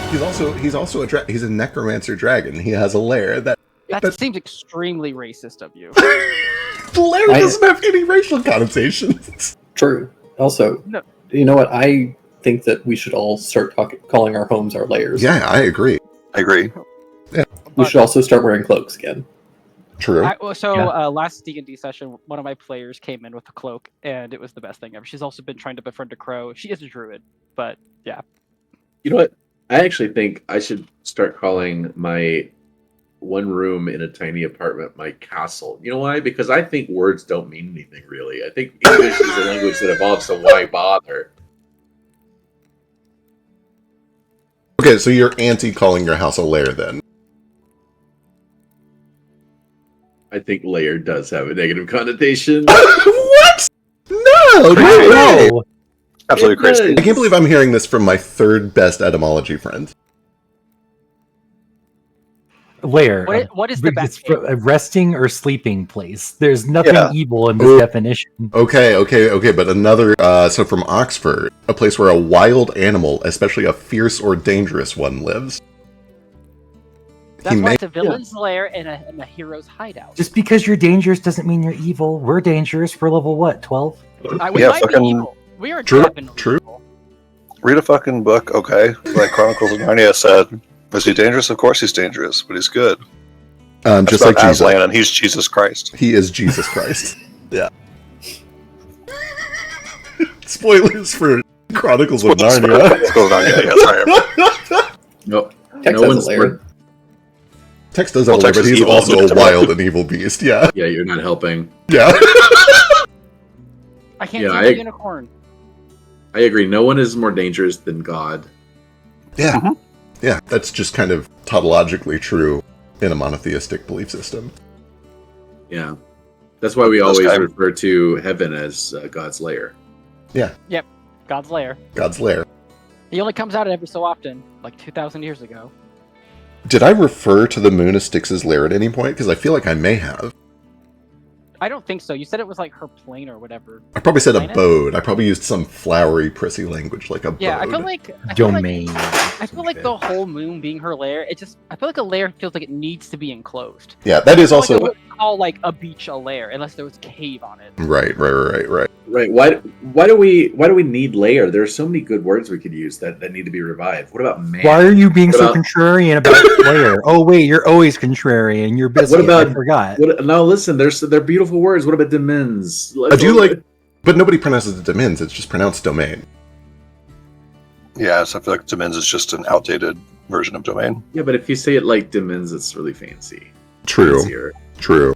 He's also he's a necromancer dragon. He has a lair that seems extremely racist of you. The lair doesn't have any racial connotations. True. Also, No. You know what? I think that we should all start calling our homes our lairs. Yeah, I agree. Yeah. We should also start wearing cloaks again. True. Last D&D session, one of my players came in with a cloak, and it was the best thing ever. She's also been trying to befriend a crow. She is a druid, but yeah. You know what? I actually think I should start calling my one room in a tiny apartment my castle. You know why? Because I think words don't mean anything, really. I think English is a language that evolves, so why bother? Okay, so you're anti-calling your house a lair, then? I think layer does have a negative connotation. What? No! No! Absolutely crazy. I can't believe I'm hearing this from my third best etymology friend. Lair. What is the best? It's a resting or sleeping place. There's nothing evil in this definition. Okay, but another, so from Oxford, a place where a wild animal, especially a fierce or dangerous one, lives. That's why it's a villain's lair and a hero's hideout. Just because you're dangerous doesn't mean you're evil. We're dangerous. We're level what, 12? We might be evil. We are definitely evil. Read a fucking book, okay? Like Chronicles of Narnia said. Is he dangerous? Of course he's dangerous, but he's good. Just like Jesus. Aslan, and he's Jesus Christ. He is Jesus Christ. Yeah. Spoilers for Chronicles of Narnia. No, Tex no has one's a lair. Tex does have a lair, but he's also a wild and evil beast, yeah. Yeah, you're not helping. Yeah. I can't see the unicorn. I agree. No one is more dangerous than God. Yeah. Mm-hmm. Yeah, that's just kind of tautologically true in a monotheistic belief system. Yeah. That's why we always refer to heaven as God's lair. Yeah. Yep. God's lair. God's lair. He only comes out every so often, like 2,000 years ago. Did I refer to the moon as Styx's lair at any point? Because I feel like I may have. I don't think so. You said it was like her plane or whatever. I probably said abode. I probably used some flowery, prissy language like abode. Yeah, I feel like domain. I feel like the whole moon being her lair. I feel like a lair feels like it needs to be enclosed. Yeah, that is also. Like I wouldn't call like a beach a lair unless there was a cave on it. Right. Right. Why do we need layer? There are so many good words we could use that need to be revived. What about man? Why are you being so contrarian about layer? Oh wait, you're always contrarian. You're busy. What about? I forgot. No, listen. They're beautiful words. What about demens? But nobody pronounces it demens. It's just pronounced domain. Yeah, so I feel like demens is just an outdated version of domain. Yeah, but if you say it like demens, it's really fancy. True. Fancier. True.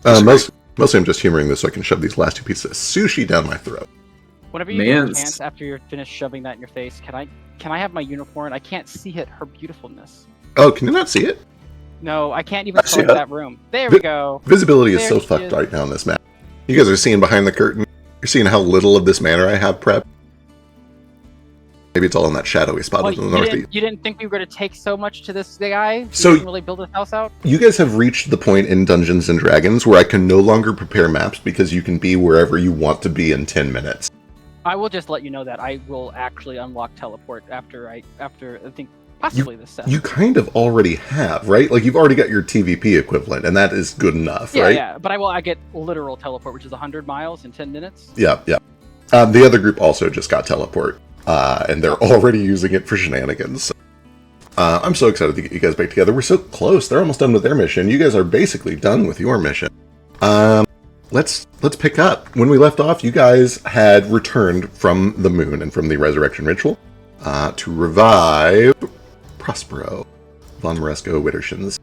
Mostly I'm just humoring this so I can shove these last two pieces of sushi down my throat. Whenever you get a chance after you're finished shoving that in your face, can I have my unicorn? I can't see it. Her beautifulness. Oh, can you not see it? No, I can't even select that room. There we go. Visibility is so fucked right now on this map. You guys are seeing behind the curtain. You're seeing how little of this manor I have prepped. Maybe it's all in that shadowy spot in the northeast. You didn't think we were going to take so much to this guy? So you didn't really build his house out? You guys have reached the point in Dungeons & Dragons where I can no longer prepare maps because you can be wherever you want to be in 10 minutes. I will just let you know that I will actually unlock teleport after I think possibly this session. You kind of already have, right? Like you've already got your TVP equivalent, and that is good enough, right? Yeah, but I get literal teleport, which is 100 miles in 10 minutes. Yeah. The other group also just got teleport. And they're already using it for shenanigans. I'm so excited to get you guys back together. We're so close. They're almost done with their mission. You guys are basically done with your mission. Let's pick up. When we left off, you guys had returned from the moon and from the resurrection ritual to revive Prospero von Moresco Wittershins.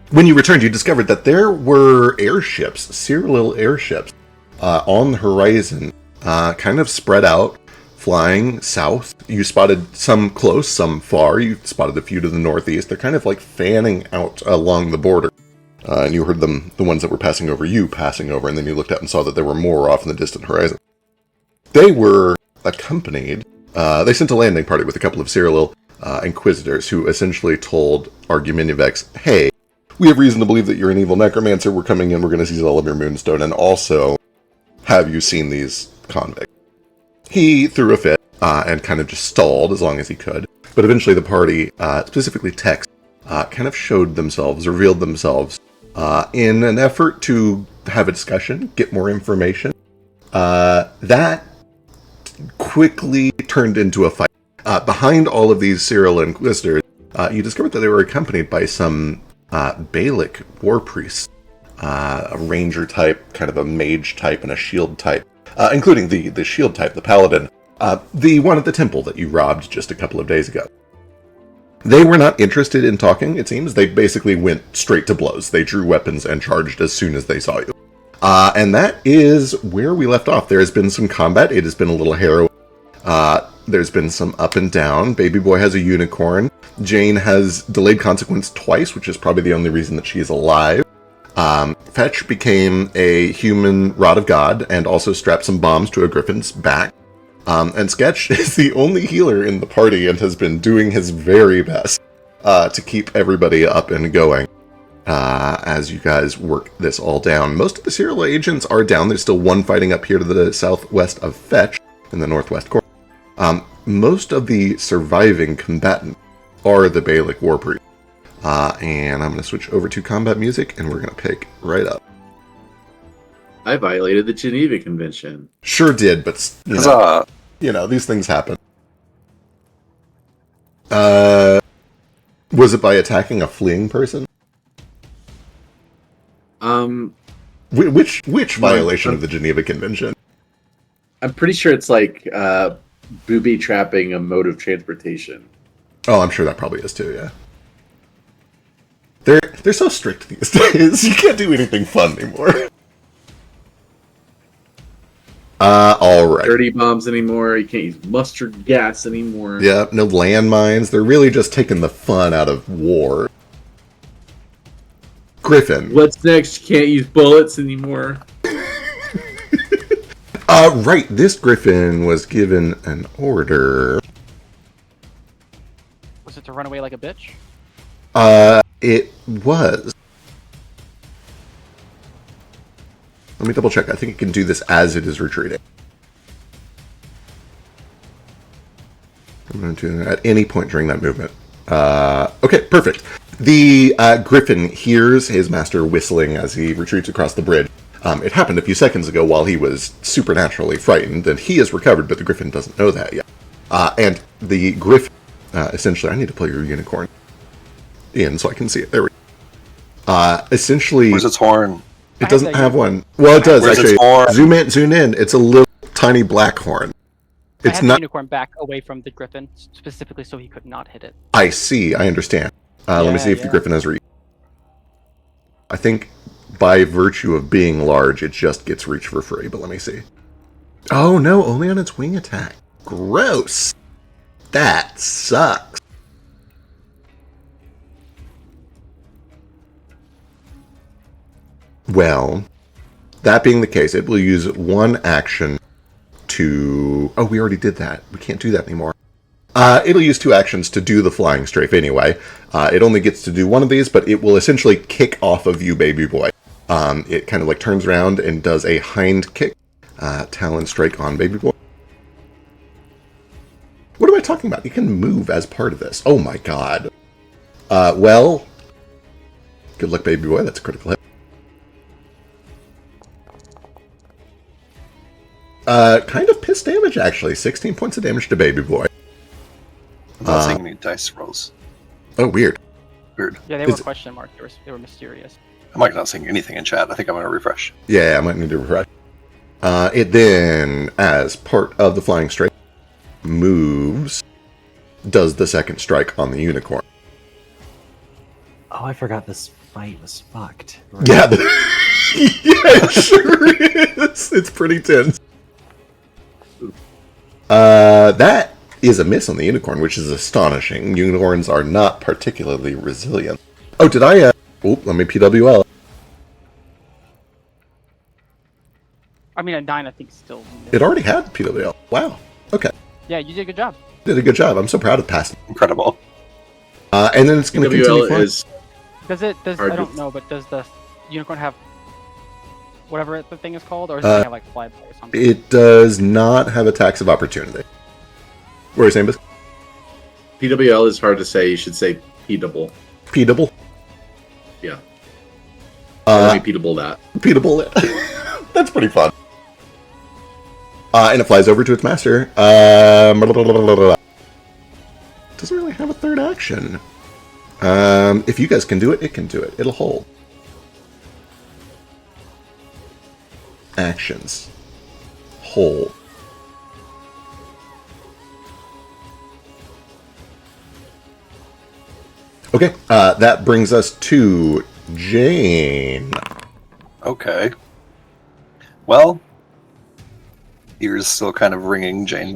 When you returned, you discovered that there were airships, Cyril airships, on the horizon. Kind of spread out, flying south. You spotted some close, some far. You spotted a few to the northeast. They're kind of like fanning out along the border. And you heard them, the ones that were passing over, and then you looked out and saw that there were more off in the distant horizon. They were accompanied. They sent a landing party with a couple of Cyril inquisitors who essentially told Arguminivex, hey, we have reason to believe that you're an evil necromancer. We're coming in. We're going to seize all of your moonstone. And also, have you seen these convict? He threw a fit and kind of just stalled as long as he could. But eventually the party, specifically Tex, kind of showed themselves, revealed themselves, in an effort to have a discussion, get more information. That quickly turned into a fight. Behind all of these serial inquisitors, you discovered that they were accompanied by some Baalic war priests, a ranger type, kind of a mage type, and a shield type, including the shield type, the paladin, the one at the temple that you robbed just a couple of days ago. They were not interested in talking, it seems. They basically went straight to blows. They drew weapons and charged as soon as they saw you. And that is where we left off. There has been some combat. It has been a little harrowing. There's been some up and down. Baby Boy has a unicorn. Jane has delayed consequence twice, which is probably the only reason that she is alive. Fetch became a human rod of God and also strapped some bombs to a griffin's back. And Sketch is the only healer in the party and has been doing his very best to keep everybody up and going as you guys work this all down. Most of the serial agents are down. There's still one fighting up here to the southwest of Fetch in the northwest corner. Most of the surviving combatants are the Baalic war priests. And I'm going to switch over to combat music, and we're going to pick right up. I violated the Geneva Convention. Sure did, but these things happen. Was it by attacking a fleeing person? Which violation of the Geneva Convention? I'm pretty sure it's like booby trapping a mode of transportation. Oh, I'm sure that probably is too. Yeah. They're so strict these days. You can't do anything fun anymore. All right. Dirty bombs anymore. You can't use mustard gas anymore. Yeah, no landmines. They're really just taking the fun out of war. Griffin. What's next? You can't use bullets anymore. Right. This Griffin was given an order. Was it to run away like a bitch? It was. Let me double check. I think it can do this as it is retreating. I'm going to do that at any point during that movement. Okay, perfect. The Griffin hears his master whistling as he retreats across the bridge. It happened a few seconds ago while he was supernaturally frightened, and he is recovered, but the Griffin doesn't know that yet. And the Griffin, essentially, I need to pull your unicorn in so I can see it. There we go. Essentially... Where's its horn? It doesn't have one. Well, it does, actually. Zoom in. It's a little tiny black horn. It's I had the unicorn back away from the Griffin, specifically so he could not hit it. I see. I understand. Let me see if the Griffin has reach. I think by virtue of being large, it just gets reach for free, but let me see. Oh, no, only on its wing attack. Gross. That sucks. Well, that being the case, it will use one action to... Oh, we already did that. We can't do that anymore. It'll use two actions to do the flying strafe anyway. It only gets to do one of these, but it will essentially kick off of you, baby boy. It kind of like turns around and does a hind kick, talon strike on baby boy. What am I talking about? You can move as part of this. Oh my god. Well, good luck, baby boy. That's a critical hit. Kind of piss damage, actually. 16 points of damage to baby boy. I'm not seeing any dice rolls. Oh, weird. Weird. Yeah, they were question mark. They were mysterious. I'm like not seeing anything in chat. I think I'm going to refresh. Yeah, I might need to refresh. It then, as part of the flying strike, moves, does the second strike on the unicorn. Oh, I forgot this fight was fucked. Right. Yeah, yeah, it sure is. It's pretty tense. That is a miss on the unicorn, which is astonishing. Unicorns are not particularly resilient. Oh, did I, let me PWL. I mean, a 9, I think, still... It already had PWL. Wow. Okay. Yeah, you did a good job. Did a good job. I'm so proud of passing. Incredible. And then it's going to continue flying. I don't know, but does the unicorn have whatever the thing is called, or does it have like fly or something? It does not have attacks of opportunity. were you saying, Bis? PWL is hard to say. You should say P-double. P-double? Yeah. Let me P-double that. P-double it. That's pretty fun. And it flies over to its master. Doesn't really have a third action. If you guys can do it, it can do it. It'll hold. Actions. Hold. Okay, that brings us to Jane. Okay. Well, ears still kind of ringing. Jane,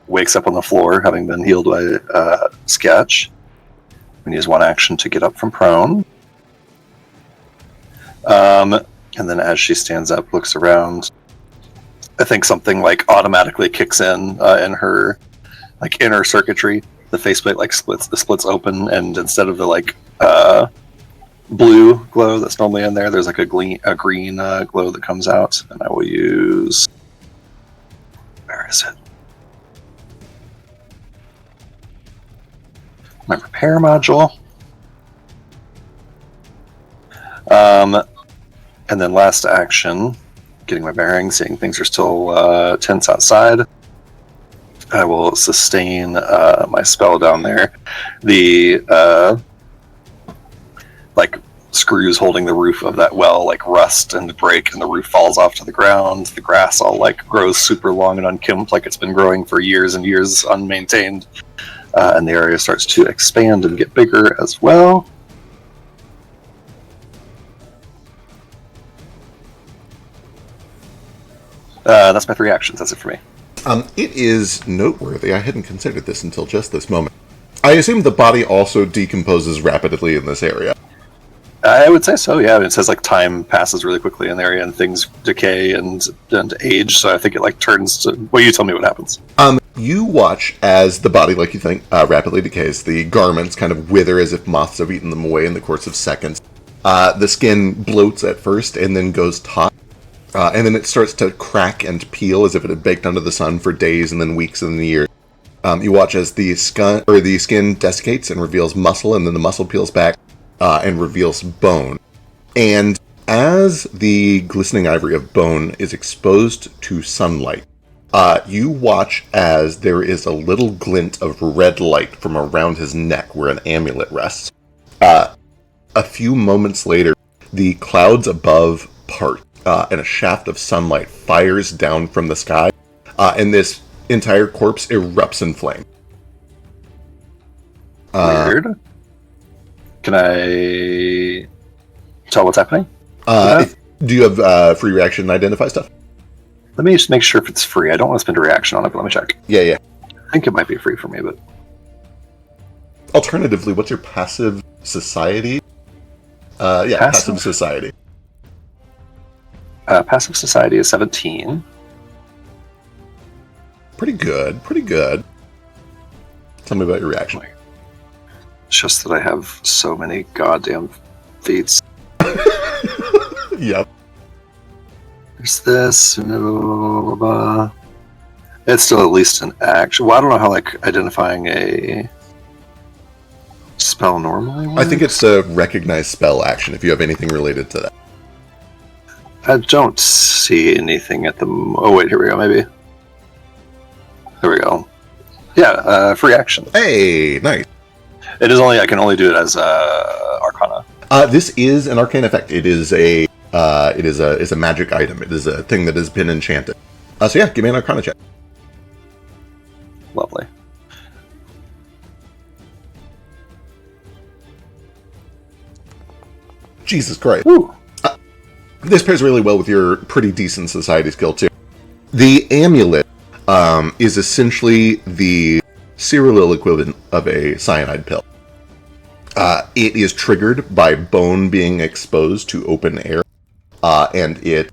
wakes up on the floor, having been healed by Sketch. We use one action to get up from prone. And then as she stands up, looks around, I think something, automatically kicks in her, inner circuitry. The faceplate splits open, and instead of the blue glow that's normally in there, there's a green glow that comes out. And I will use, where is it? My repair module. And then last action, getting my bearings, seeing things are still tense outside. I will sustain my spell down there. The screws holding the roof of that well rust and break, and the roof falls off to the ground. The grass all grows super long and unkempt, like it's been growing for years and years unmaintained. And the area starts to expand and get bigger as well. That's my 3 actions. That's it for me. It is noteworthy. I hadn't considered this until just this moment. I assume the body also decomposes rapidly in this area. I would say so, yeah. It says time passes really quickly in the area and things decay and age, so I think it turns to... Well, you tell me what happens. You watch as the body, like you think, rapidly decays. The garments kind of wither as if moths have eaten them away in the course of seconds. The skin bloats at first and then goes taut. And then it starts to crack and peel as if it had baked under the sun for days and then weeks and then years. You watch as the skin desiccates and reveals muscle, and then the muscle peels back and reveals bone. And as the glistening ivory of bone is exposed to sunlight, you watch as there is a little glint of red light from around his neck where an amulet rests. A few moments later, the clouds above part, and a shaft of sunlight fires down from the sky, and this entire corpse erupts in flame. Weird. Can I tell what's happening? Do you have free reaction and identify stuff? Let me just make sure if it's free. I don't want to spend a reaction on it, but let me check. Yeah. I think it might be free for me, but... Alternatively, what's your passive society? Passive society. Passive society is 17. Pretty good. Tell me about your reaction. It's just that I have so many goddamn feats. Yep. There's this. Blah, blah, blah, blah. It's still at least an action. Well, I don't know how identifying a spell normally works. I think it's a recognized spell action if you have anything related to that. I don't see anything at the... Oh, wait, here we go, maybe. There we go. Yeah, free action. Hey, nice. It is only... I can only do it as Arcana. This is an arcane effect. It is a magic item. It is a thing that has been enchanted. So yeah, give me an Arcana check. Lovely. Jesus Christ. Woo. This pairs really well with your pretty decent society skill, too. The amulet is essentially the Cyril equivalent of a cyanide pill. It is triggered by bone being exposed to open air, and it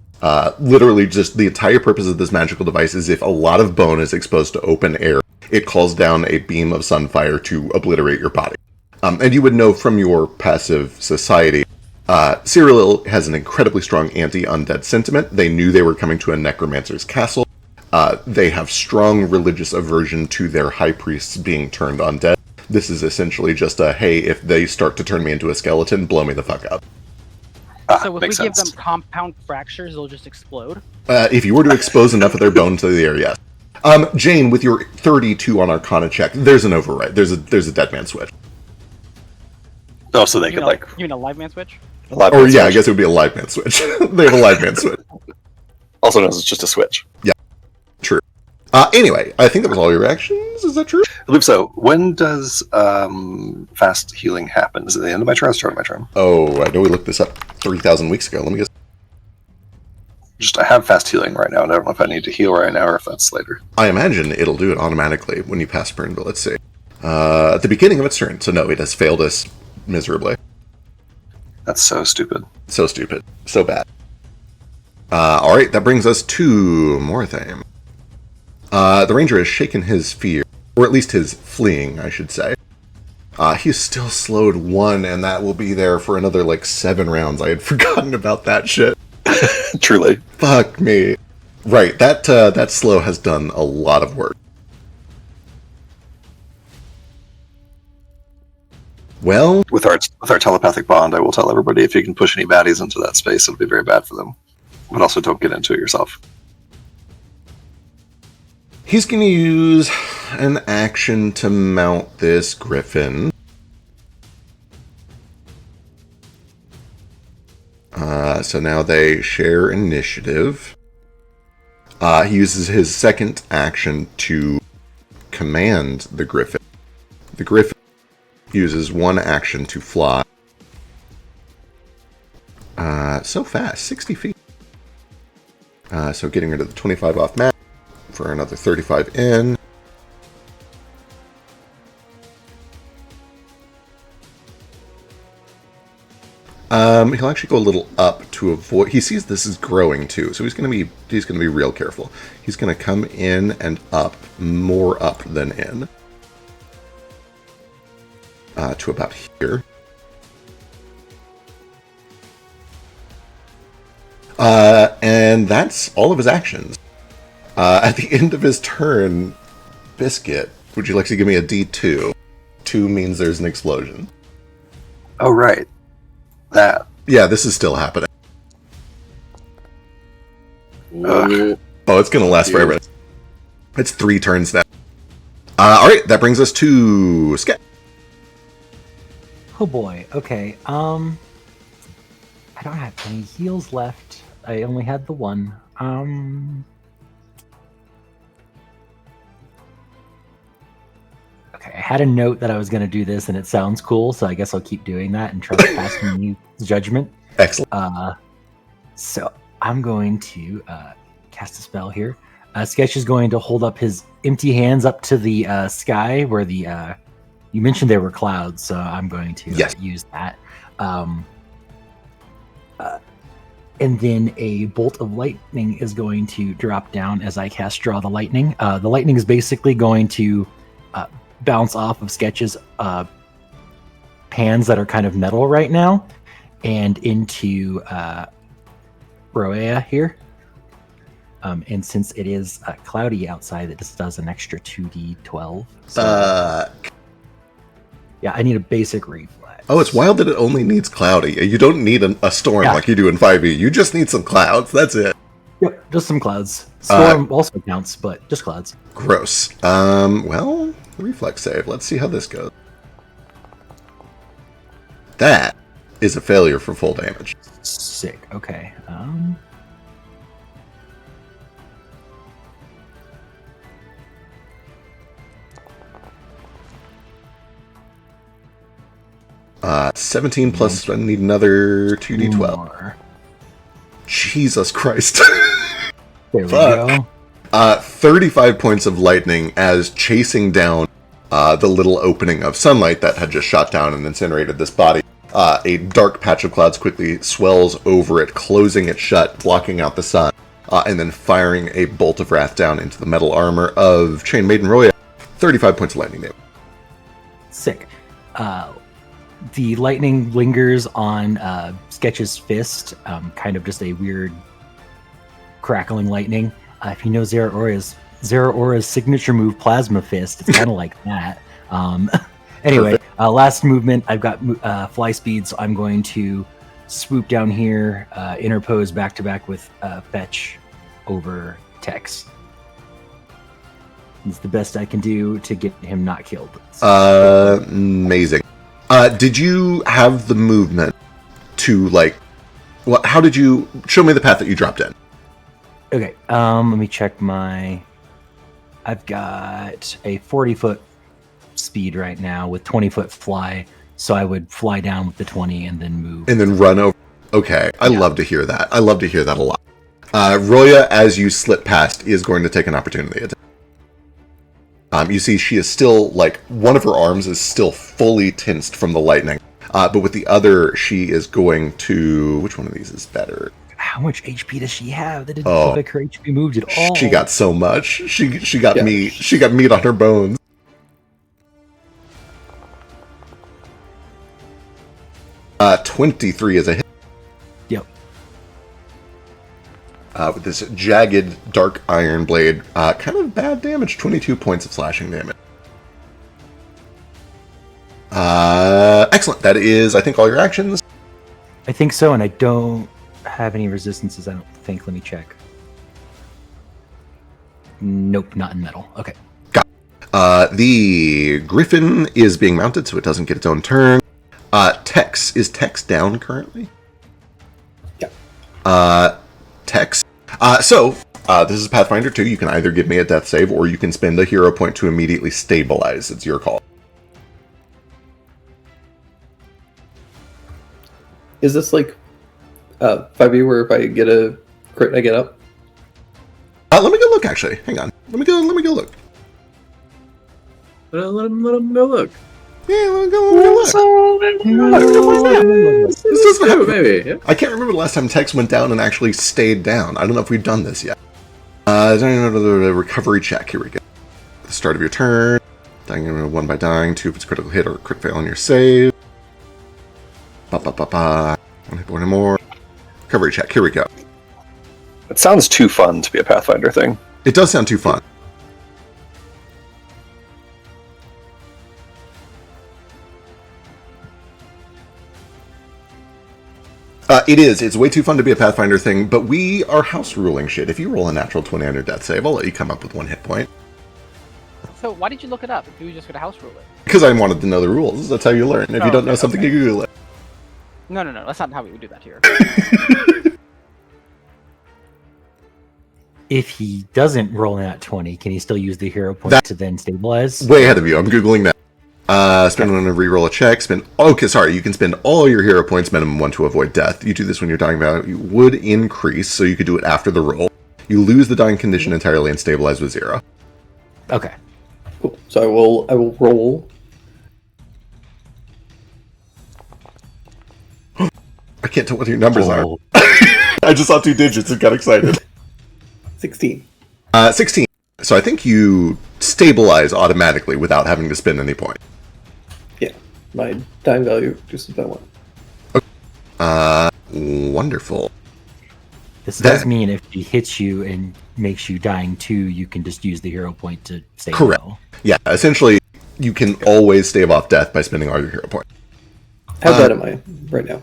literally just the entire purpose of this magical device is if a lot of bone is exposed to open air, it calls down a beam of sunfire to obliterate your body. And you would know from your passive society, Cyril has an incredibly strong anti-undead sentiment. They knew they were coming to a necromancer's castle. They have strong religious aversion to their high priests being turned undead. This is essentially just a, hey, if they start to turn me into a skeleton, blow me the fuck up. So if we makes give them sense. compound fractures, they'll just explode. If you were to expose enough of their bones to the air, yes. Jane, with your 32 on Arcana check, there's an override. There's a dead man switch. Oh, so they You could mean, like you mean a live man switch? live Or man yeah, I switch. guess it would be a live man switch. They have a live man switch. Also known as just a switch. True. Anyway, I think that was all your actions. Is that true? I believe so. When does fast healing happen? Is it the end of my turn or start of my turn? Oh, I know we looked this up 3,000 weeks ago. Let me guess. Just I have fast healing right now, and I don't know if I need to heal right now or if that's later. I imagine it'll do it automatically when you pass burn, but let's see. At the beginning of its turn, so no, it has failed us miserably. That's so stupid. So stupid. So bad. Alright, that brings us to Morthame. The ranger has shaken his fear, or at least his fleeing, I should say. He's still slowed 1, and that will be there for another, 7 rounds. I had forgotten about that shit. Truly. Fuck me. Right, that slow has done a lot of work. Well, With our telepathic bond, I will tell everybody if you can push any baddies into that space, it'll be very bad for them. But also don't get into it yourself. he's going to use an action to mount this griffin. So now they share initiative. He uses his second action to command the griffin. The griffin uses 1 action to fly. So fast, 60 feet. So getting rid of the 25 off map for another 35 in. He'll actually go a little up to avoid. He sees this is growing too, so he's gonna be real careful. He's gonna come in and up, more up than in, to about here. And that's all of his actions. At the end of his turn, Biscuit, would you like to give me a D2? 2 means there's an explosion. Oh, right. That. Yeah, this is still happening. Ooh. Oh, it's gonna last forever. It's 3 turns now. Alright, that brings us to Sket. Oh boy. Okay. I don't have any heals left. I only had the 1. Okay, I had a note that I was going to do this, and it sounds cool, so I guess I'll keep doing that and try to pass me judgment. Excellent. So I'm going to cast a spell here. Sketch is going to hold up his empty hands up to the sky where the you mentioned there were clouds, so I'm going to use that. And then a bolt of lightning is going to drop down as I cast Draw the Lightning. The lightning is basically going to bounce off of Sketch's pans that are kind of metal right now and into Roea here. And since it is cloudy outside, it just does an extra 2d12. So, yeah, I need a basic reflex. Oh, it's wild that it only needs cloudy. You don't need a storm like you do in 5e. You just need some clouds. That's it. Yep, just some clouds. Storm also counts, but just clouds. Gross. Well, reflex save. Let's see how this goes. That is a failure for full damage. Sick. Okay. 17 plus, I need another 2d12. More. Jesus Christ. There we Fuck. go. 35 points of lightning as chasing down the little opening of sunlight that had just shot down and incinerated this body. A dark patch of clouds quickly swells over it, closing it shut, blocking out the sun, and then firing a bolt of wrath down into the metal armor of Chain Maiden Roya. 35 points of lightning damage. Sick. The lightning lingers on Sketch's fist, kind of just a weird crackling lightning. If you know Zeraora's signature move, Plasma Fist, it's kind of like that. Anyway, last movement, I've got fly speed, so I'm going to swoop down here, interpose back to back with fetch over Tex. It's the best I can do to get him not killed. Amazing. Did you have the movement to how did you show me the path that you dropped in? Okay, let me check I've got a 40-foot speed right now with 20-foot fly, so I would fly down with the 20 and then move. And then run over. Okay, I love to hear that. I love to hear that a lot. Roya, as you slip past, is going to take an opportunity attack. You see she is still, one of her arms is still fully tensed from the lightning. But with the other, she is going to... Which one of these is better? How much HP does she have? That didn't look like her HP moved at all. She got so much. She got meat. She got meat on her bones. Uh, 23 is a hit. Yep. With this jagged, dark iron blade. Kind of bad damage. 22 points of slashing damage. Excellent. That is, I think, all your actions. I think so, and I don't have any resistances, I don't think. Let me check. Nope, not in metal. Okay. Got it. The griffin is being mounted, so it doesn't get its own turn. Tex. Is Tex down currently? Yeah. Tex. This is Pathfinder 2. You can either give me a death save, or you can spend a hero point to immediately stabilize. It's your call. Is this like 5e where if I get a crit, I get up? Let me go look, actually. Hang on. Let me go look. Let him go look. Yeah, let me go look. This doesn't happen. Maybe. Yeah. I can't remember the last time Tex went down and actually stayed down. I don't know if we've done this yet. The recovery check. Here we go. At the start of your turn. Dying 1 by dying. 2 if it's critical hit or crit fail on your save. One hit point or more. Recovery check. Here we go. It sounds too fun to be a Pathfinder thing. It does sound too fun. It is. It's way too fun to be a Pathfinder thing, but we are house ruling shit. If you roll a natural 20 on your death save, I'll let you come up with 1 hit point. So why did you look it up if you were just going to house rule it? Because I wanted to know the rules. That's how you learn. If you don't know something, you Google it. No. That's not how we would do that here. If he doesn't roll that 20, can he still use the hero point to then stabilize? Way ahead of you. I'm Googling now. Spend 1 to reroll a check. You can spend all your hero points, minimum 1 to avoid death. You do this when your dying value would increase, so you could do it after the roll. You lose the dying condition entirely and stabilize with 0. Okay. Cool. So I will roll. I can't tell what your numbers are. I just saw 2 digits and got excited. 16. 16. So I think you stabilize automatically without having to spend any point. Yeah. My dying value reduces by 1. Wonderful. This does mean if he hits you and makes you dying 2, you can just use the hero point to save. Correct. Well. Yeah, essentially, you can always stave off death by spending all your hero points. How bad am I right now?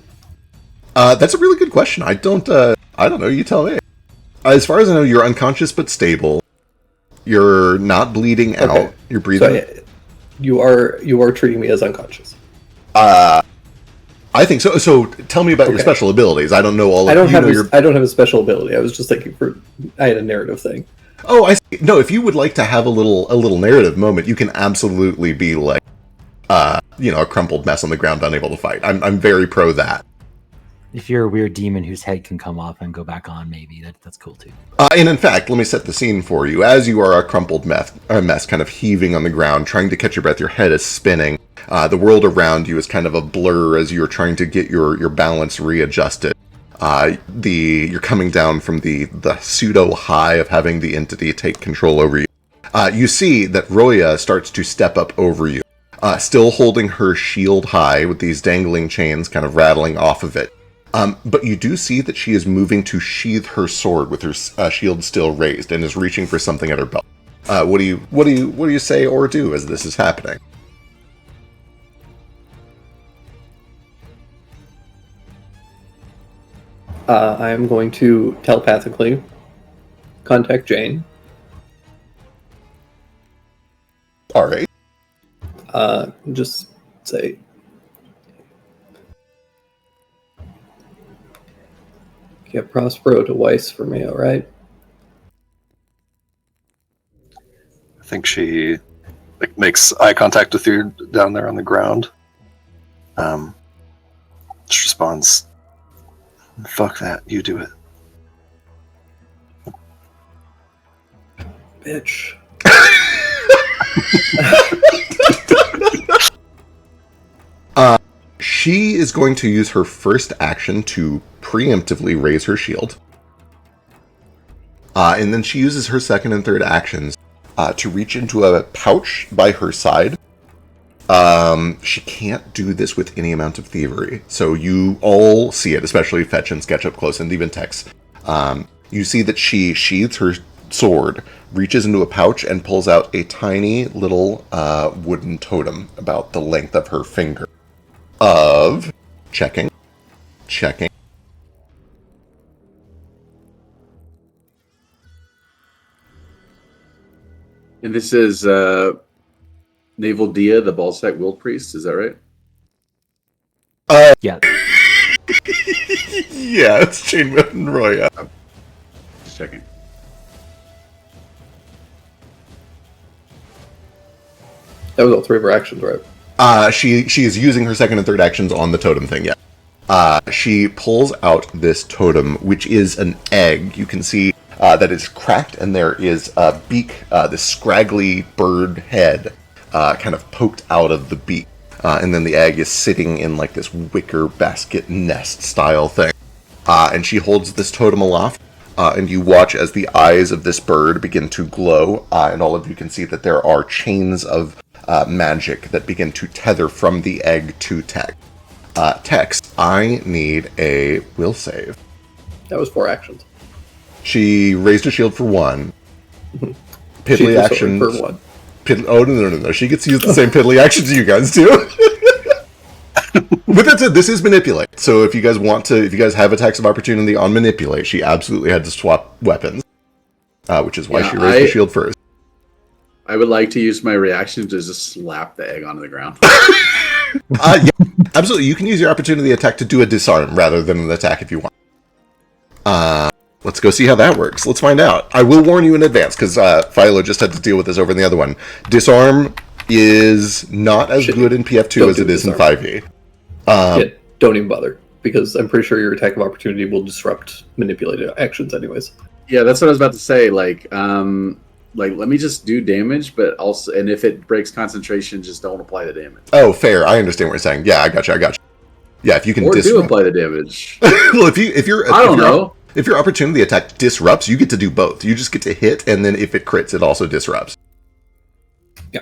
That's a really good question. I don't know. You tell me. As far as I know, you're unconscious but stable. You're not bleeding out. You're breathing. So you are treating me as unconscious. I think so. So tell me about your special abilities. I don't know all of I don't have a special ability. I was just thinking I had a narrative thing. Oh, I see. No, if you would like to have a little narrative moment, you can absolutely be like, a crumpled mess on the ground, unable to fight. I'm very pro that. If you're a weird demon whose head can come off and go back on, maybe that's cool too. And in fact, let me set the scene for you. As you are a crumpled mess kind of heaving on the ground, trying to catch your breath, your head is spinning. The world around you is kind of a blur as you're trying to get your balance readjusted. You're coming down from the pseudo high of having the entity take control over you. You see that Roya starts to step up over you, still holding her shield high with these dangling chains kind of rattling off of it. But you do see that she is moving to sheathe her sword with her shield still raised and is reaching for something at her belt. What do you say or do as this is happening? I am going to telepathically contact Jane. All right. Just say, get Prospero to Weiss for me, all right? I think she makes eye contact with you down there on the ground. She responds, "Fuck that, you do it." Bitch. She is going to use her first action to preemptively raise her shield. And then she uses her second and third actions to reach into a pouch by her side. She can't do this with any amount of thievery. So you all see it, especially Fetch and Sketch up close, and even Tex. You see that she sheathes her sword, reaches into a pouch, and pulls out a tiny little wooden totem about the length of her finger. Checking. And this is Naval Dia, the Balsac Will Priest, is that right? Yeah. Yeah, it's Chainwhip and Roya. Just checking. That was all three of her actions, right? She is using her second and third actions on the totem thing, yeah. She pulls out this totem, which is an egg. You can see that it's cracked, and there is a beak, this scraggly bird head, kind of poked out of the beak. And then the egg is sitting in like this wicker basket nest style thing. And she holds this totem aloft, and you watch as the eyes of this bird begin to glow, and all of you can see that there are chains of magic that begin to tether from the egg to Tex. Tex, I need a will save. That was 4 actions. She raised her shield for 1. Piddly She's action for 1. Oh, no. She gets to use the same piddly actions you guys do. With that said, this is manipulate. So if you guys have attacks of opportunity on manipulate, she absolutely had to swap weapons. Which is why she raised her shield first. I would like to use my reaction to just slap the egg onto the ground. Yeah, absolutely. You can use your opportunity attack to do a disarm rather than an attack if you want. Let's go see how that works. Let's find out. I will warn you in advance, because Philo just had to deal with this over in the other one. Disarm is not as good in PF2 as it is in 5e. Yeah, don't even bother, because I'm pretty sure your attack of opportunity will disrupt manipulated actions anyways. Yeah, that's what I was about to say. Like, let me just do damage, but also, and if it breaks concentration, just don't apply the damage. Oh, fair. I understand what you're saying. Yeah, I got you. Yeah, if you can do apply the damage. Well, if your opportunity attack disrupts, you get to do both. You just get to hit, and then if it crits, it also disrupts. Yeah.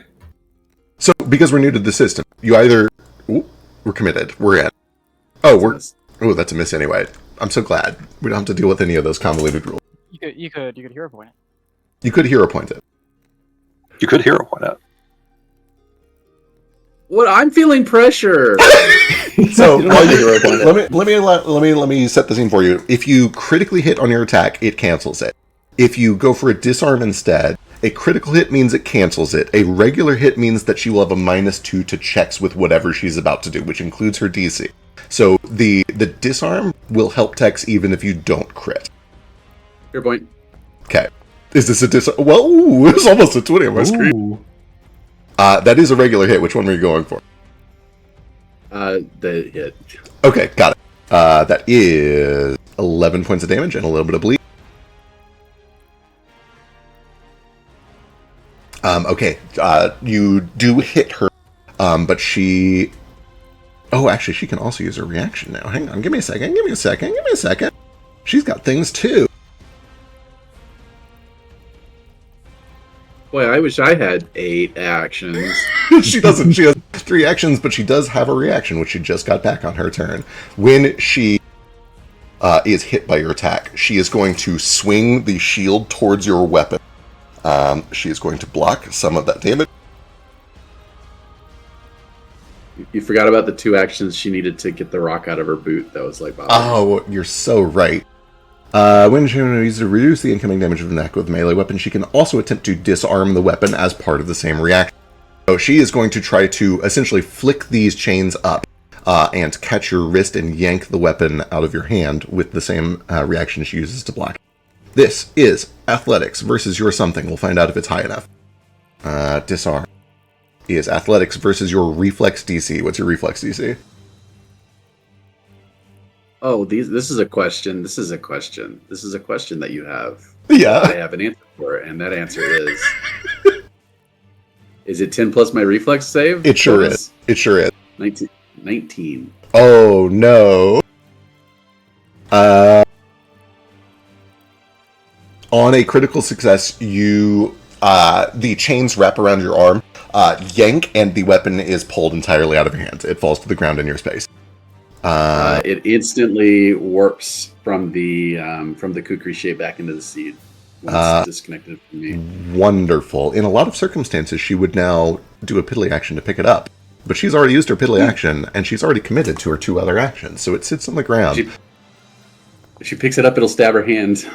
So, because we're new to the system, you either... Ooh, we're committed. We're in. Oh, that's a miss anyway. I'm so glad. We don't have to deal with any of those convoluted rules. You could hero point it. You could hero point it. You could hero point it. What? I'm feeling pressure. So let me set the scene for you. If you critically hit on your attack, it cancels it. If you go for a disarm instead, a critical hit means it cancels it. A regular hit means that she will have a -2 to checks with whatever she's about to do, which includes her DC. So the disarm will help Tex even if you don't crit. Your point. Okay. Is this a disarm? Well, ooh, it's almost a 20 on my screen. That is a regular hit. Which one were you going for? The hit. Okay, got it. That is 11 points of damage and a little bit of bleed. Okay, you do hit her, but she... Oh, actually, she can also use her reaction now. Hang on, give me a second. She's got things, too. Boy, I wish I had 8 actions. She doesn't. She has 3 actions, but she does have a reaction, which she just got back on her turn. When she is hit by your attack. She is going to swing the shield towards your weapon. She is going to block some of that damage. You forgot about the 2 actions she needed to get the rock out of her boot. That was like, oh, you're so right. When she uses to reduce the incoming damage of an attack with a melee weapon, she can also attempt to disarm the weapon as part of the same reaction. So she is going to try to essentially flick these chains up and catch your wrist and yank the weapon out of your hand with the same reaction she uses to block. This is athletics versus your something. We'll find out if it's high enough. Disarm is athletics versus your reflex DC. What's your reflex DC? oh, this is a question. This is a question. This is a question that you have. Yeah. I have an answer for it, and that answer is it 10 plus my reflex save? It sure is. It sure is. 19. Oh, no. On a critical success, you the chains wrap around your arm, yank, and the weapon is pulled entirely out of your hands. It falls to the ground in your space. It instantly warps from the kukri shape back into the seed once disconnected from me. Wonderful. In a lot of circumstances, she would now do a piddly action to pick it up. But she's already used her piddly action, and she's already committed to her 2 other actions, so it sits on the ground. If she picks it up, it'll stab her hand.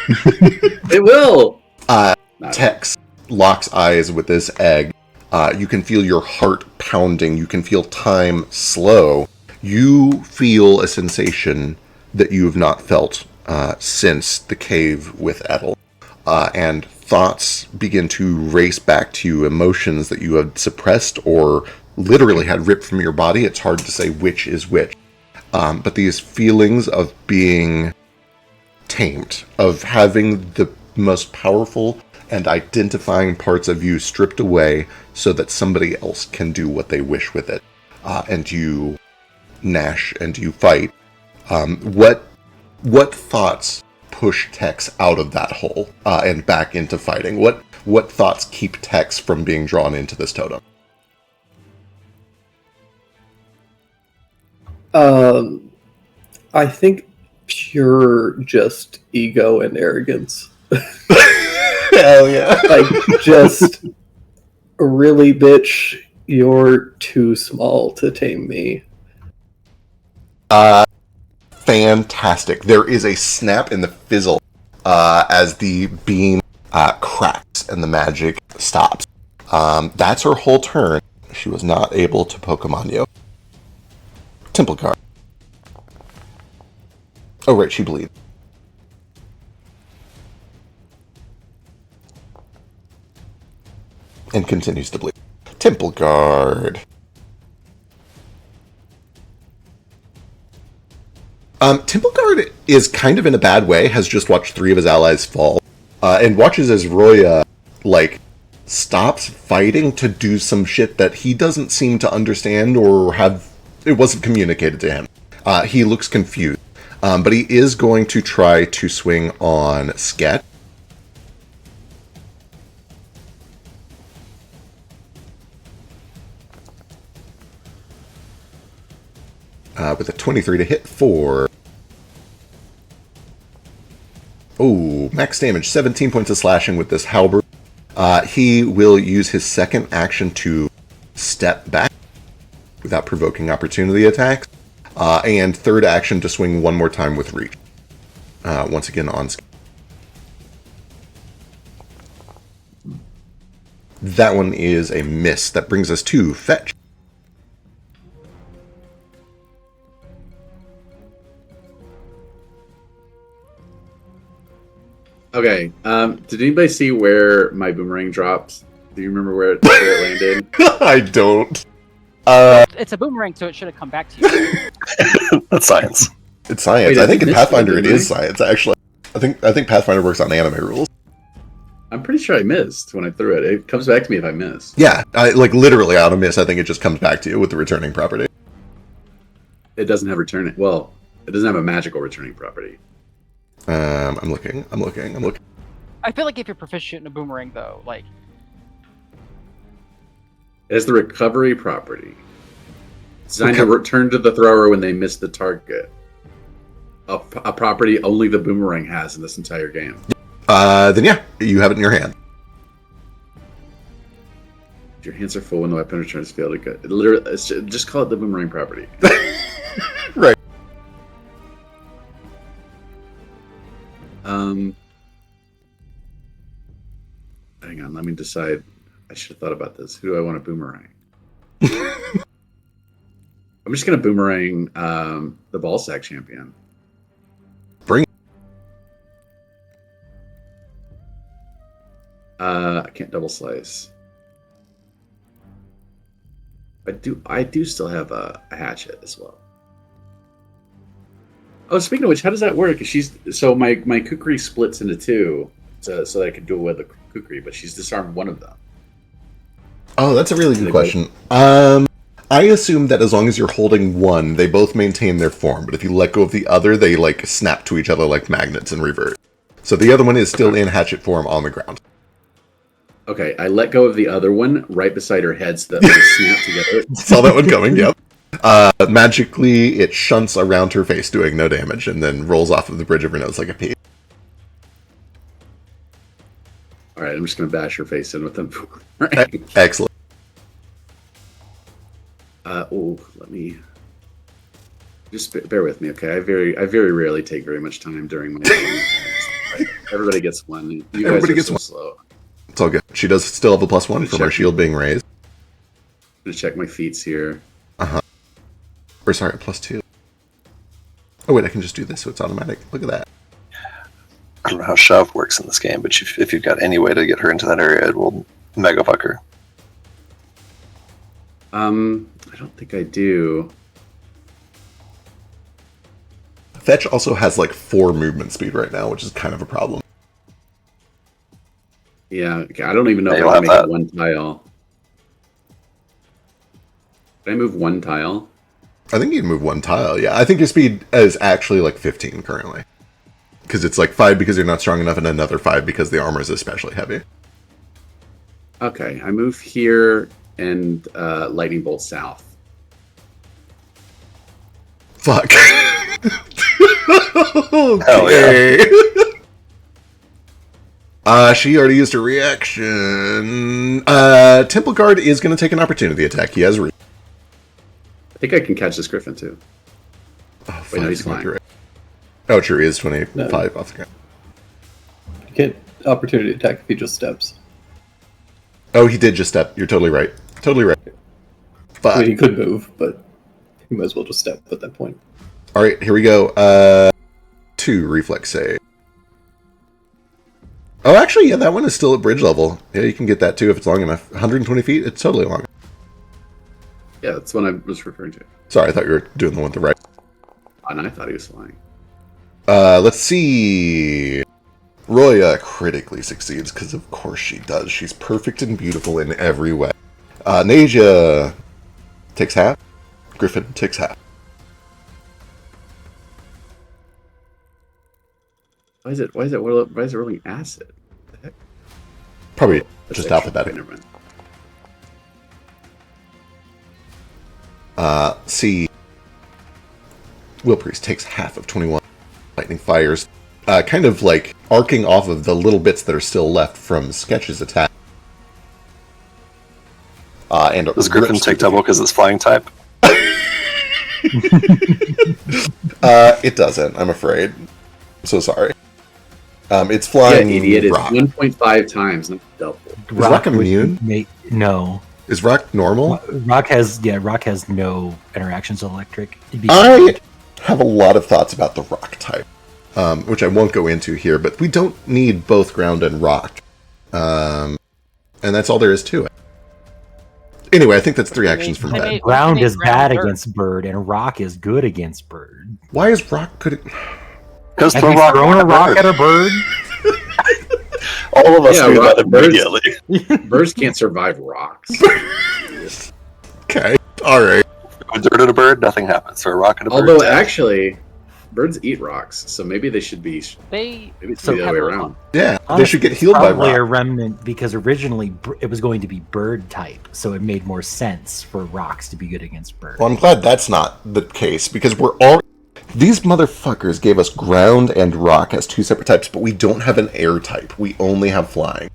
It will! Tex locks eyes with this egg. You can feel your heart pounding. You can feel time slow. You feel a sensation that you have not felt since the cave with Edel. And thoughts begin to race back to you, emotions that you had suppressed or literally had ripped from your body. It's hard to say which is which. But these feelings of being tamed, of having the most powerful and identifying parts of you stripped away so that somebody else can do what they wish with it. And you gnash and you fight. What thoughts push Tex out of that hole and back into fighting? What thoughts keep Tex from being drawn into this totem? I think pure just ego and arrogance. Hell yeah. Like, just really, bitch, you're too small to tame me. Fantastic. There is a snap in the fizzle as the beam cracks and the magic stops. That's her whole turn. She was not able to Pokemon you. Temple Guard. Oh, right, she bleeds. And continues to bleed. Temple Guard. Temple Guard is kind of in a bad way, has just watched 3 of his allies fall, and watches as Roya, stops fighting to do some shit that he doesn't seem to understand or it wasn't communicated to him. He looks confused, but he is going to try to swing on Sket. With a 23 to hit for... Oh, max damage, 17 points of slashing with this halberd. He will use his second action to step back without provoking opportunity attacks. And third action to swing one more time with reach. Once again on... That one is a miss. That brings us to Fetch. Okay. Did anybody see where my boomerang dropped? Do you remember where it landed? I don't. It's a boomerang, so it should have come back to you. That's science. It's science. Wait, I think in this Pathfinder one, it is science, actually. I think Pathfinder works on anime rules. I'm pretty sure I missed when I threw it. It comes back to me if I miss. Yeah, literally out of miss, I think it just comes back to you with the returning property. It doesn't have returning. Well, it doesn't have a magical returning property. I'm looking. I feel like if you're proficient in a boomerang, though, It has the recovery property. It's designed to return to the thrower when they miss the target. a property only the boomerang has in this entire game. Then yeah, you have it in your hand. Your hands are full when the weapon returns fail to go. Literally, just call it the boomerang property. Right. Hang on, let me decide. I should have thought about this. Who do I want to boomerang? I'm just gonna boomerang the ball sack champion. Bring it. I can't double slice. I do still have a hatchet as well. Oh, speaking of which, how does that work? So my kukri splits into two, so that I can duel with a kukri, but she's disarmed one of them. Oh, that's a really good question. I assume that as long as you're holding one, they both maintain their form, but if you let go of the other, they like snap to each other like magnets and revert. So the other one is still in hatchet form on the ground. Okay, I let go of the other one right beside her head so that they snap together. Saw that one coming, yep. Magically, it shunts around her face, doing no damage, and then rolls off of the bridge of her nose like a pea. All right, I'm just going to bash her face in with them. Excellent. Let me just bear with me, okay? I very rarely take very much time during my game. Everybody gets one. You guys Everybody are gets so one. slow. It's all good. She does still have a +1 from her shield being raised. I'm gonna check my feats here. Or sorry, a +2. Oh wait, I can just do this so it's automatic. Look at that. I don't know how shove works in this game, but if you've got any way to get her into that area, it will mega fuck her. I don't think I do. Fetch also has like 4 movement speed right now, which is kind of a problem. Yeah, okay, I don't even know Yeah, if you'll I can make have it one tile. Can I move one tile? I think you can move 1 tile, yeah. I think your speed is actually like 15 currently. Because it's like 5 because you're not strong enough, and another 5 because the armor is especially heavy. Okay, I move here and lightning bolt south. Fuck. Hell yeah. She already used her reaction. Temple Guard is going to take an opportunity attack. He has reach. I think I can catch this griffin too. Oh, Wait, no, he's you might flying. be right. Oh, sure, he is 25 No. off the ground. You can't opportunity attack if he just steps. Oh, he did just step. You're totally right. Totally right. Fuck. I mean, he could move, but he might as well just step at that point. All right, here we go. 2 reflex save. Oh, actually, yeah, that one is still at bridge level. Yeah, you can get that too if it's long enough. 120 feet, it's totally long. Yeah, that's what I was referring to. Sorry, I thought you were doing the one to the right. And I thought he was flying. Let's see. Roya critically succeeds, because of course she does. She's perfect and beautiful in every way. Nasia takes half. Griffin takes half. Why is it rolling acid? What the heck? Probably That's just extra. alphabetic. Never mind. C. Will Priest takes half of 21. Lightning fires, kind of like arcing off of the little bits that are still left from Sketch's attack. And Does Griffin rips take through double because it's flying type? It doesn't, I'm afraid. I'm so sorry. It's flying Idiot! It's rock. 1.5 times, not double. Is rock would immune? No. Is rock normal? Rock has no interactions with electric. It'd be I have a lot of thoughts about the rock type, which I won't go into here, but we don't need both ground and rock. And that's all there is to it. Anyway, I think that's 3 actions from I Ben. mean- ground is ground bad dirt. against bird, and rock is good against bird. Why is rock good? Because Have throw you rock thrown a rock bird. at a bird? All of us Yeah, do rock- that immediately. Birds can't survive rocks. Okay, alright. Throw dirt at a bird, nothing happens. Throw a rock at a bird. Although dead. actually, birds eat rocks, so maybe they should be. They Maybe it's So the other way around. Yeah, they Honestly, should get it's healed by probably a rock. remnant because originally it was going to be bird type, so it made more sense for rocks to be good against bird. Well, I'm glad that's not the case, because we're all... These motherfuckers gave us ground and rock as 2 separate types, but we don't have an air type. We only have flying.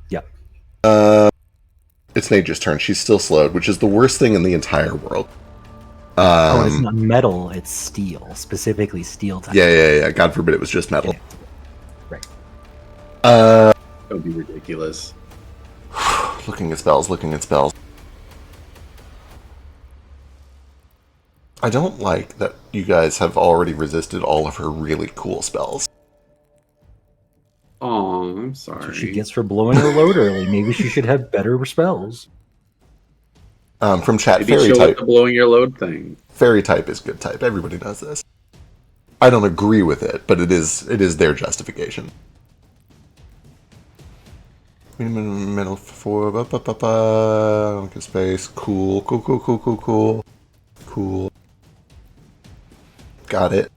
Yep. It's Naja's turn. She's still slowed, which is the worst thing in the entire world. It's not metal, it's steel. Specifically steel type. Yeah. God forbid it was just metal. Right. That would be ridiculous. Looking at spells. I don't like that you guys have already resisted all of her really cool spells. Oh, I'm That's sorry. what she gets for blowing her load early. Maybe she should have better spells. From chat, Maybe fairy chill with type. the blowing your load thing. Fairy type is good type. Everybody knows this. I don't agree with it, but it is their justification. Middle 4. Okay, space. Cool. Got it.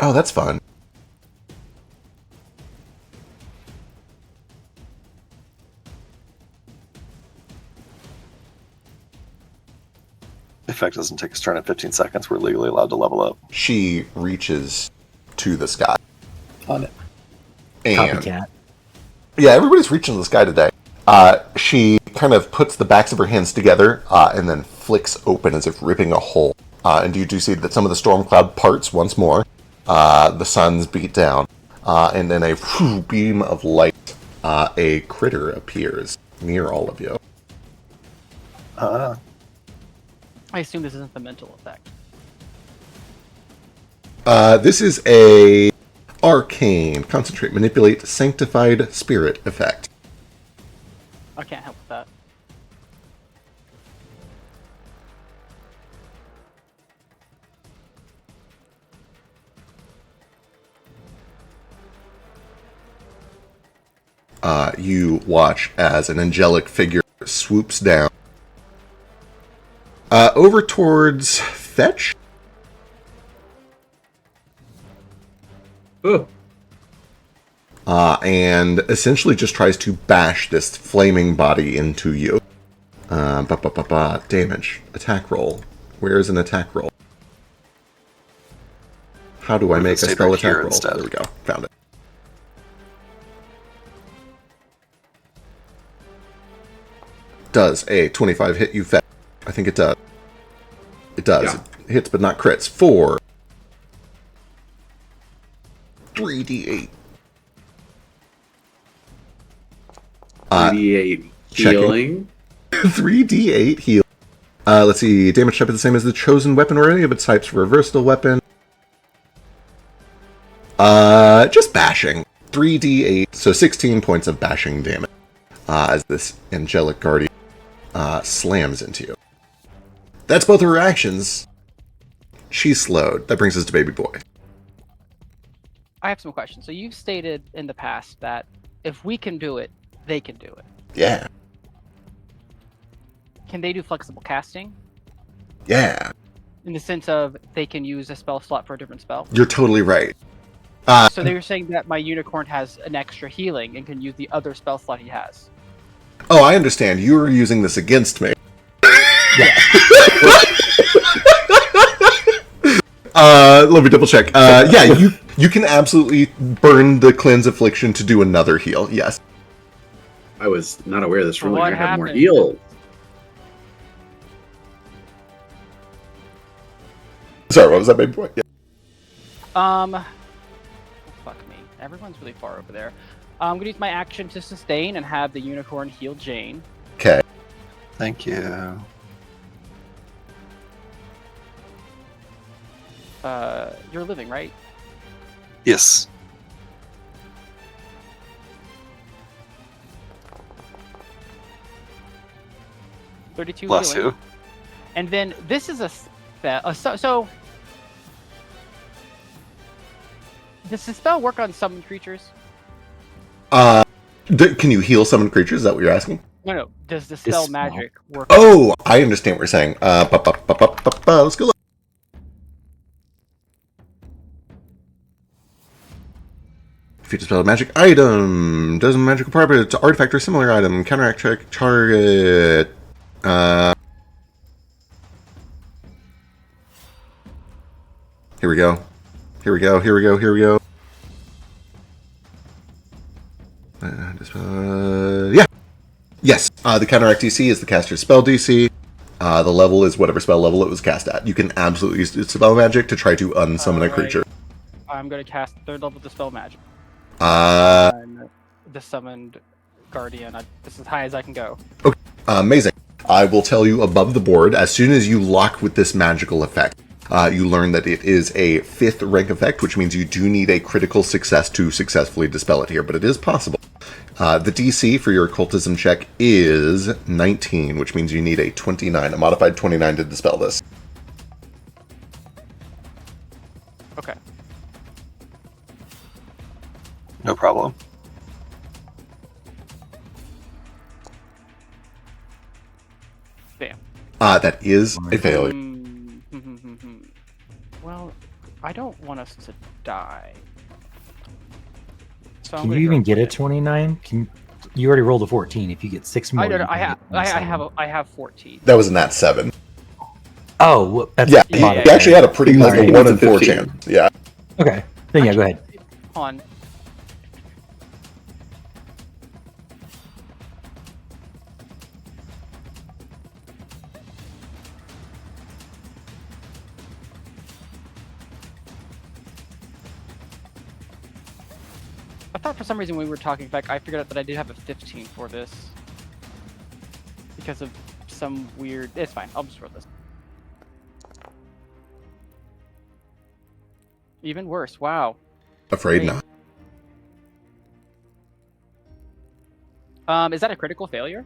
Oh, that's fun. Effect doesn't take its turn in 15 seconds. We're legally allowed to level up. She reaches to the sky. On it. And Copycat. yeah, everybody's reaching to the sky today. She kind of puts the backs of her hands together and then flicks open as if ripping a hole. And you do see that some of the storm cloud parts once more. The sun's beat down. And then a beam of light, a critter appears near all of you. I assume this isn't the mental effect. This is a arcane, concentrate, manipulate, sanctified spirit effect. I can't help with that. You watch as an angelic figure swoops down over towards Fetch. Oh, And essentially just tries to bash this flaming body into you. Damage. Attack roll. Where is an attack roll? How do I make a stayed spell right attack here roll? instead. There we go. Found it. Does a 25 hit you, Fetch? I think it does. It does. Yeah. It hits but not crits. 4. 3d8. 88 checking. healing. 3d8 heal. Let's see. Damage type is the same as the chosen weapon or any of its types for a versatile weapon. Just bashing. 3d8, so 16 points of bashing damage. As this angelic guardian slams into you. That's both of her actions. She's slowed. That brings us to Baby Boy. I have some questions. So you've stated in the past that if we can do it, they can do it. Yeah. Can they do flexible casting? Yeah. In the sense of they can use a spell slot for a different spell? You're totally right. So they were saying that my unicorn has an extra healing and can use the other spell slot he has. Oh, I understand. You were using this against me. Let me double check. Yeah, you can absolutely burn the cleanse affliction to do another heal. Yes. I was not aware this room What would have more happened? heal. Sorry, what was that, Baby Boy? Yeah. Fuck me. Everyone's really far over there. I'm gonna use my action to sustain and have the unicorn heal Jane. Okay. Thank you. You're living, right? Yes. $32 Bless healing. you. And then this is a spell. So does the spell work on summoned creatures? Can you heal summon creatures? Is that what you're asking? No. Does the spell spell. magic work? Oh, I understand what you're saying. Let's go look. If you dispel a magic item, does a magical property to artifact or similar item, counteract check, target. Here we go. Here we go. Here we go. Here we go. Yeah. Yes. The counteract DC is the caster's spell DC. The level is whatever spell level it was cast at. You can absolutely use Dispel Magic to try to unsummon a creature. I'm going to cast 3rd level Dispel Magic. Uh, On the summoned Guardian. This is as high as I can go. Okay. Amazing. I will tell you above the board, as soon as you lock with this magical effect, you learn that it is a 5th rank effect, which means you do need a critical success to successfully dispel it here, but it is possible. The DC for your occultism check is 19, which means you need a 29, a modified 29 to dispel this. Okay. No problem. Damn. That is a failure. Well, I don't want us to die. So I'm Can gonna you go even get with a it. 29? You already rolled a 14. If you get 6 more, I don't know. you can get I 27. have 14. That was in that 7. Oh, well, that's Yeah, Yeah, you actually had a pretty like a Alright. 1 in 4 15. chance. Yeah. Okay. Then yeah, go ahead. Hold on. I thought for some reason when we were talking back, I figured out that I did have a 15 for this. Because of some weird... It's fine, I'll just roll this. Even worse, wow. Afraid Great. not. Is that a critical failure?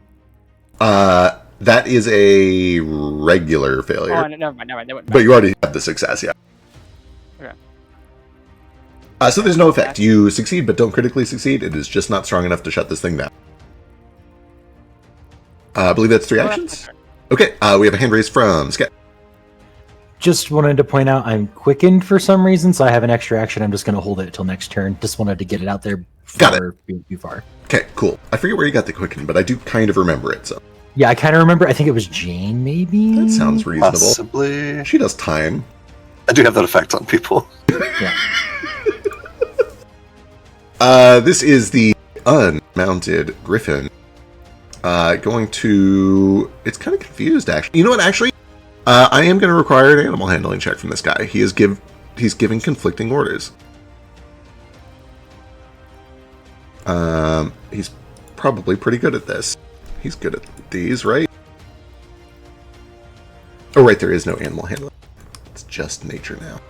That is a regular failure. Oh, never mind. That wouldn't But you already have the success, yeah. Okay. So there's no effect. You succeed, but don't critically succeed. It is just not strong enough to shut this thing down. I believe that's 3 Oh, that's actions. my turn. Okay, we have a hand raise from Sket. Just wanted to point out I'm quickened for some reason, so I have an extra action. I'm just going to hold it until next turn. Just wanted to get it out there Got it. before being too far. Okay, cool. I forget where you got the quicken, but I do kind of remember it, so Yeah, I kind of remember. I think it was Jane, maybe? that sounds reasonable. Possibly. She does time. I do have that effect on people. Yeah. This is the unmounted griffin. Going to... It's kind of confused, actually. You know what, actually? I am going to require an animal handling check from this guy. He's giving conflicting orders. He's probably pretty good at this. He's good at these, right? Oh, right, there is no animal handling. It's just nature now.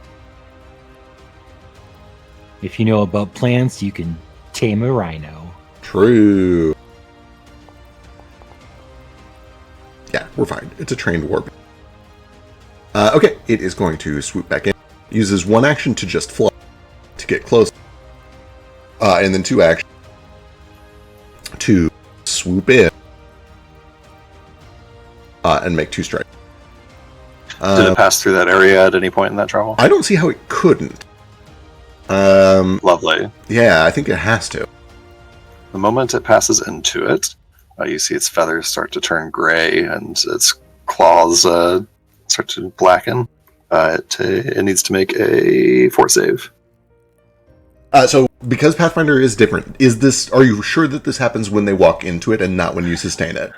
If you know about plants, you can tame a rhino. True. Yeah, we're fine. It's a trained warp. Okay, it is going to swoop back in. Uses 1 action to just fly to get close. And then 2 actions to swoop in and make 2 strikes. Did it pass through that area at any point in that travel? I don't see how it couldn't. Lovely. Yeah, I think it has to. The moment it passes into it, you see its feathers start to turn gray and its claws start to blacken. It needs to make a fort save. So, because Pathfinder is different, are you sure that this happens when they walk into it and not when you sustain it?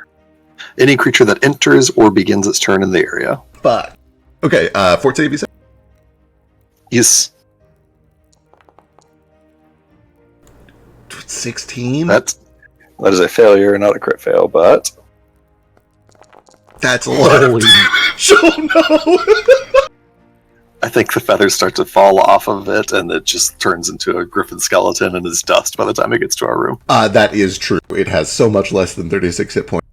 Any creature that enters or begins its turn in the area. But okay, fort save, you said? Yes. 16? That is a failure, not a crit fail, but That's a lot. Holy- Oh no! I think the feathers start to fall off of it, and it just turns into a griffin skeleton and is dust by the time it gets to our room. That is true. It has so much less than 36 hit points.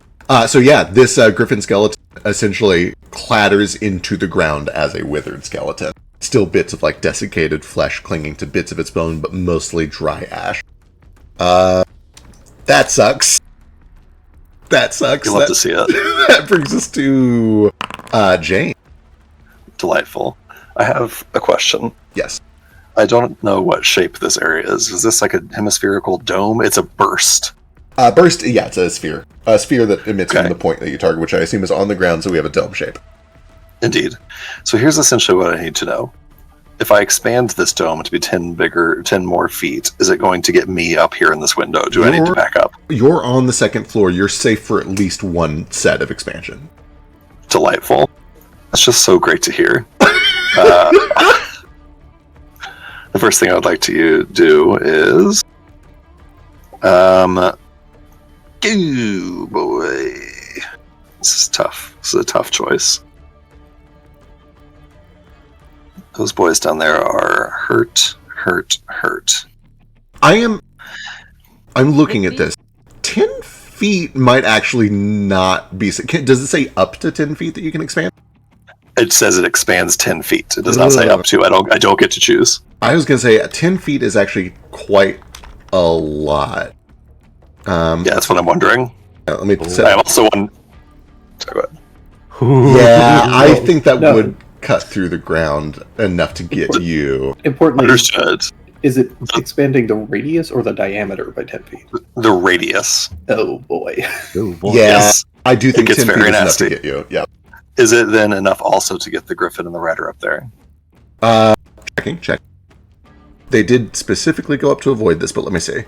So yeah, this griffin skeleton essentially clatters into the ground as a withered skeleton. Still bits of like desiccated flesh clinging to bits of its bone, but mostly dry ash. That sucks. That sucks. You love to see it. That brings us to Jane. Delightful. I have a question. Yes. I don't know what shape this area is. Is this like a hemispherical dome? It's a burst. Burst, yeah, it's a sphere. A sphere that emits Okay. from the point that you target, which I assume is on the ground, so we have a dome shape. Indeed. So here's essentially what I need to know. if I expand this dome to be 10 more feet, is it going to get me up here in this window? Do I need to back up? You're on the second floor. You're safe for at least one set of expansion. Delightful. That's just so great to hear. The first thing I would like to do is... oh boy. This is tough. This is a tough choice. Those boys down there are hurt. I'm looking at this. 10 feet might actually not be... Does it say up to 10 feet that you can expand? It says it expands 10 feet. It does not say up to. I don't get to choose. I was going to say 10 feet is actually quite a lot. Yeah, that's what I'm wondering. Let me I also want... Sorry, go ahead. Yeah, I think that would cut through the ground enough to get you. Importantly, Understood. is it expanding the radius or the diameter by 10 feet? The radius. Oh boy. Ooh, boy. Yeah, Yes. I do think It gets 10 feet very is enough nasty. to get you. Yeah. Is it then enough also to get the Griffin and the Rider up there? Check. They did specifically go up to avoid this, but let me see.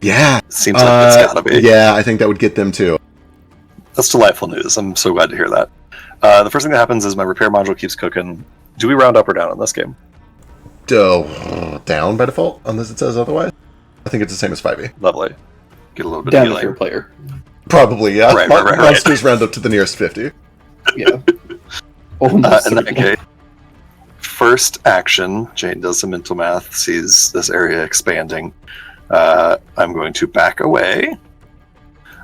Yeah. Seems like it's gotta be. Yeah, I think that would get them too. That's delightful news. I'm so glad to hear that. The first thing that happens is my repair module keeps cooking. Do we round up or down in this game? Down by default, unless it says otherwise. I think it's the same as 5e. Lovely. Get a little bit Down of if you're a healing. player. Probably, yeah. Right. Monsters round up to the nearest 50. Yeah. Almost In that certainly. case, first action, Jane does some mental math, sees this area expanding. I'm going to back away,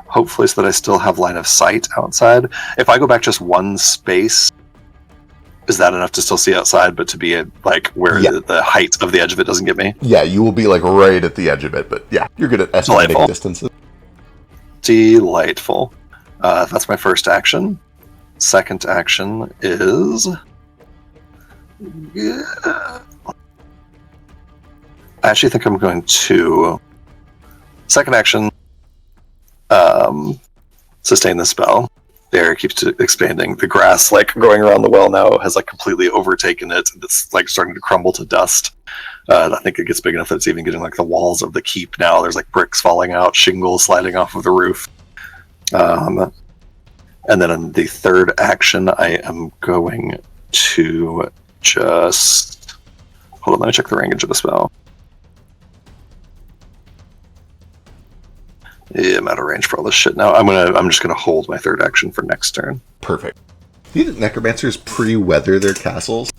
hopefully so that I still have line of sight outside. If I go back just one space, is that enough to still see outside, but to be at, like, where Yeah. the height of the edge of it doesn't get me? Yeah, you will be like right at the edge of it, but yeah, you're good at estimating Delightful. distances. Delightful. That's my first action. Second action is... Yeah. I actually think I'm going to... Second action, sustain the spell. The area keeps expanding. The grass, like, growing around the well now has, like, completely overtaken it. It's, like, starting to crumble to dust. I think it gets big enough that it's even getting, like, the walls of the keep now. There's, like, bricks falling out, shingles sliding off of the roof. And then in the third action, I am going to just... Hold on, let me check the range of the spell. Yeah, I'm out of range for all this shit now. I'm just gonna hold my third action for next turn. Perfect. Do you think necromancers pre-weather their castles?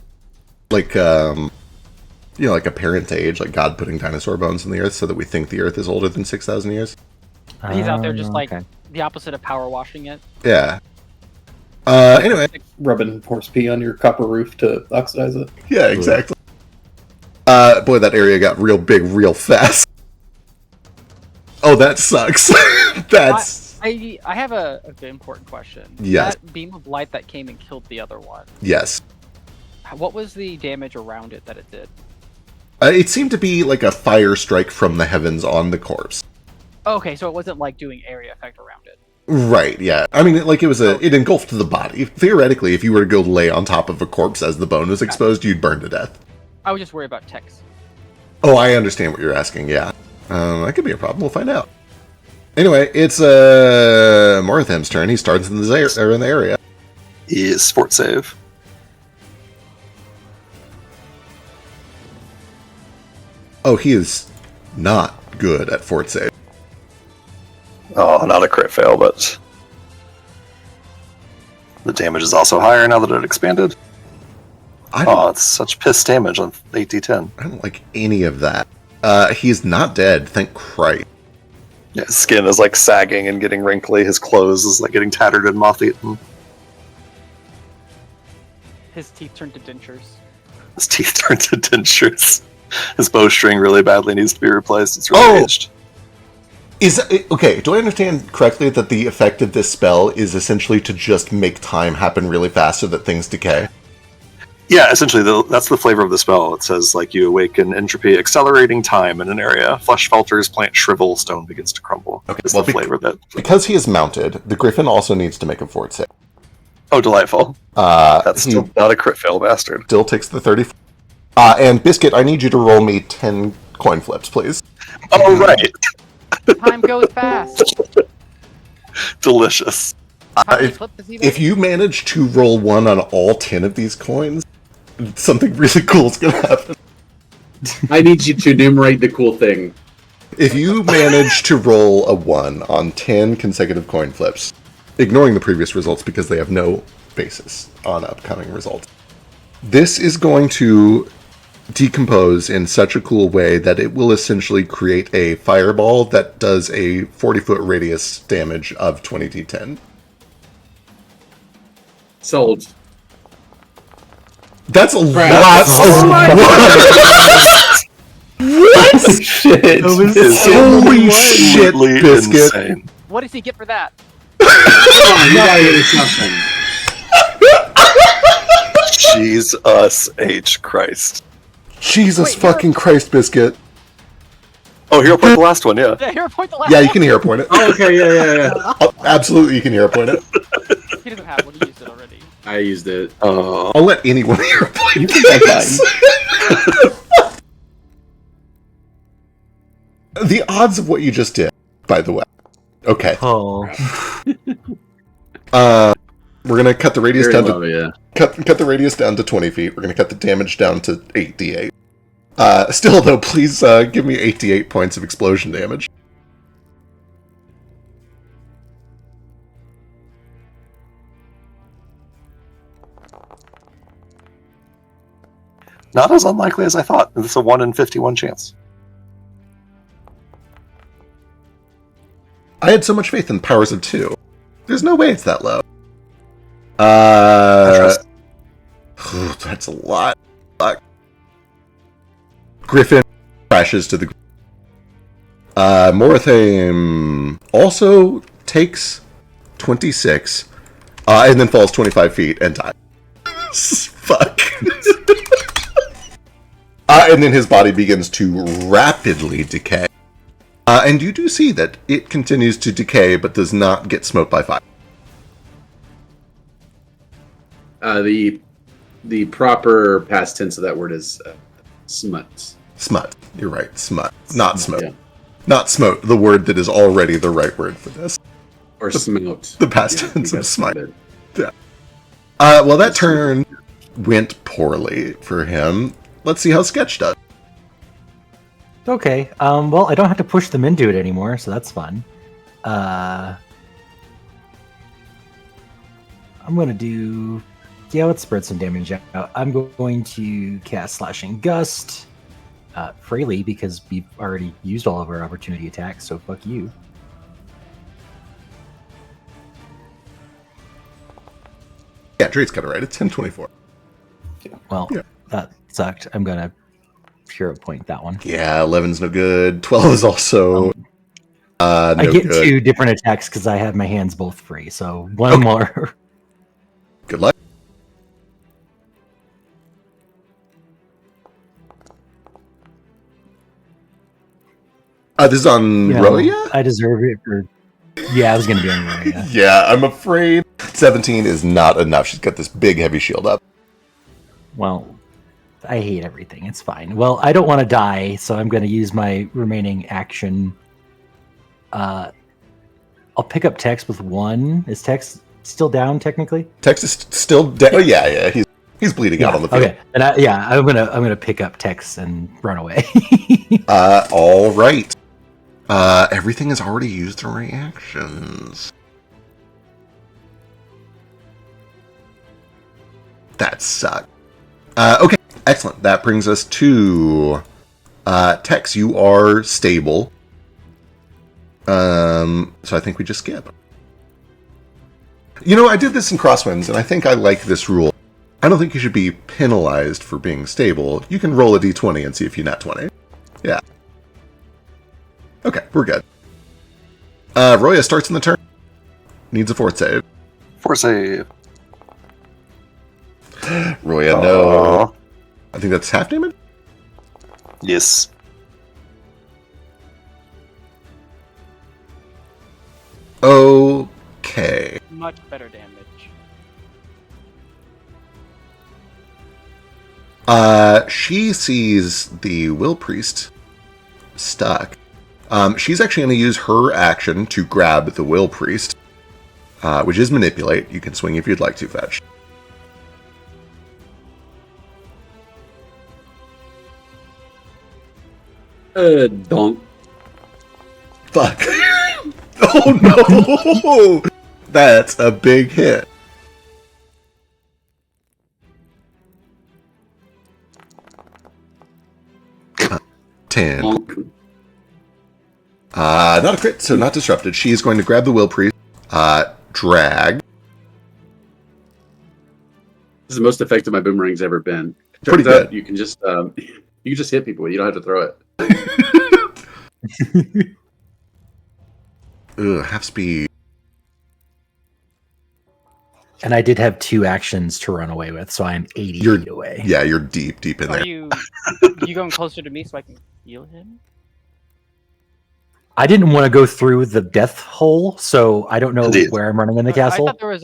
Like, like a parent age, like God putting dinosaur bones in the earth so that we think the earth is older than 6,000 years? He's out there just like Okay. the opposite of power washing it. Yeah. Anyway, Rubbing horse pee on your copper roof to oxidize it. yeah, exactly. Boy, that area got real big real fast. Oh, that sucks. That's... I have a very important question. Yes. That beam of light that came and killed the other one. Yes. What was the damage around it that it did? It seemed to be like a fire strike from the heavens on the corpse. Okay, so it wasn't like doing area effect around it. Right, yeah. I mean, it engulfed the body. Theoretically, if you were to go lay on top of a corpse as the bone was exposed, you'd burn to death. I was just worried about text. Oh, I understand what you're asking, yeah. That could be a problem. We'll find out. Anyway, it's Moratham's turn. He starts in the area. Is fort save. Oh, he is not good at fort save. Oh, not a crit fail, but the damage is also higher now that it expanded. Oh, it's such piss damage on 8d10. I don't like any of that. He's not dead, thank Christ. Yeah, his skin is like sagging and getting wrinkly. His clothes is like getting tattered and moth-eaten. His teeth turned to dentures. His teeth turn to dentures. His bowstring really badly needs to be replaced. It's really aged. Okay, do I understand correctly that the effect of this spell is essentially to just make time happen really fast so that things decay? Yeah, essentially, that's the flavor of the spell. It says, like, you awaken entropy, accelerating time in an area. Flesh falters, plant shrivel, stone begins to crumble. Okay, It's well, the flavor that... Because he is mounted, the griffin also needs to make a fort save. Oh, delightful. That's He still not a crit fail, bastard. still takes the 30. And Biscuit, I need you to roll me 10 coin flips, please. Oh, right. Time goes fast. Delicious. How many flips does he If you manage to roll 1 on all 10 of these coins, something really cool is going to happen. I need you to enumerate the cool thing. If you manage to roll a 1 on 10 consecutive coin flips, ignoring the previous results because they have no basis on upcoming results, this is going to decompose in such a cool way that it will essentially create a fireball that does a 40-foot radius damage of 20d10. Sold. That's a Crap. lot Oh of my What? Shit. Holy shit, Completely Biscuit. insane. What does he get for that? Come on, you gotta give me something. Jesus H. Christ. Jesus Wait, fucking Christ, Biscuit. Oh, hero point the last one, yeah. Yeah, hero point the last Yeah, you one. can hero point it. Oh, okay, yeah. Oh, absolutely, you can hero point it. He doesn't have one. He used it already. I used it. Oh, I'll let anyone hero point You can take this. The odds of what you just did, by the way. Okay. Oh. We're gonna cut the radius Very down low, to yeah. cut the radius down to 20 feet. We're gonna cut the damage down to 8d8. Still though, please give me 8d8 points of explosion damage. not as unlikely as I thought. It's a 1 in 51 chance. I had so much faith in powers of 2. There's no way it's that low. I trust. That's a lot. Griffin crashes to the ground. Morathame also takes 26, and then falls 25 feet and dies. Fuck. And then his body begins to rapidly decay. And you do see that it continues to decay, but does not get smoked by fire. The proper past tense of that word is smut. Smut. You're right. Smut. Not smoke. Yeah. Not smote. The word that is already the right word for this. Or smout. The past Yeah, I tense think of that's smite. good. Well, that turn went poorly for him. Let's see how Sketch does. Okay. Well, I don't have to push them into it anymore, so that's fun. I'm gonna do. Yeah, let's spread some damage out. I'm going to cast Slashing Gust freely because we've already used all of our opportunity attacks. So fuck you. Yeah, Drake's got it right. It's 1024. Well, Yeah. that sucked. I'm gonna hero point that one. Yeah, 11's no good. 12 is also no I get good. 2 different attacks because I have my hands both free. So one more. Good luck. This is on You know, Roya? I deserve it for. Yeah, I was gonna be on Roya. Yeah, I'm afraid 17 is not enough. She's got this big, heavy shield up. Well, I hate everything. It's fine. Well, I don't want to die, so I'm going to use my remaining action. I'll pick up Tex with 1. Is Tex still down technically? Tex is still dead. Oh, yeah, he's bleeding out on the field. Okay, and I'm gonna pick up Tex and run away. All right. Everything is already used in reactions. That sucks. Okay, excellent. That brings us to Tex. You are stable. So I think we just skip. You know, I did this in Crosswinds, and I think I like this rule. I don't think you should be penalized for being stable. You can roll a d20 and see if you nat 20. Yeah. Okay, we're good. Roya starts in the turn. Needs a fort save. Fort save. Roya, no. I think that's half damage? Yes. Okay. Much better damage. She sees the Will Priest stuck. She's actually going to use her action to grab the Will Priest, which is Manipulate. You can swing if you'd like to, Fetch. Donk. Fuck. Oh no! That's a big hit. Uh, 10. Donk. Not a crit, so not disrupted. She is going to grab the Will Priest, drag. This is the most effective my boomerang's ever been. Pretty Turns out good. You can just hit people. You don't have to throw it. Ugh, half speed. And I did have 2 actions to run away with, so I'm 80 feet away. Yeah, you're deep in Are there. you going closer to me so I can heal him? I didn't want to go through the death hole, so I don't know Indeed. where I'm running in the I castle. thought there was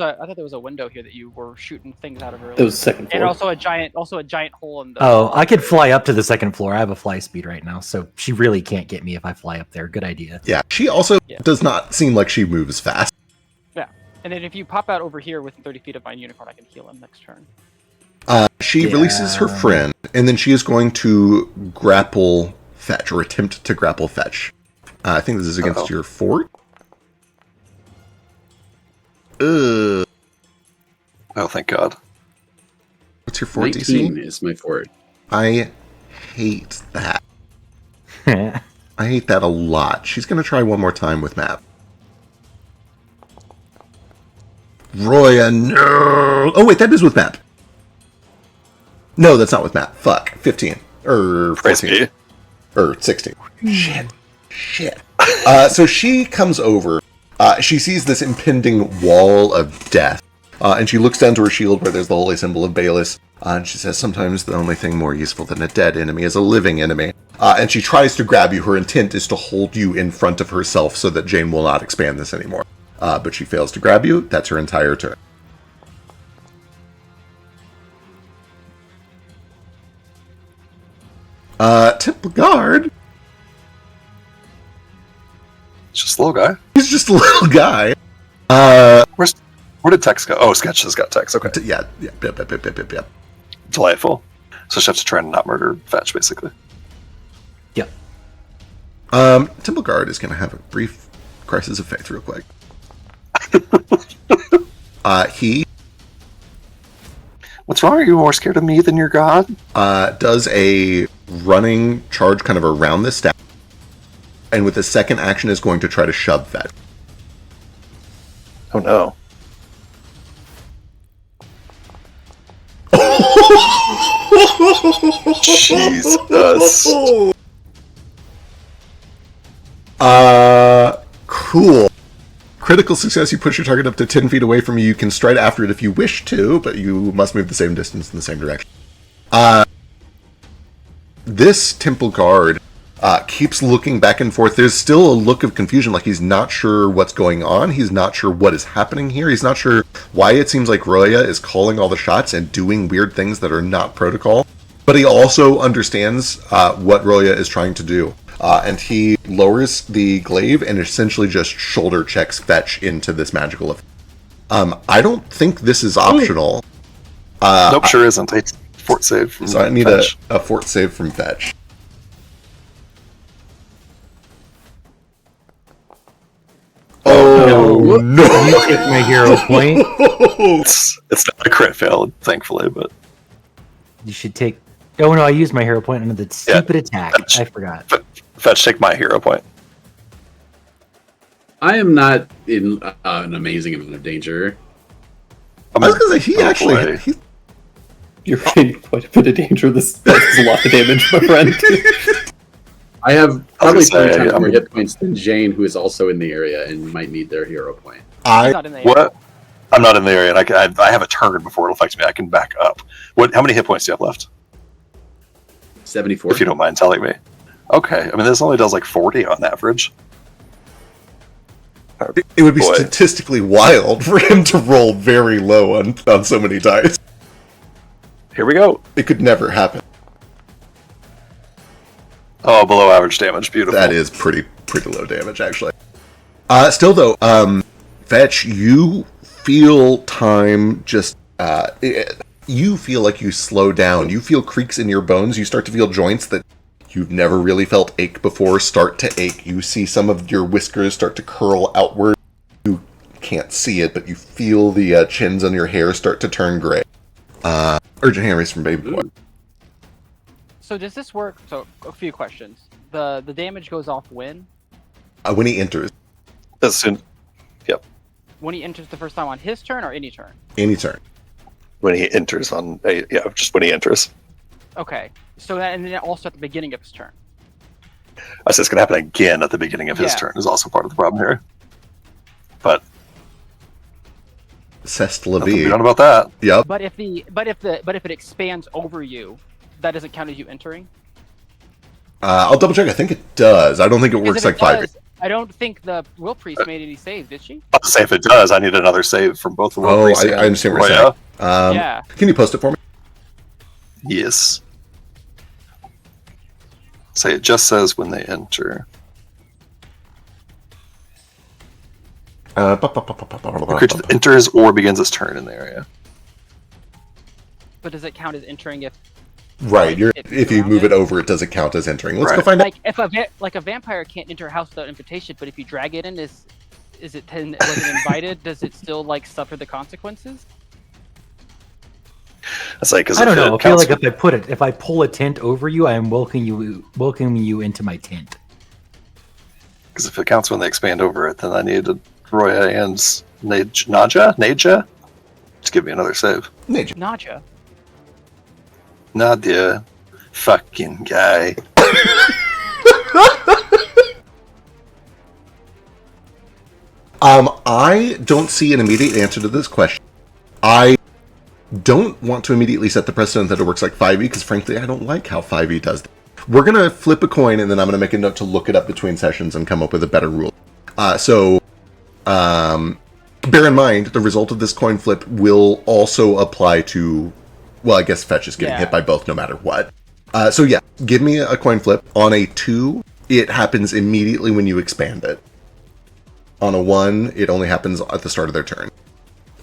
a window here that you were shooting things out of earlier. That was second And floor. also a giant hole in the. Oh, I could fly up to the 2nd floor. I have a fly speed right now, so she really can't get me if I fly up there. Good idea. Yeah, she also Yeah. does not seem like she moves fast. Yeah, and then if you pop out over here within 30 feet of my unicorn, I can heal him next turn. She Yeah. releases her friend, and then she is going to grapple Fetch, or attempt to grapple Fetch. I think this is against Uh-oh. your fort. Ugh. Oh, thank God. What's your fort 19 DC? is my fort. I hate that. I hate that a lot. She's going to try one more time with map. Roya, no! Oh, wait, that is with map. No, that's not with map. Fuck. 15. Or Praise 14. be. Or 16. Shit. So she comes over. She sees this impending wall of death. And she looks down to her shield where there's the holy symbol of Baelus. And she says, sometimes the only thing more useful than a dead enemy is a living enemy. And she tries to grab you. Her intent is to hold you in front of herself so that Jane will not expand this anymore. But she fails to grab you. That's her entire turn. Temple Guard. It's just a little guy. He's just a little guy. Where did Tex go? Oh, Sketch has got Tex. Okay. Yeah. Delightful. So she has to try and not murder Fetch, basically. Yep. Temple Guard is going to have a brief crisis of faith real quick. He What's wrong? Are you more scared of me than your god? does a running charge kind of around this staff. And with his second action is going to try to shove Fetch. Oh no. Jesus. Cool. Critical success, you push your target up to 10 feet away from you. You can stride after it if you wish to, but you must move the same distance in the same direction. This Temple Guard keeps looking back and forth. There's still a look of confusion, like he's not sure what's going on. He's not sure what is happening here. He's not sure why it seems like Roya is calling all the shots and doing weird things that are not protocol. But he also understands what Roya is trying to do. And he lowers the glaive and essentially just shoulder checks Fetch into this magical effect. I don't think this is optional. Nope, sure isn't. It's fort save. From So I need Fetch. a fort save from Fetch. Oh, no! You took my hero point. It's not a crit fail, thankfully, but You should take. Oh no, I used my hero point under the stupid attack. Fetch. I forgot. Fetch, take my hero point. I am not in an amazing amount of danger. I was going to say, he Oh, actually... boy. he- You're in quite a bit of danger. This does a lot of damage, my friend. I have probably was gonna 20 say, times I more mean- hit points than Jane, who is also in the area and might need their hero point. He's not in the area. What? I'm not in the area, and I have a turn before it affects me. I can back up. How many hit points do you have left? 74. If you don't mind telling me. Okay, I mean, this only does like 40 on average. It would be Boy. statistically wild for him to roll very low on so many dice. Here we go. It could never happen. Oh, below average damage. Beautiful. That is pretty low damage, actually. Still, though, Fetch, you feel time just... you feel like you slow down. You feel creaks in your bones. You start to feel joints that you've never really felt ache before start to ache. You see some of your whiskers start to curl outward. You can't see it, but you feel the chins on your hair start to turn gray. Urgent Hammer's from Baby Boy. So does this work? So a few questions. The damage goes off when? When he enters. As soon. Yep. When he enters the first time on his turn or any turn? Any turn. When he enters on just when he enters. Okay. So that, and then also at the beginning of his turn. I said it's going to happen again at the beginning of his turn is also part of the problem here. But Cest nothing to be Levy. done about that. Yep. But if it expands over you, that doesn't count as you entering? I'll double check. I think it does. I don't think it Because works if like 5. does, I don't think the Will Priest made any saves, did she? I'll say if it does, I need another save from both the Will Oh, Priest I and understand what you're Roya. saying. Yeah. Can you post it for me? Yes. Say it just says when they enter. The creature that enters or begins its turn in the area. But does it count as entering if Right. Like, If you move it over, it doesn't count as entering. Let's go Right. find out. like if a vampire can't enter a house without invitation, but if you drag it in, was it invited? Does it still like suffer the consequences? That's like I don't know. I feel like if I pull a tent over you, I am welcoming you into my tent. Because if it counts when they expand over it, then I need Roya and Naja to give me another save. Naja. Nadia, fucking guy. I don't see an immediate answer to this question. I don't want to immediately set the precedent that it works like 5e, because frankly, I don't like how 5e does that. We're going to flip a coin, and then I'm going to make a note to look it up between sessions and come up with a better rule. Bear in mind, the result of this coin flip will also apply to... Well, I guess Fetch is getting hit by both no matter what. Give me a coin flip. On a 2, it happens immediately when you expand it. On a 1, it only happens at the start of their turn.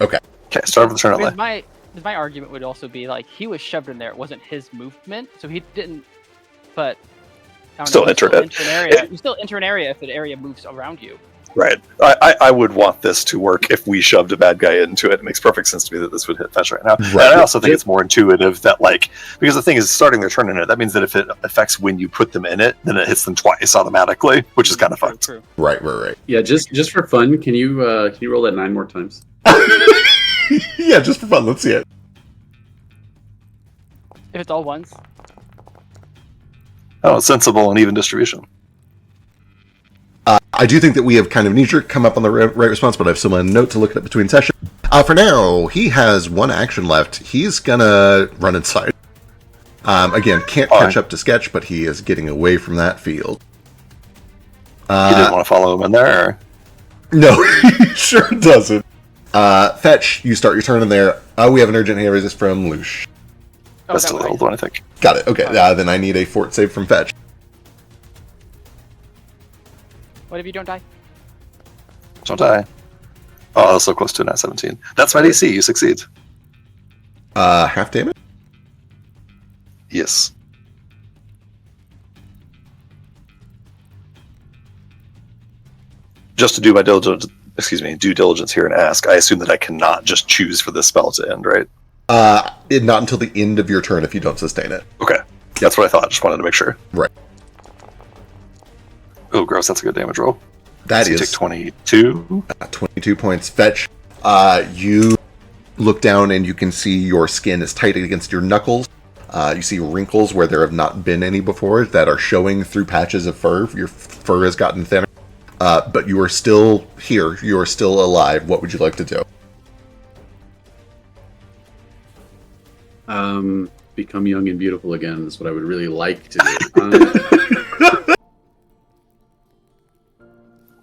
Okay. Okay, start with the turn on Because left. my argument would also be like he was shoved in there. It wasn't his movement, so he didn't. But I don't Still know, enter it. an area. You still enter an area if the area moves around you. Right. I would want this to work if we shoved a bad guy into it. It makes perfect sense to me that this would hit Fetch right now. Right. And I also think it's more intuitive that, like, because the thing is, starting their turn in it, that means that if it affects when you put them in it, then it hits them twice automatically, which is kind of fucked. True. Right. Yeah, just for fun, can you roll that 9 more times? Yeah, just for fun. Let's see it. If it's all ones. Oh, it's sensible and even distribution. I do think that we have kind of knee-jerk come up on the right response, but I've still a note to look at it between sessions. For now, he has 1 action left. He's gonna run inside. Again, can't catch up to Sketch, but he is getting away from that field. You didn't want to follow him in there? Or? No, he sure doesn't. Fetch, you start your turn in there. We have an urgent hand resist from Lush. That's that still the way. old one, I think. Got it. Okay, then I need a fort save from Fetch. What if you don't die? Don't die. Oh, that's so close to a nat 17. That's my DC. You succeed. Half damage? Yes. Just to do my due diligence here and ask, I assume that I cannot just choose for this spell to end, right? Not until the end of your turn if you don't sustain it. Okay. That's what I thought. Just wanted to make sure. Right. Oh, gross. That's a good damage roll. That So you is take 22. 22 points. Fetch, you look down and you can see your skin is tight against your knuckles. You see wrinkles where there have not been any before that are showing through patches of fur. Your fur has gotten thinner. But you are still here. You are still alive. What would you like to do? Become young and beautiful again is what I would really like to do.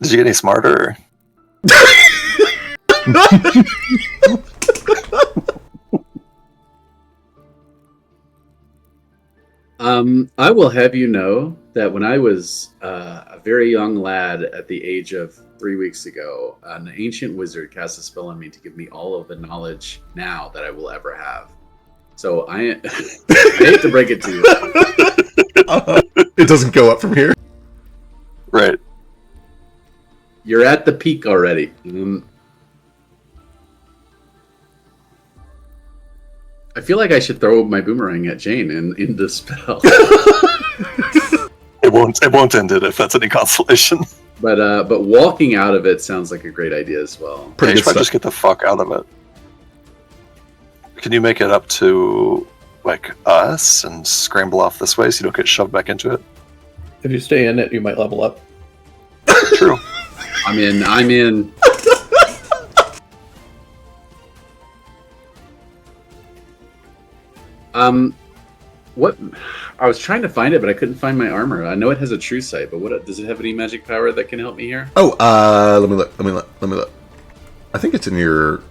Did you get any smarter? I will have you know that when I was a very young lad at the age of 3 weeks ago, an ancient wizard cast a spell on me to give me all of the knowledge now that I will ever have. So I hate to break it to you. It doesn't go up from here. Right. You're at the peak already. I feel like I should throw my boomerang at Jane in the spell. It won't end it if that's any consolation. But walking out of it sounds like a great idea as well. Yeah, Pretty you good should probably stuff. just get the fuck out of it. Can you make it up to like us and scramble off this way so you don't get shoved back into it? If you stay in it, you might level up. True. I'm in. What? I was trying to find it, but I couldn't find my armor. I know it has a true sight, but what does it have any magic power that can help me here? Oh, let me look. I think it's in your.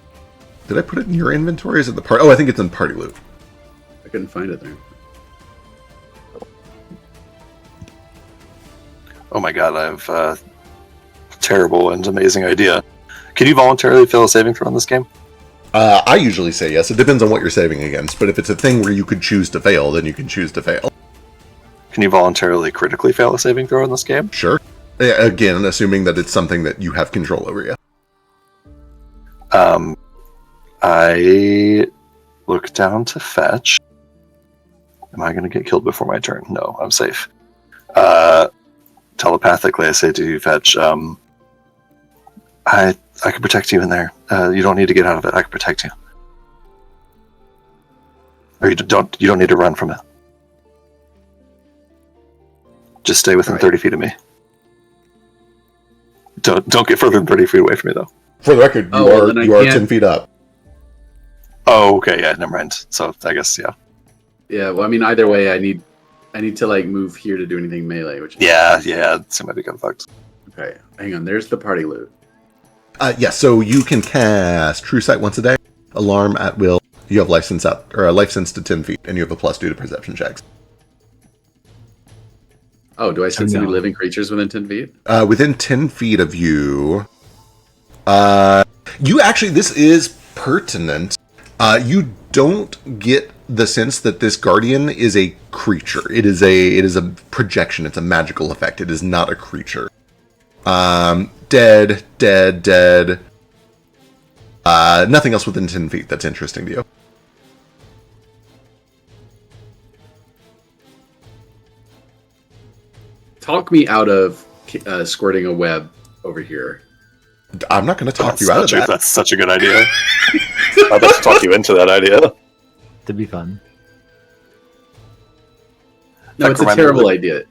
Did I put it in your inventory? Is it the part? Oh, I think it's in party loot. I couldn't find it there. Oh my god, I have a terrible and amazing idea. Can you voluntarily fail a saving throw in this game? I usually say yes. It depends on what you're saving against. But if it's a thing where you could choose to fail, then you can choose to fail. Can you voluntarily critically fail a saving throw in this game? Sure. Again, assuming that it's something that you have control over. Yeah. I look down to fetch. Am I going to get killed before my turn? No, I'm safe. Telepathically, I say to you, fetch. I can protect you in there. You don't need to get out of it. I can protect you. Or you don't need to run from it. Just stay within 30 feet of me. Don't get further than 30 feet away from me, though. For the record, you are 10 feet up. Oh, okay, yeah, never mind. So I guess, yeah. Yeah, well, I mean, either way, I need to like move here to do anything melee, which is Yeah, so might be kind of fucked. okay. Hang on, there's the party loot. Yeah, so you can cast True Sight once a day, Alarm at will. You have life sense to 10 feet, and you have a +2 to perception checks. Oh, do I sense any No. living creatures within 10 feet? Within 10 feet of you, you actually, this is pertinent. You don't get the sense that this guardian is a creature. It is a projection. It's a magical effect. It is not a creature. Dead. Nothing else within 10 feet that's interesting to you. Talk me out of squirting a web over here. I'm not going to talk you out of that. That's such a good idea. I'd like to talk you into that idea. To be fun. No, it's a Remember terrible that- idea.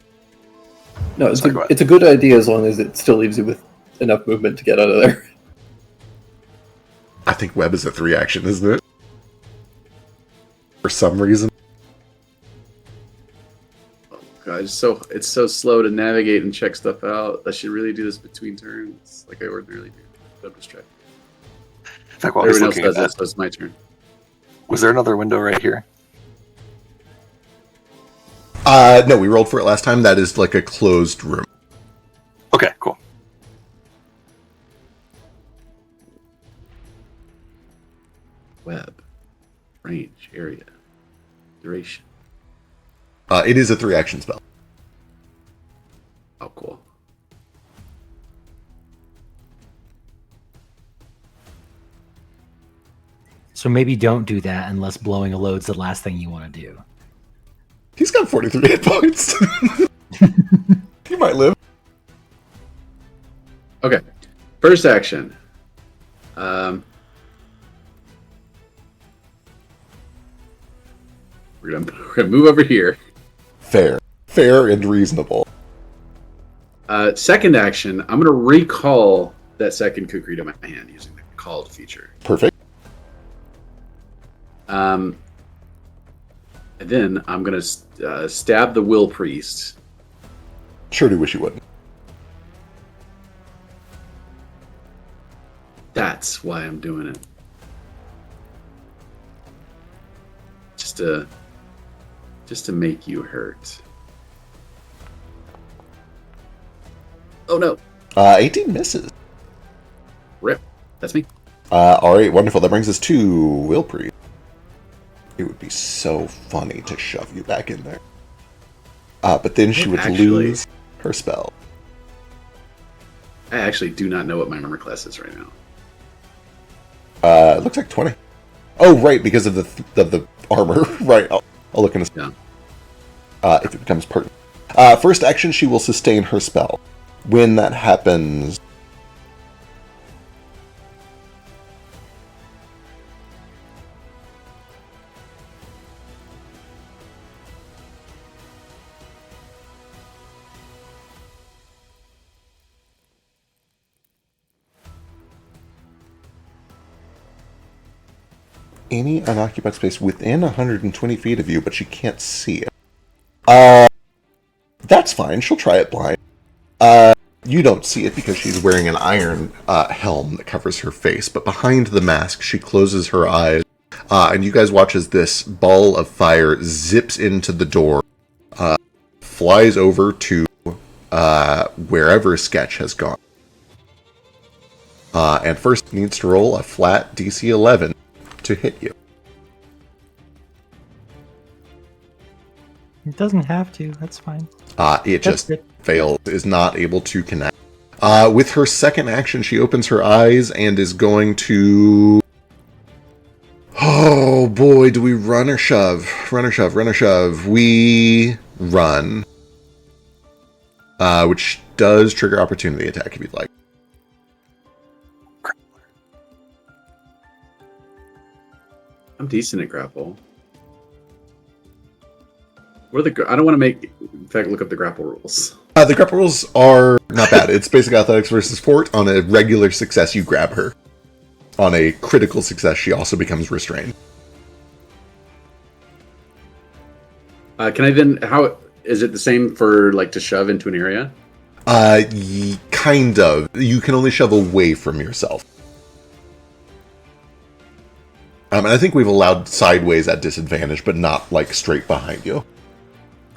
No, it's Sorry, go ahead. it's a good idea as long as it still leaves you with enough movement to get out of there. I think web is a 3 action, isn't it? For some reason. Oh god, it's so slow to navigate and check stuff out. I should really do this between turns, like I ordinarily do. I'm distracted. In fact, while he's Everyone else looking does at it, that, so it's my turn. was there another window right here? No, we rolled for it last time. That is like a closed room. Okay, cool. Web, range, area, duration. It is a 3 action spell. Oh, cool. So maybe don't do that unless blowing a load's the last thing you want to do. He's got 43 hit points. He might live. Okay, first action. We're gonna move over here. Fair and reasonable. Second action, I'm gonna recall that second kukri to my hand using the called feature. Perfect. And then I'm gonna stab the will priest. Sure do wish you wouldn't. That's why I'm doing it. Just to just to make you hurt. Oh no! 18 misses. Rip. That's me. All right, wonderful. That brings us to Wilpre. It would be so funny to shove you back in there. But then she would lose her spell. I actually do not know what my armor class is right now. It looks like 20. Oh, right, because of the armor. Right, I'll look in a second. If it becomes pertinent. First action, she will sustain her spell. When that happens... any unoccupied space within 120 feet of you, but she can't see it. That's fine. She'll try it blind. You don't see it because she's wearing an iron helm that covers her face, but behind the mask, she closes her eyes, and you guys watch as this ball of fire zips into the door, flies over to wherever Sketch has gone. And first needs to roll a flat DC 11 to hit you. It doesn't have to. That's fine. It just fails, is not able to connect. With her second action, she opens her eyes and is going to... Oh boy, do we run or shove? Run or shove, run or shove. We run. Which does trigger opportunity attack if you'd like. I'm decent at grapple. What are the? I don't want to make. In fact, look up the grapple rules. The grapple rules are not bad. It's basic athletics versus fort. On a regular success, you grab her. On a critical success, she also becomes restrained. Can I then? How is it the same for like to shove into an area? Kind of. You can only shove away from yourself. And I think we've allowed sideways at disadvantage, but not like straight behind you.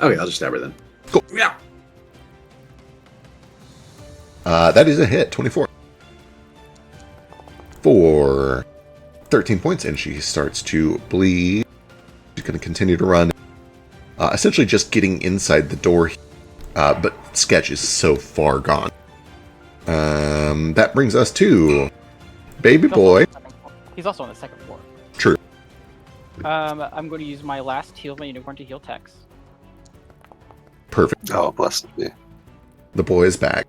Okay, I'll just stab her then. Cool. Yeah. That is a hit. 24. For 13 points, and she starts to bleed. She's going to continue to run. Essentially just getting inside the door. But Sketch is so far gone. That brings us to Baby Boy. He's also on the second floor. True. I'm going to use my last heal my unicorn to heal Tex. Perfect. Oh, blessed be. The boy is back.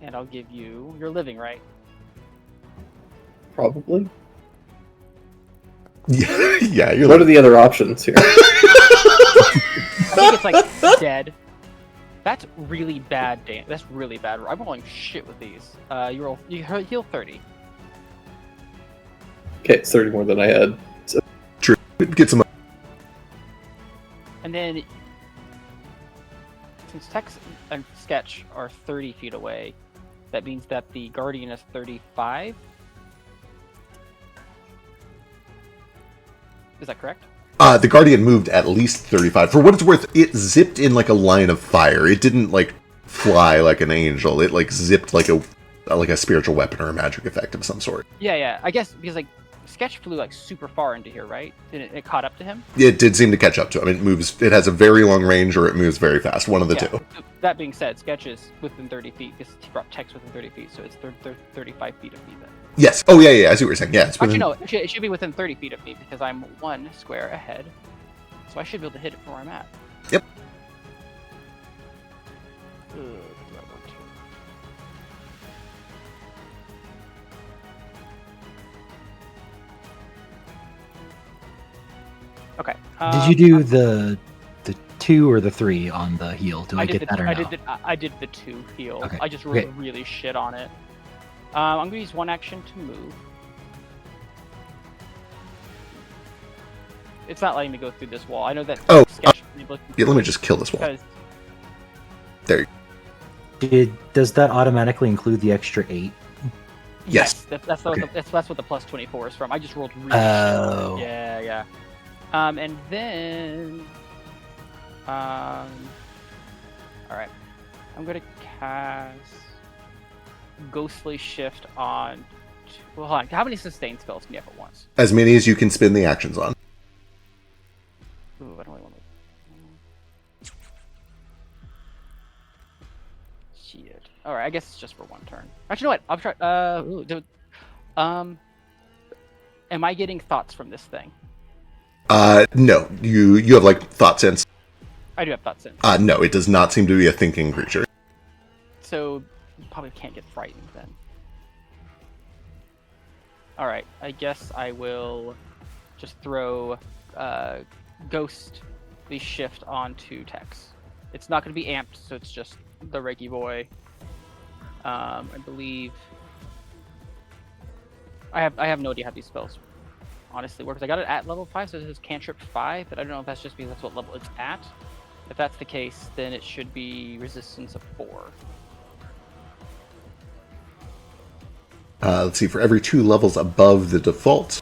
And I'll give you... You're living, right? Probably. Yeah, you're What are the other options here? I think it's like dead. That's really bad, Dan. That's really bad. I'm rolling shit with these. You heal 30. Okay, it's 30 more than I had. So. True. Get some. And then, since Tex and Sketch are 30 feet away, that means that the Guardian is 35. Is that correct? The Guardian moved at least 35. For what it's worth, it zipped in like a line of fire. It didn't like fly like an angel. It like zipped like a spiritual weapon or a magic effect of some sort. Yeah. I guess because like Sketch flew like super far into here, right? It caught up to him? It did seem to catch up to him. It moves. It has a very long range, or it moves very fast. One of the two. That being said, Sketch is within 30 feet because he brought Tex within 30 feet, so it's 35 feet of me then. Yes. Oh yeah. I see what you're saying. Yeah. It's within... Actually, no. It should be within 30 feet of me because I'm one square ahead, so I should be able to hit it from where I'm at. Yep. What do I want to? Okay. Did you do the 2 or the 3 on the heal? Do I get that or no? I did the 2 heal. Okay, I just really shit on it. I'm gonna use one action to move. It's not letting me go through this wall. I know that. Sketch yeah, let me just kill this wall. There. Does that automatically include the extra 8? Yes. That's Okay. that's what the plus 24 is from. I just rolled really Oh. shit. Yeah. And then all right. I'm gonna cast Ghostly Shift on. Well, hold on. How many sustain spells can you have at once? As many as you can spin the actions on. Ooh, I don't really want to. Shit. All right. I guess it's just for one turn. Actually, you know what? I'll try. Am I getting thoughts from this thing? No. You have like thought sense. I do have thought sense. No, it does not seem to be a thinking creature. So you probably can't get frightened then. All right, I guess I will just throw Ghostly Shift onto Tex. It's not going to be amped, so it's just the Reggie boy. I believe I have no idea how these spells honestly work. 'Cause I got it at level 5, so this is cantrip 5, but I don't know if that's just because that's what level it's at. If that's the case, then it should be resistance of 4. Let's see, for every 2 levels above the default,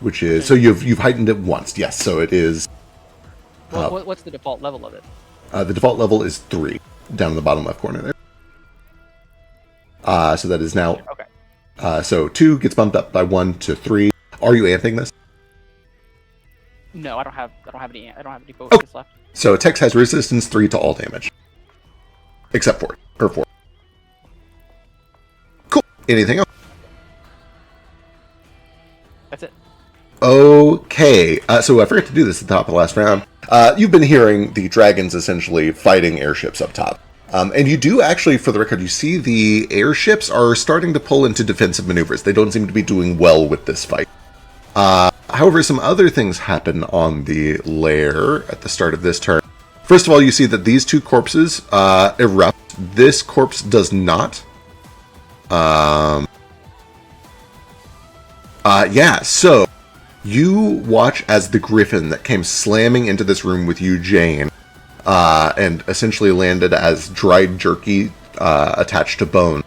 which is so you've heightened it once. Yes, so it is. Well, what's the default level of it? The default level is 3, down in the bottom left corner there. So that is now. Okay. So 2 gets bumped up by 1 to 3. Are you amping this? No, I don't have any focus left. So Tex has resistance 3 to all damage, except 4 or 4. Cool. Anything else? That's it. Okay. So I forgot to do this at the top of the last round. You've been hearing the dragons essentially fighting airships up top. And you do actually, for the record, you see the airships are starting to pull into defensive maneuvers. They don't seem to be doing well with this fight. However, some other things happen on the lair at the start of this turn. First of all, you see that these 2 corpses erupt. This corpse does not. So you watch as the griffin that came slamming into this room with you, Jane, and essentially landed as dried jerky attached to bone.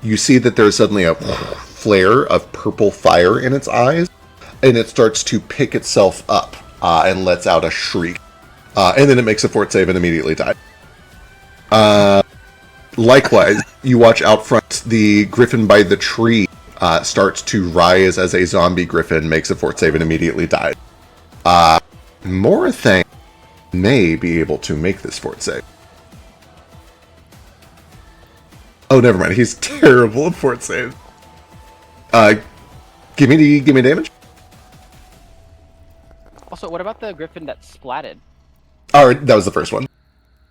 You see that there's suddenly a flare of purple fire in its eyes, and it starts to pick itself up and lets out a shriek. And then it makes a fort save and immediately dies. Likewise, you watch out front, the griffin by the tree starts to rise as a zombie griffin, makes a fort save and immediately dies. Morathane may be able to make this fort save. Oh, never mind. He's terrible at fort save. Give me damage. Also, what about the griffin that splatted? All right, that was the first one.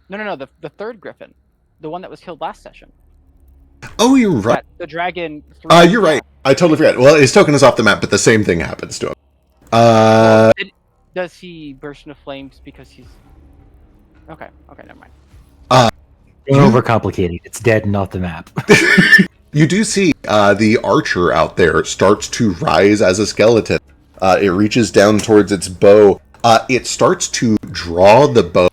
No, the third griffin, the one that was killed last session. Oh, you're right. The dragon. You're right. I totally forgot. Well, his token is off the map, but the same thing happens to him. Does he burst into flames because he's? Okay, never mind. Don't overcomplicate it. It's dead and off the map. You do see the archer out there starts to rise as a skeleton. It reaches down towards its bow. It starts to draw the bow.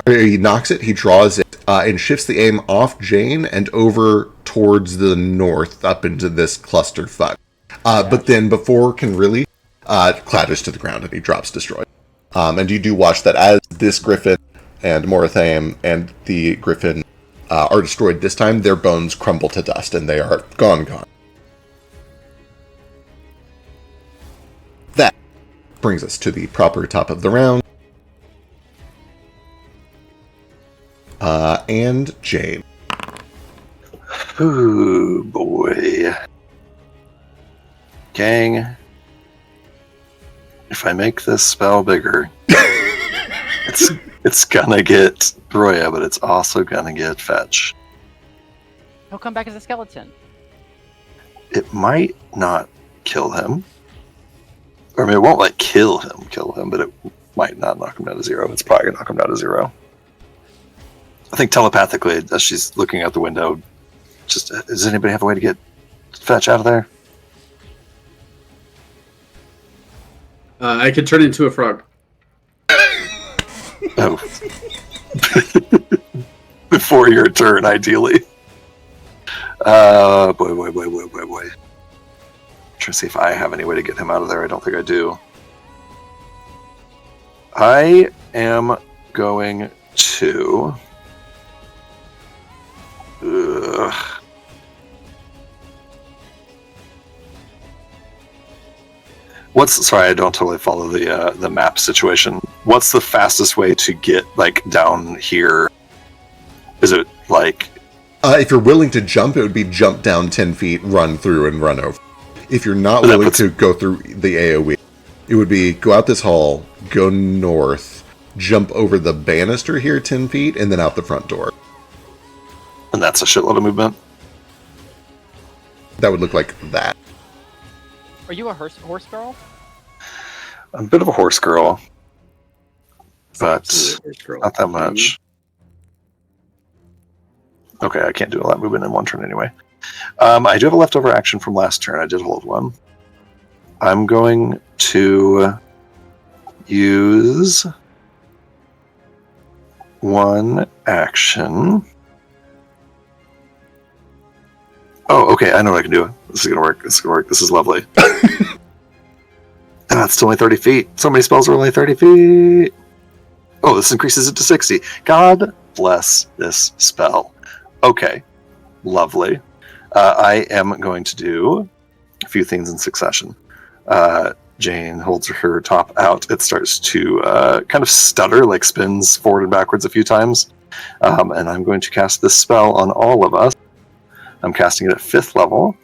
He knocks it, he draws it, and shifts the aim off Jane and over towards the north up into this clusterfuck. But then before can really, clatters to the ground and he drops destroyed. And you do watch that as this griffin and Morathane and the griffin are destroyed this time, their bones crumble to dust and they are gone. That brings us to the proper top of the round. And Jane. Ooh, boy. Gang, if I make this spell bigger, it's gonna get Roya, but it's also gonna get Fetch. He'll come back as a skeleton. It might not kill him. Or I mean, it won't like kill him, but it might not knock him down to 0. It's probably gonna knock him down to 0. I think telepathically, as she's looking out the window, just does anybody have a way to get Fetch out of there? I could turn into a frog. Oh. Before your turn, ideally. Boy. Trying to see if I have any way to get him out of there. I don't think I do. I am going to. Sorry, I don't totally follow the map situation. What's the fastest way to get like down here? Is it like if you're willing to jump, it would be jump down 10 feet, run through, and run over. If you're not willing to go through the AoE, it would be go out this hall, go north, jump over the banister here 10 feet, and then out the front door. And that's a shitload of movement? That would look like that. Are you a horse girl? I'm a bit of a horse girl, but Absolutely, horse girl. not that much. Okay, I can't do a lot of movement in one turn anyway. I do have a leftover action from last turn. I did hold one. I'm going to use one action. Oh, okay, I know what I can do. This is gonna work. This is lovely. It's only 30 feet. So many spells are only 30 feet. Oh, this increases it to 60. God bless this spell. Okay, lovely. I am going to do a few things in succession. Jane holds her top out. It starts to kind of stutter, like spins forward and backwards a few times. And I'm going to cast this spell on all of us. I'm casting it at 5th level,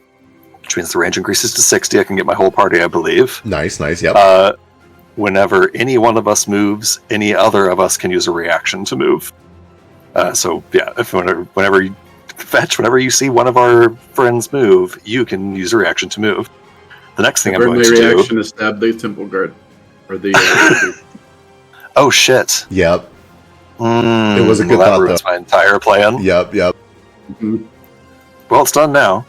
which means the range increases to 60. I can get my whole party, I believe. Nice, yep. Whenever any one of us moves, any other of us can use a reaction to move. So yeah, whenever you see one of our friends move, you can use a reaction to move. The next thing I'm going to do... My reaction is stab the temple guard. Or the... Oh shit. Yep. It was a good thought, ruins though. My entire plan. Yep. Mhm. Well, it's done now.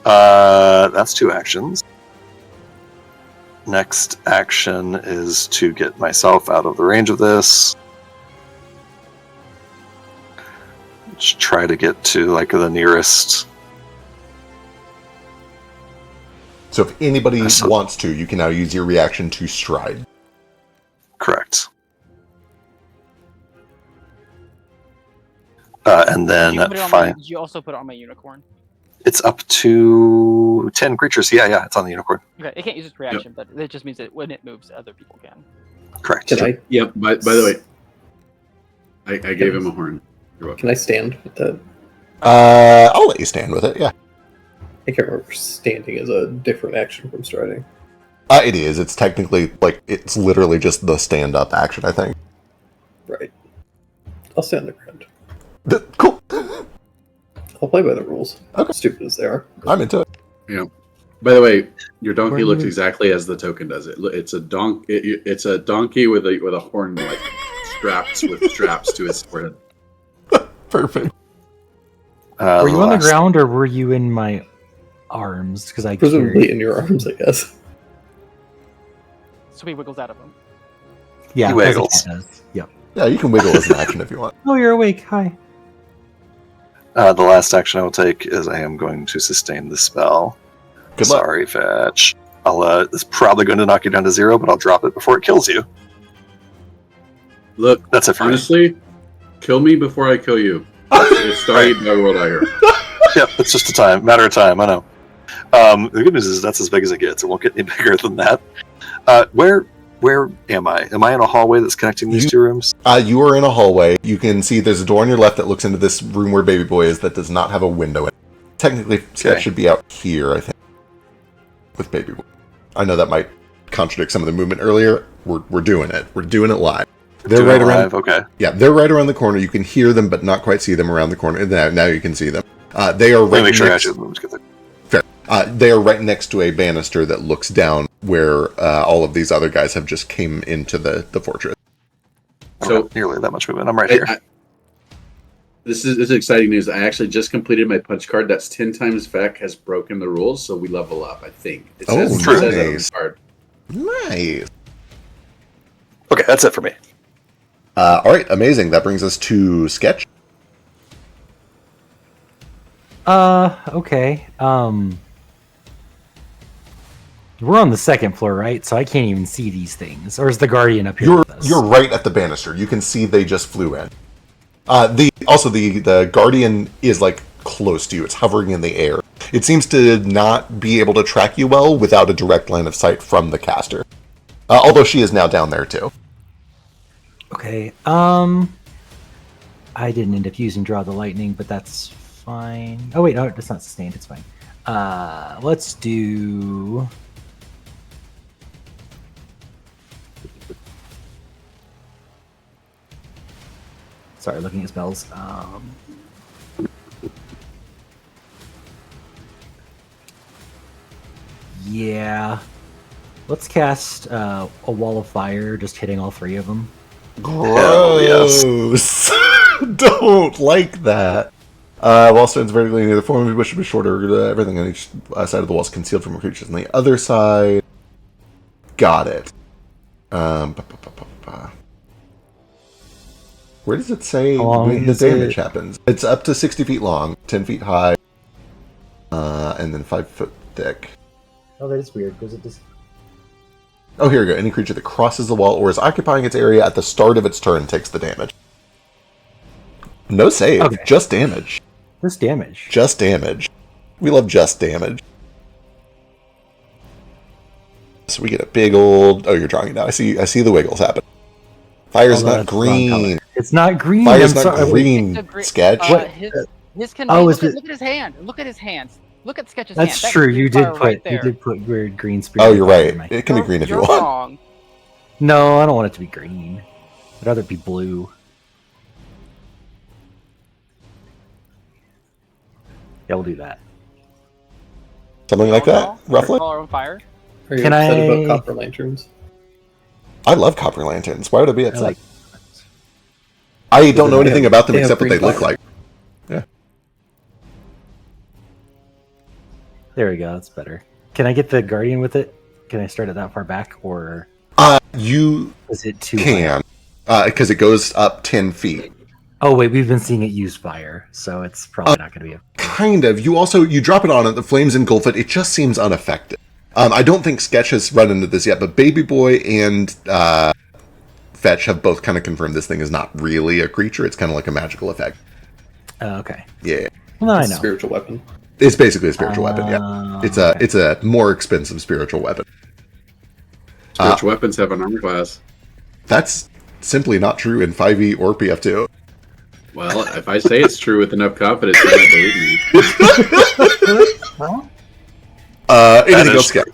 That's 2 actions. Next action is to get myself out of the range of this. Just try to get to like the nearest. So if anybody wants to, you can now use your reaction to stride. Correct. And then Did you also put it on my unicorn? It's up to 10 creatures. Yeah, it's on the unicorn. Okay, it can't use its reaction, but it just means that when it moves, other people can. Correct. Can I? Yep. By the way, I gave him a horn. You're welcome. Can I stand with that? I'll let you stand with it, yeah. I can't remember if standing is a different action from striding. It is. It's technically, it's literally just the stand-up action, I think. Right. I'll stand on the ground. Cool. I'll play by the rules. Okay. Stupid as they are. I'm into it. Yeah. By the way, your donkey looks exactly as the token does. It's a It's a donkey with a horn, like straps to its forehead. Perfect. Were you on the ground or were you in my arms? Because I Presumably in your arms, I guess. So he wiggles out of them. Yeah, He wiggles. Yep. Yeah, you can wiggle as an action if you want. Oh, you're awake. Hi. The last action I will take is I am going to sustain the spell. Good luck. Sorry, Fetch. It's probably going to knock you down to 0, but I'll drop it before it kills you. Look, That's it for me. honestly, kill me before I kill you. It's starting by world I hear. Yep, it's just matter of time, I know. The good news is that's as big as it gets. It won't get any bigger than that. Where am I? Am I in a hallway that's connecting these 2 rooms? You are in a hallway. You can see there's a door on your left that looks into this room where Baby Boy is that does not have a window in it. Technically, Sketch should be out here, I think, with Baby Boy. I know that might contradict some of the movement earlier. We're doing it. We're doing it live. They're right around. Okay. Yeah, they're right around the corner. You can hear them, but not quite see them around the corner. And now you can see them. They are right. Make sure next, I actually get there. Fair. They are right next to a banister that looks down where all of these other guys have just came into the fortress. So nearly that much movement. I'm right here. This is exciting news. I actually just completed my punch card. That's 10 times Vec has broken the rules, so we level up, I think. It says that on the card. Nice. Okay, that's it for me. All right, amazing. That brings us to Sketch. Okay. We're on the second floor, right? So I can't even see these things. Or is the Guardian up here with us? You're right at the banister. You can see they just flew in. The Guardian is like close to you. It's hovering in the air. It seems to not be able to track you well without a direct line of sight from the caster. Although she is now down there too. Okay. I didn't end up using Draw the Lightning, but that's fine. Oh wait, no, it's not sustained. It's fine. Let's do. Sorry, looking at spells. Yeah. Let's cast a Wall of Fire, just hitting all three of them. Gross. Don't like that. Wall stands vertically near the form of the bush, but shorter. Everything on each side of the wall is concealed from creatures on the other side. Got it. Where does it say when the damage happens? It's up to 60 feet long, 10 feet high, and then 5 foot thick. Oh, that is weird, because it just... Oh, here we go. Any creature that crosses the wall or is occupying its area at the start of its turn takes the damage. No save, Okay. Just damage. Just damage. Just damage. We love just damage. So we get a big old... Oh, you're drawing it now. I see the wiggles happen. Fire's not green. It's not green. Fire's I'm not sorry. green. Sketch. His can Oh, look at his hand. Look at his hands. Look at Sketch's hand. That's That true. is You green did fire put right there. you did put weird green spirit. Oh, you're fire in right. my- It can be green if you You're want. wrong. No, I don't want it to be green. I'd rather it be blue. Yeah, we'll do that. Something like that, roughly. Call our own fire. Are you Can upset I- about copper lanterns? I love copper lanterns. Why would I be I upset? like. I don't know anything about them they have except what they green look fire. like. There we go. That's better. Can I get the Guardian with it? Can I start it that far back, or You is it too? high? can, because it goes up 10 feet. Oh wait, we've been seeing it use fire, so it's probably not going to be. Kind of. You drop it on it, the flames engulf it. It just seems unaffected. I don't think Sketch has run into this yet, but Baby Boy and Fetch have both kind of confirmed this thing is not really a creature. It's kind of like a magical effect. Okay. Yeah. Well, I It's a know. spiritual weapon. It's basically a spiritual weapon, yeah. It's a more expensive spiritual weapon. Spiritual weapons have an armor class. That's simply not true in 5e or PF2. Well, if I say it's true with enough confidence, you might believe me. Anything is else, Sketch?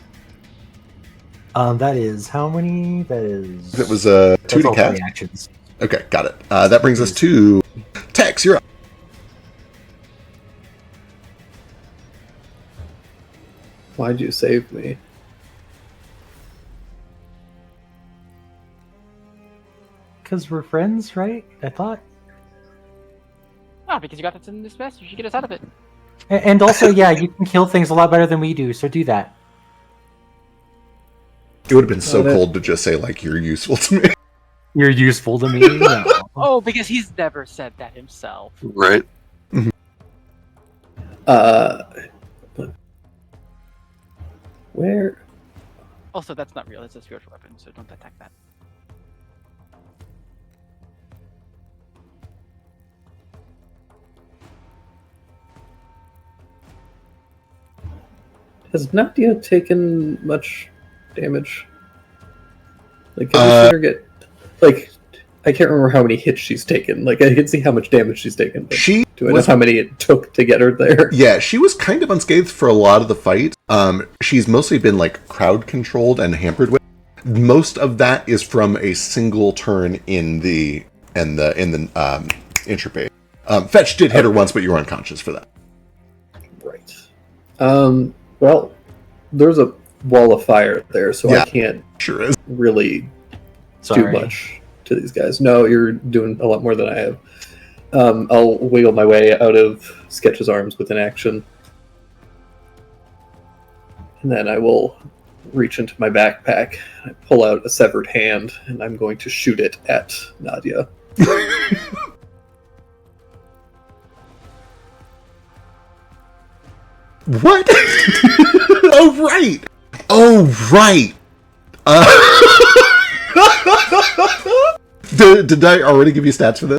That is how many? That is. It was 2 that's to all cast. 3 actions. Okay, got it. That brings us to Tex. You're up. Why'd you save me? Because we're friends, right? I thought. Ah, because you got this in this mess, you should get us out of it. And also, yeah, you can kill things a lot better than we do, so do that. It would have been so Got it. cold to just say, like, you're useful to me. You're useful to me. No. Oh, because he's never said that himself. Right? Where? Also, that's not real. It's a spiritual weapon, so don't attack that. Has Nadia taken much damage? Like, have you seen her get... Like, I can't remember how many hits she's taken. Like, I can see how much damage she's taken. But She do I know was how many it took to get her there? Yeah, she was kind of unscathed for a lot of the fight. She's mostly been like crowd controlled and hampered with. Most of that is from a single turn in the entropy. Fetch did hit her once, but you were unconscious for that. Right. Well, there's a wall of fire there, so Yeah. I can't Sure is. really Sorry. do much to these guys. No, you're doing a lot more than I have. I'll wiggle my way out of Sketch's arms with an action. And then I will reach into my backpack, I pull out a severed hand, and I'm going to shoot it at Nadia. What? Oh, right. Oh, right. Did I already give you stats for this?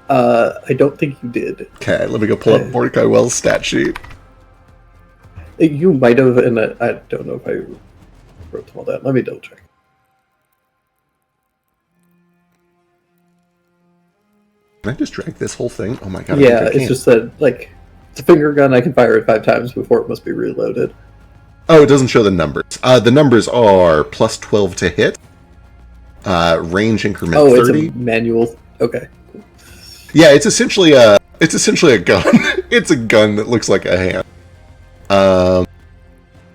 I don't think you did. Okay, let me go pull up Mordecai Wells' stat sheet. You might have, and I don't know if I wrote them all down. Let me double check. Can I just drag this whole thing? Oh my god. Yeah, it's just that, like, it's a finger gun. I can fire it 5 times before it must be reloaded. Oh, it doesn't show the numbers. The numbers are plus 12 to hit. Range increment 30. It's a manual. Okay. Yeah, it's essentially a gun. It's a gun that looks like a hand.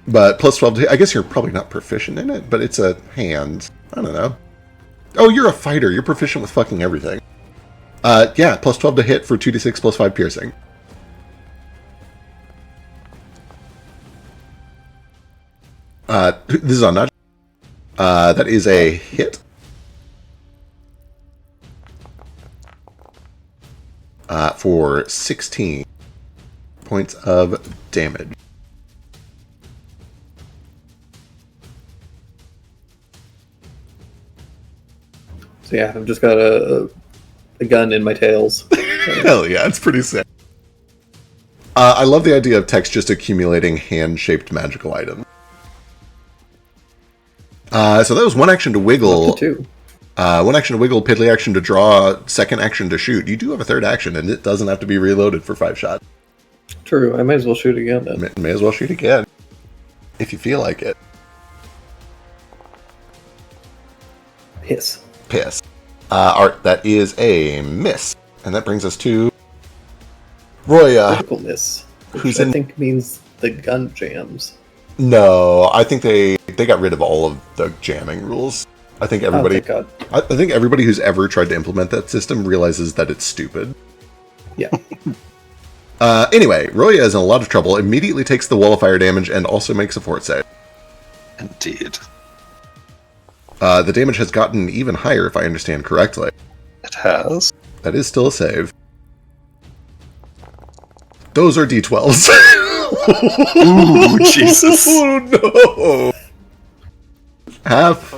But plus 12 to hit. I guess you're probably not proficient in it, but it's a hand. I don't know. Oh, you're a fighter. You're proficient with fucking everything. Yeah, plus 12 to hit for 2d6 plus 5 piercing. This is on nudge. That is a hit. For 16 points of damage. So yeah, I've just got a gun in my tails. Hell yeah, it's pretty sick. I love the idea of Tex just accumulating hand-shaped magical items. So that was one action to wiggle. One action to wiggle, piddly action to draw, second action to shoot. You do have a third action, and it doesn't have to be reloaded for 5 shots. True, I might as well shoot again then. May as well shoot again. If you feel like it. Piss. Art, that is a miss. And that brings us to Roya. Critical miss. Who's I think means the gun jams. No, I think they got rid of all of the jamming rules. I think everybody. Oh, thank God. I think everybody who's ever tried to implement that system realizes that it's stupid. Yeah. Anyway, Roya is in a lot of trouble. Immediately takes the wall of fire damage and also makes a fort save. Indeed. The damage has gotten even higher, if I understand correctly. It has. That is still a save. Those are D12s. Ooh, Jesus. Oh no! Half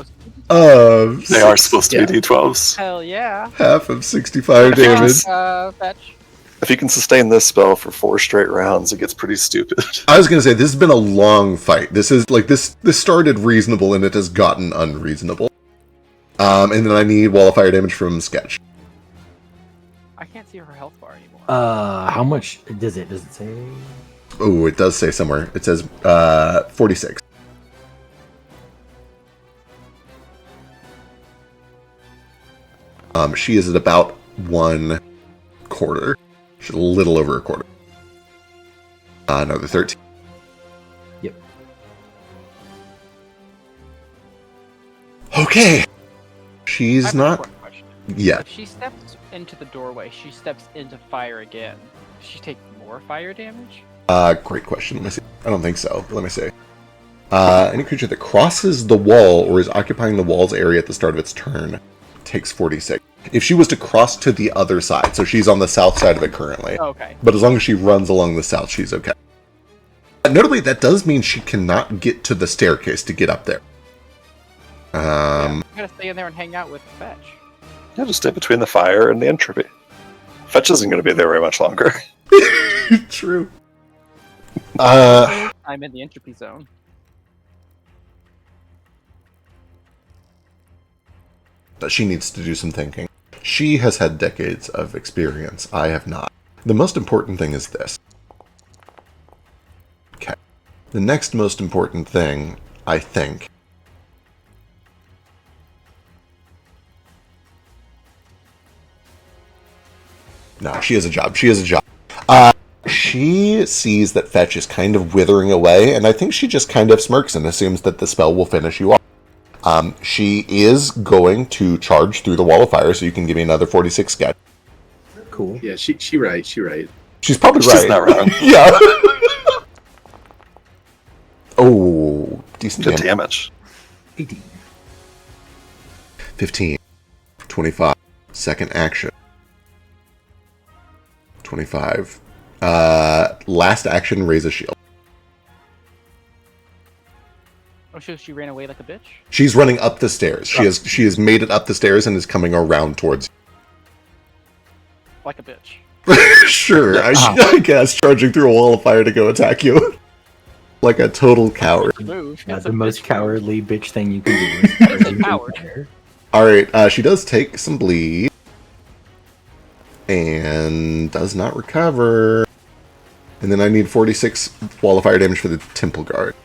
of... They are supposed to be D12s. Hell yeah. Half of 65 damage. Fetch. If you can sustain this spell for 4 straight rounds, it gets pretty stupid. I was going to say, this has been a long fight. This is, like, this started reasonable and it has gotten unreasonable. And then I need wall of fire damage from Sketch. I can't see her health bar anymore. How much does it say? Oh, it does say somewhere. It says 46. She is at about 1/4. She's a little over a quarter. No, the 13. Yep. Okay. I She's have a not... quick question. Yeah. If she steps into the doorway, she steps into fire again. Does she take more fire damage? Great question. Let me see. I don't think so. Let me see. Any creature that crosses the wall or is occupying the wall's area at the start of its turn takes 46. If she was to cross to the other side, so she's on the south side of it currently. Okay. But as long as she runs along the south, she's okay. Notably, that does mean she cannot get to the staircase to get up there. I'm gonna stay in there and hang out with Fetch. Yeah, just stay between the fire and the entropy. Fetch isn't going to be there very much longer. True. I'm in the entropy zone. But she needs to do some thinking. She has had decades of experience. I have not. The most important thing is this. Okay. The next most important thing, I think... No, she has a job. She has a job. She sees that Fetch is kind of withering away, and I think she just kind of smirks and assumes that the spell will finish you off. She is going to charge through the wall of fire, so you can give me another 46 sketch. Cool. Yeah, she right. She's probably She's right. not wrong. Yeah. Oh, decent Good damage. damage. 18. 15. 25. Second action. 25. Last action, raise a shield. Oh, so she ran away like a bitch? She's running up the stairs. She has made it up the stairs and is coming around towards Like a bitch. you. Sure, I guess charging through a wall of fire to go attack you. Like a total coward. Move. Yeah, That's the a most bitch move. cowardly bitch thing you can do. Is That's a coward. Alright, she does take some bleed. And does not recover. And then I need 46 wall of fire damage for the temple guard.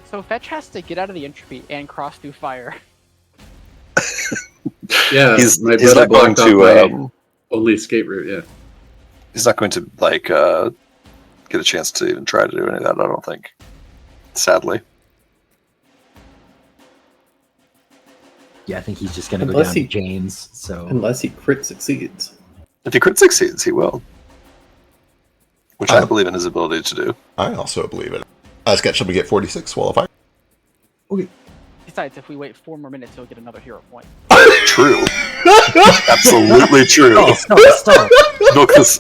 So Fetch has to get out of the entropy and cross through fire. Yeah, He's my not brother going blocked off my only escape route. Yeah. he's not going to get a chance to even try to do any of that. I don't think. Sadly, Yeah, I think he's just going to go Unless down he- to Jane's. So Unless he crit succeeds. if he crit succeeds, he will. Which I believe in his ability to do. I also believe it. Sketch, we get 46 wall of fire. Besides, if we wait 4 more minutes, he'll get another hero point. True. Absolutely true. stop.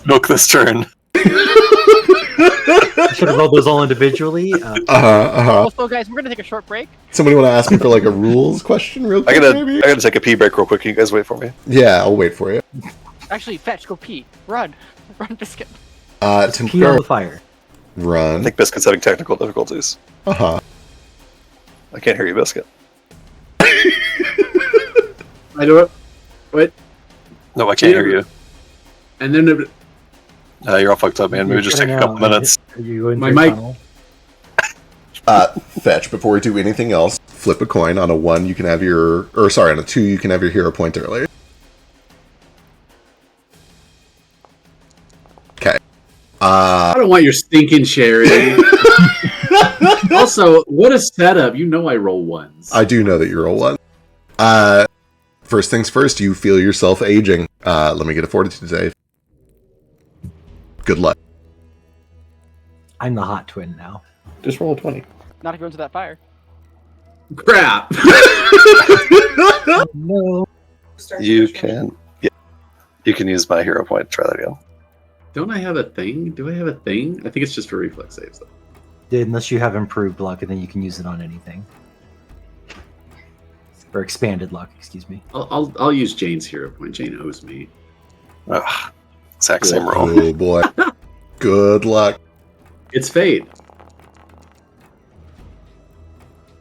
Milk this turn. I should have rolled those all individually. Also, guys, we're gonna take a short break. Somebody want to ask me for like a rules question real quick, maybe? I gotta take a pee break real quick. Can you guys wait for me? Yeah, I'll wait for you. Actually, Fetch, go pee. Run, Biscuit. Tim Key on Kerr, the fire. I run. think Biscuit's having technical difficulties. Uh-huh. I can't hear you, Biscuit. I don't. What? No, I can't hear you. And then You're all fucked up, man. Maybe just take a couple minutes. Are you going My through a mic- tunnel? Fetch, before we do anything else, flip a coin. On a 1, you can have your... Or, sorry, on a 2, you can have your hero point earlier. Okay. I don't want your stinking charity. Also, what a setup! You know I roll ones. I do know that you're a 1. First things first, you feel yourself aging. Let me get a fortitude save. Good luck. I'm the hot twin now. Just roll a 20. Not to go into that fire. Crap. No. You can use my hero point to try that again. Don't I have a thing? Do I have a thing? I think it's just for reflex saves though. Unless you have improved luck, and then you can use it on anything. Or expanded luck, excuse me. I'll use Jane's hero point. Jane owes me. Ugh, exact same roll. Oh, boy. Good luck. It's fate.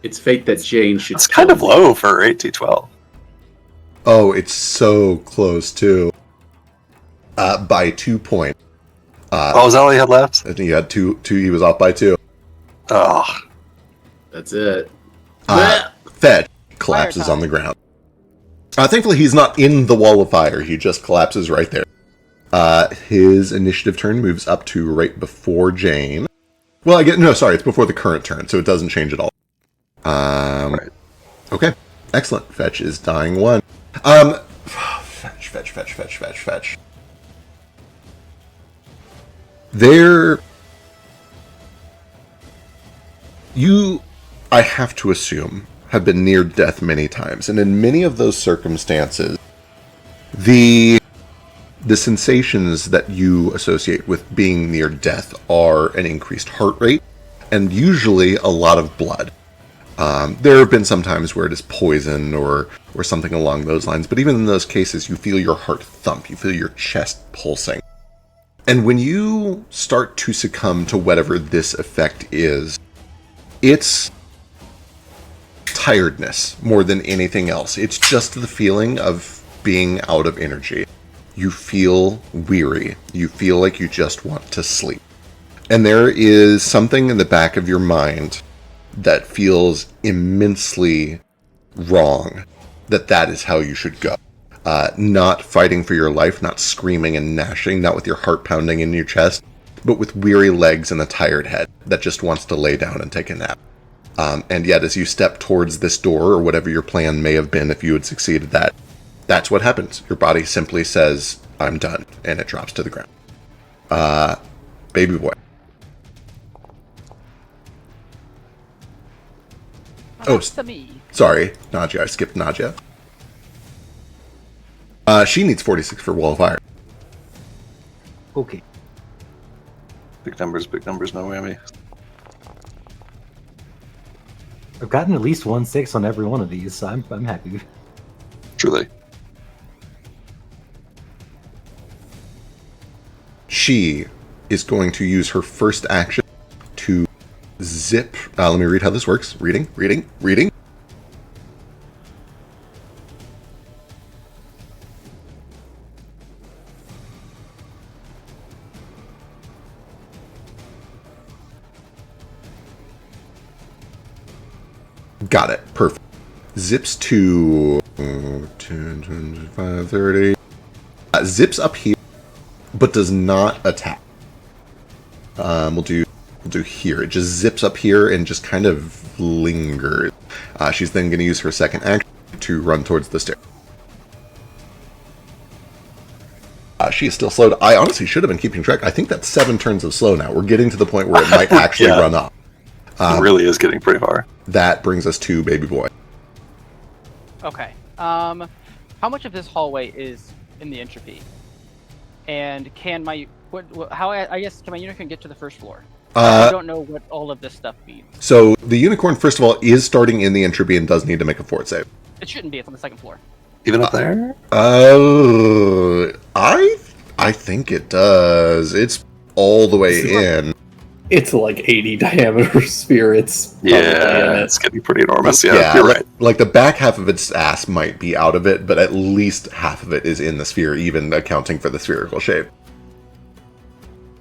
It's fate that Jane should. It's kind of low for 8d12. Oh, it's so close, too. By 2 points. Oh, was that all you had left? I think you had two. He was off by 2. Oh, That's it. Fetch collapses Fire on the ground. Thankfully, he's not in the wall of fire. He just collapses right there. His initiative turn moves up to right before Jane. Well, it's before the current turn, so it doesn't change at all. Right. Okay, excellent. Fetch is dying 1. Fetch. You, I have to assume, have been near death many times, and in many of those circumstances, the sensations that you associate with being near death are an increased heart rate, and usually a lot of blood. There have been some times where it is poison or something along those lines, but even in those cases, you feel your heart thump, you feel your chest pulsing. And when you start to succumb to whatever this effect is, it's tiredness more than anything else. It's just the feeling of being out of energy. You feel weary. You feel like you just want to sleep. And there is something in the back of your mind that feels immensely wrong, that is how you should go. Not fighting for your life, not screaming and gnashing, not with your heart pounding in your chest, but with weary legs and a tired head that just wants to lay down and take a nap. And yet, as you step towards this door, or whatever your plan may have been if you had succeeded that's what happens. Your body simply says, I'm done, and it drops to the ground. Baby boy. Oh, to me. sorry, Nadia. I skipped Nadia. She needs 46 for Wall of Fire. Okay. Big numbers, no whammy. I've gotten at least 1/6 on every one of these, so I'm happy. Truly. She is going to use her first action to zip. Let me read how this works. Reading. Got it. Perfect. Zips to 10, 25, 30. Zips up here, but does not attack. We'll do here. It just zips up here and just kind of lingers. She's then going to use her second action to run towards the stairs. She is still slowed. I honestly should have been keeping track. I think that's 7 turns of slow now. We're getting to the point where it might actually run up. It really is getting pretty far. That brings us to Baby Boy. Okay. How much of this hallway is in the entropy? And can my I guess can my unicorn get to the first floor? I don't know what all of this stuff means. So the unicorn, first of all, is starting in the entropy and does need to make a fort save. It shouldn't be. It's on the second floor. Even up there? I think it does. It's all the way in. It's like 80 diameter sphere. It's It's getting pretty enormous. Yeah, you're right. Like the back half of its ass might be out of it, but at least half of it is in the sphere, even accounting for the spherical shape.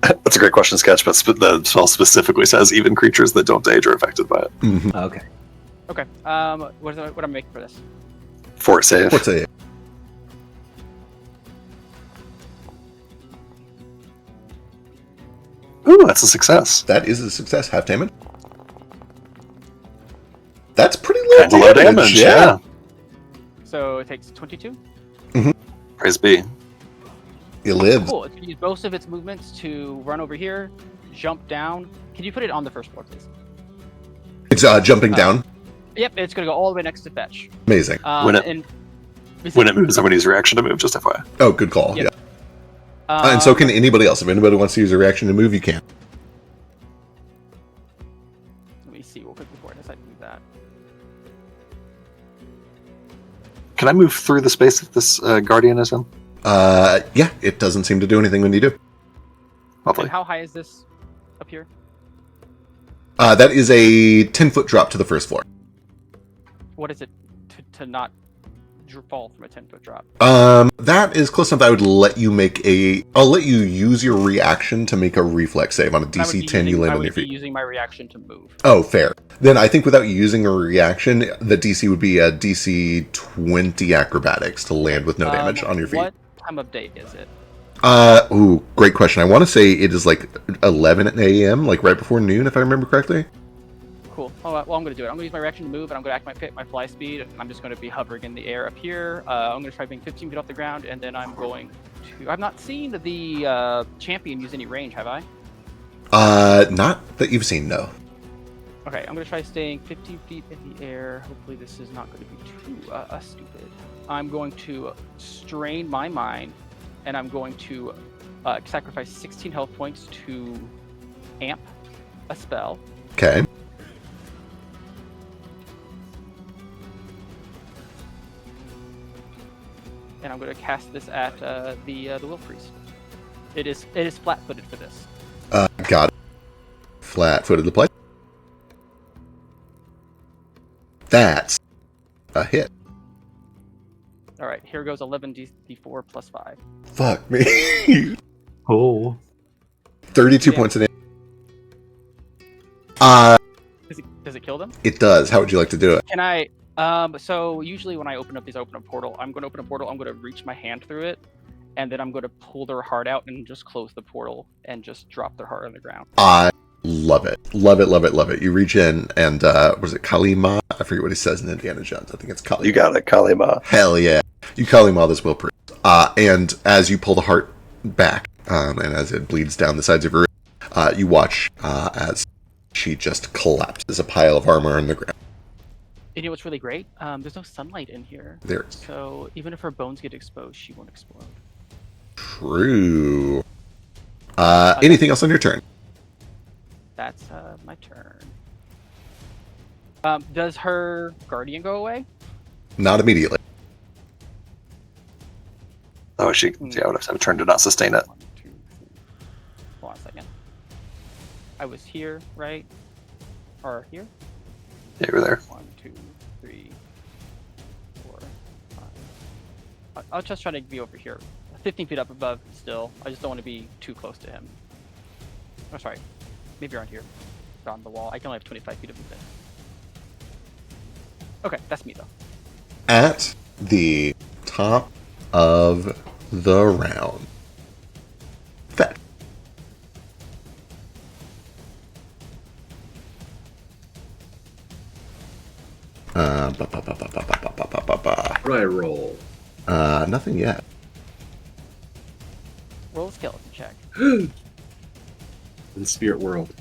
That's a great question, Sketch, but the spell specifically says even creatures that don't age are affected by it. Mm-hmm. Okay. Okay. What am I making for this? Fort save. Fort save. Ooh, that's a success. That is a success. Half damage. That's pretty low Kinda low damage, yeah. So it takes 22. Praise be. It lives. Cool. It can use most of its movements to run over here, jump down. Can you put it on the first floor, please? It's jumping down. Yep, it's gonna go all the way next to fetch. Amazing. When it moves, I'm going to use a reaction to move, just FYI. Oh, good call. Yep. Yeah. And so can anybody else. If anybody wants to use a reaction to move, you can. Let me see real quick before I decide to do that. Can I move through the space that this guardian is in? Yeah, it doesn't seem to do anything when you do. Lovely. And how high is this up here? That is a 10-foot drop to the first floor. What is it to not fall from a 10-foot drop? That is close enough. I would let you I'll let you use your reaction to make a reflex save on a DC 10. You land on your feet. I would be using my reaction to move. Oh, fair. Then I think without using a reaction, the DC would be a DC 20 acrobatics to land with no damage on your feet. What time of day is it? Great question. I want to say it is like 11 a.m., like right before noon, if I remember correctly. Cool. Oh, well, I'm going to do it. I'm going to use my reaction to move, and I'm going to activate my fly speed. And I'm just going to be hovering in the air up here. I'm going to try being 15 feet off the ground, and then I'm going to... I've not seen the champion use any range, have I? Not that you've seen, no. Okay, I'm going to try staying 15 feet in the air. Hopefully this is not going to be too stupid. I'm going to strain my mind, and I'm going to sacrifice 16 health points to amp a spell. Okay. And I'm going to cast this at the Will Priest. It is flat-footed for this. Got it. Flat-footed the play. That's a hit. All right, here goes 11 d4 plus 5. Fuck me. Oh. 32 Yeah. points in it. Does it kill them? It does. How would you like to do it? Can I? So usually when I open up a portal. I'm going to open a portal. I'm going to reach my hand through it, and then I'm going to pull their heart out and just close the portal and just drop their heart on the ground. I love it. Love it, love it, love it. You reach in and, was it Kalima? I forget what he says in Indiana Jones. I think it's Kalima. You got it, Kalima. Hell yeah. You Kalima this will priest. And as you pull the heart back, and as it bleeds down the sides of her, you watch as she just collapses, a pile of armor on the ground. you know what's really great? There's no sunlight in here. There. So even if her bones get exposed, she won't explode. True. Anything else on your turn? That's my turn. Does her guardian go away? Not immediately. Oh, she yeah, I would have to turn to not sustain it. 1, 2, 3. Hold on a second. I was here, right? Or here? Yeah, you were there. 1, 2, 3, 4, 5. I'll just try to be over here. 15 feet up above still. I just don't want to be too close to him. Oh, sorry. Maybe around here. On the wall. I can only have 25 feet of movement. Okay, that's me though. At the top of the round. Fed. What do I roll? Nothing yet. Roll a skeleton check. In spirit world.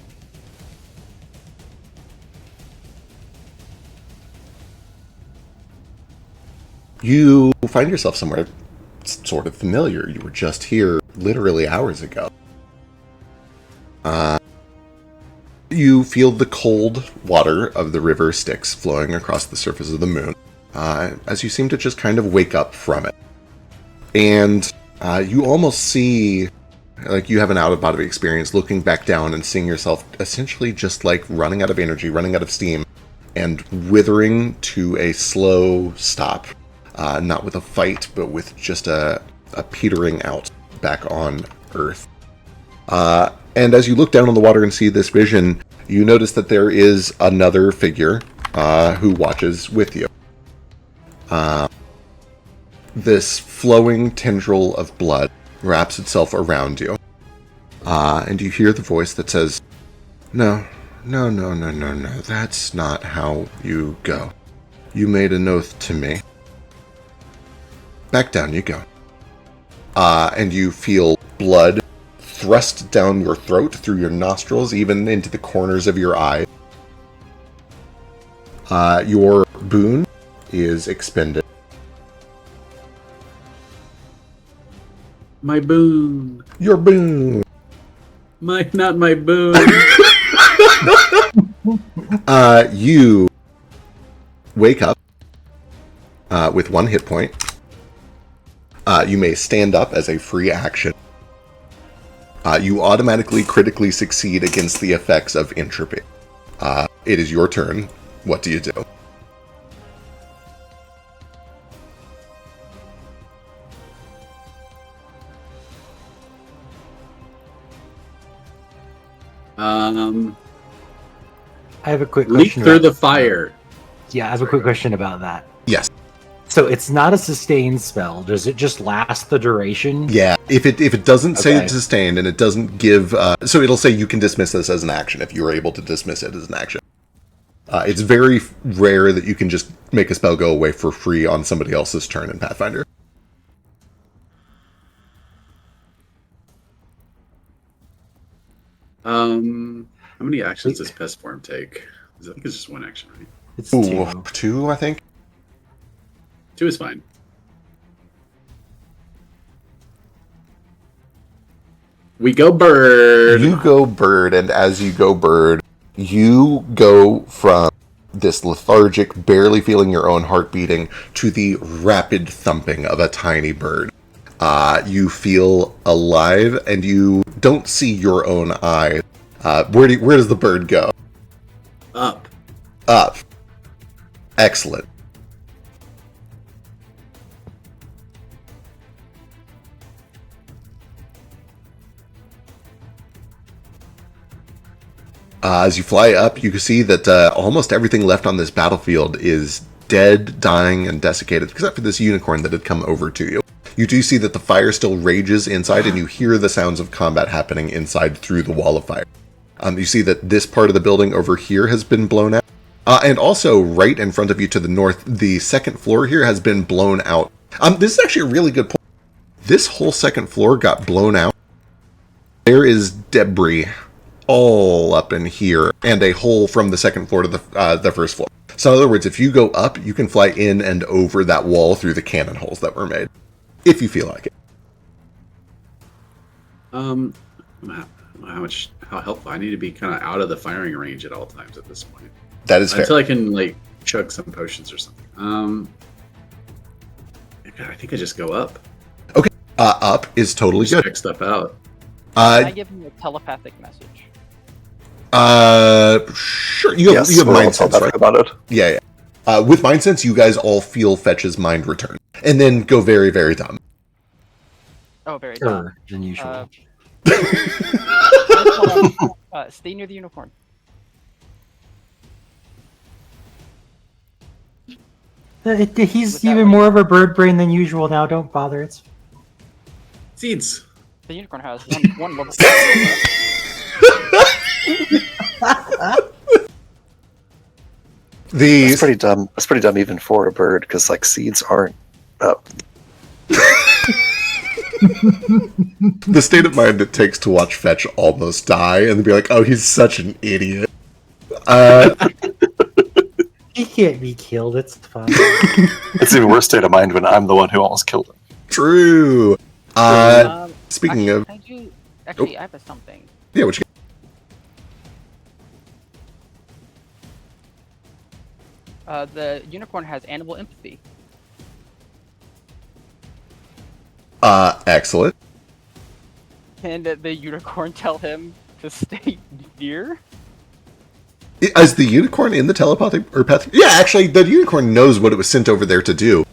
You find yourself somewhere sort of familiar. You were just here literally hours ago. You feel the cold water of the river Styx flowing across the surface of the moon, as you seem to just kind of wake up from it. And you almost see, like you have an out-of-body experience looking back down and seeing yourself essentially just like running out of energy, running out of steam, and withering to a slow stop. Not with a fight, but with just a petering out back on Earth. And as you look down on the water and see this vision, you notice that there is another figure who watches with you. This flowing tendril of blood wraps itself around you. And you hear the voice that says, No, that's not how you go. You made an oath to me. Back down you go. And you feel blood thrust down your throat, through your nostrils, even into the corners of your eyes. Your boon is expended. My boon. Your boon! Not my boon. You wake up with 1 hit point. You may stand up as a free action. You automatically critically succeed against the effects of entropy. It is your turn. What do you do? I have a quick Leap question. through the fire. Yeah, I have a quick question about that. Yes. So it's not a sustained spell. Does it just last the duration? Yeah, if it doesn't say Okay. it's sustained and it doesn't give... so it'll say you can dismiss this as an action if you're able to dismiss it as an action. It's very rare that you can just make a spell go away for free on somebody else's turn in Pathfinder. How many actions does Pest Form take? I think it's just 1 action, right? It's Ooh, 2. 2, I think? 2 is fine. We go bird. You go bird, and as you go bird, you go from this lethargic, barely feeling your own heart beating, to the rapid thumping of a tiny bird. You feel alive, and you don't see your own eye. Where does the bird go? Up. Up. Excellent. As you fly up, you can see that almost everything left on this battlefield is dead, dying, and desiccated, except for this unicorn that had come over to you. You do see that the fire still rages inside, and you hear the sounds of combat happening inside through the wall of fire. You see that this part of the building over here has been blown out. And also, right in front of you to the north, the second floor here has been blown out. This is actually a really good point. This whole second floor got blown out. There is debris all up in here, and a hole from the second floor to the first floor. So in other words, if you go up, you can fly in and over that wall through the cannon holes that were made, if you feel like it. How helpful? I need to be kind of out of the firing range at all times at this point. That is fair. Until I can like chug some potions or something. I think I just go up. Okay, up is totally Just good. check stuff out. Can I give him a telepathic message? Sure. You have we're all mind sense, telepathic right? about it. Yeah. With mind sense, you guys all feel Fetch's mind return, and then go very, very dumb. Oh, very dumb. Than usual. Stay near the unicorn. He's With that even wing. more of a bird brain than usual now. Don't bother. It's Seeds. The unicorn has one level. That's pretty dumb. That's pretty dumb even for a bird, because like seeds aren't. The state of mind it takes to watch Fetch almost die and be like, oh, he's such an idiot. he can't be killed. It's fine. It's even worse state of mind when I'm the one who almost killed him. True. Speaking of... I have something. Yeah, what you The unicorn has animal empathy. Excellent. Can the unicorn tell him to stay near? Is the unicorn in the telepathic or path? Yeah, actually, the unicorn knows what it was sent over there to do.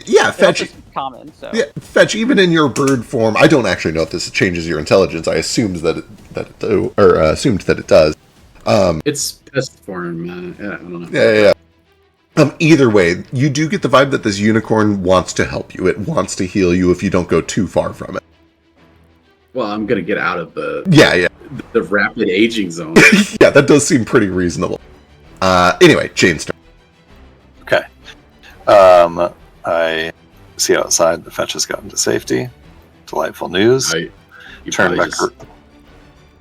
Yeah, Fetch. It's common, so. Yeah, Fetch. Even in your bird form, I don't actually know if this changes your intelligence. I assumed that it does. It's pest form. I don't know. Yeah. Either way, you do get the vibe that this unicorn wants to help you. It wants to heal you if you don't go too far from it. Well, I'm gonna get out of the the rapid aging zone. Yeah, that does seem pretty reasonable. Anyway, Jane's turn. Okay. I see outside the Fetch has gotten to safety. Delightful news. You Turn probably back.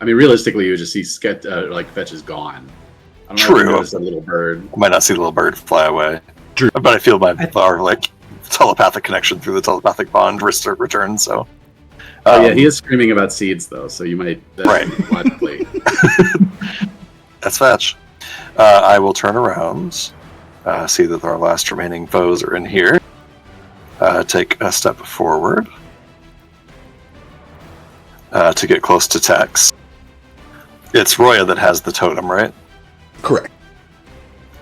I mean, realistically, you would just see Fetch is gone. I don't know if you noticed a little bird. I might not see the little bird fly away. True. But I feel our telepathic connection through the telepathic bond return, so. Yeah, he is screaming about seeds, though, so you might Right. logically. That's Fetch. I will turn around, see that our last remaining foes are in here. Take a step forward to get close to Tex. It's Roya that has the totem, right? Correct.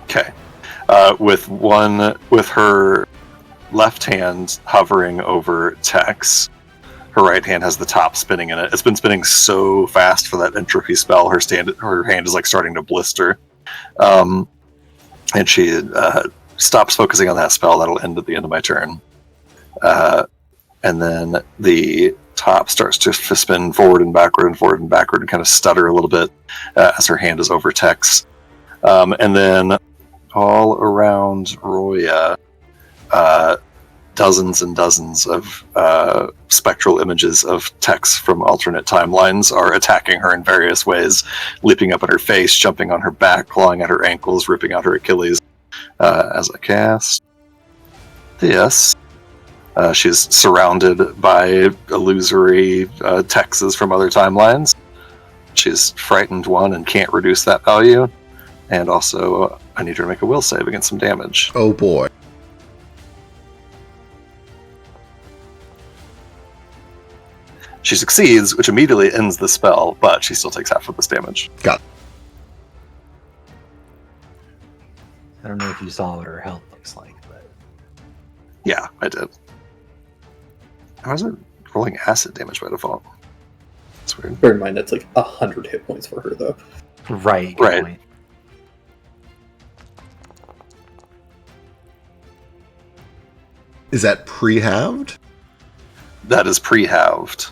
Okay. With her left hand hovering over Tex, her right hand has the top spinning in it. It's been spinning so fast for that entropy spell. Her hand is like starting to blister, and she stops focusing on that spell. That'll end at the end of my turn, and then the top starts to spin forward and backward and kind of stutter a little bit as her hand is over Tex. And then all around Roya, dozens and dozens of spectral images of Tex from alternate timelines are attacking her in various ways, leaping up at her face, jumping on her back, clawing at her ankles, ripping out her Achilles. As I cast this, she's surrounded by illusory Texes from other timelines. She's frightened one and can't reduce that value. And also, I need her to make a will save against some damage. Oh boy. She succeeds, which immediately ends the spell, but she still takes half of this damage. Got it. I don't know if you saw what her health looks like, but Yeah, I did. How is it rolling acid damage by default? That's weird. Bear in mind that's like 100 hit points for her though. right, good Right. point. Is that pre-halved? That is pre-halved.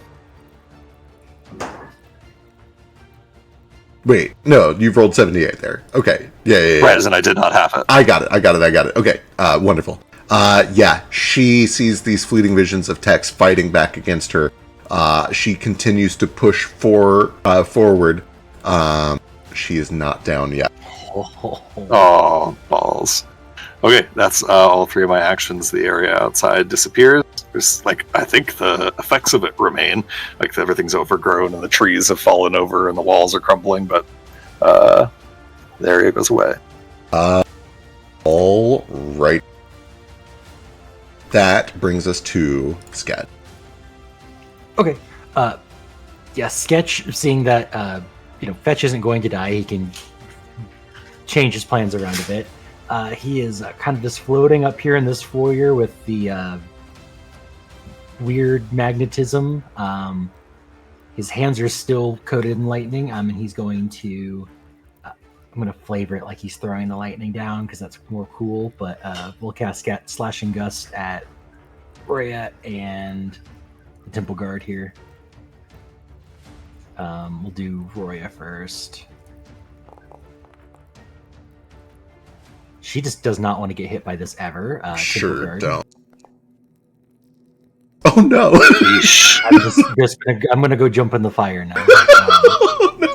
Wait, no, you've rolled 78 there. Okay. Yeah. Right, as in I did not have it. I got it. Okay, wonderful. Yeah, she sees these fleeting visions of Tex fighting back against her. She continues to push forward, She is not down yet. Oh, balls. Okay, that's all 3 of my actions. The area outside disappears. There's, like, I think the effects of it remain. Like, everything's overgrown and the trees have fallen over and the walls are crumbling, but the area goes away. All right. That brings us to Sketch. Okay. Yeah, Sketch, seeing that Fetch isn't going to die, he can change his plans around a bit. He is kind of just floating up here in this foyer with the weird magnetism. His hands are still coated in lightning, and he's going to... I'm going to flavor it like he's throwing the lightning down, because that's more cool, but we'll cast Slashing Gust at Rhea and the Temple Guard here. We'll do Roya first. She just does not want to get hit by this ever. Sure don't. Oh no! I'm gonna go jump in the fire now.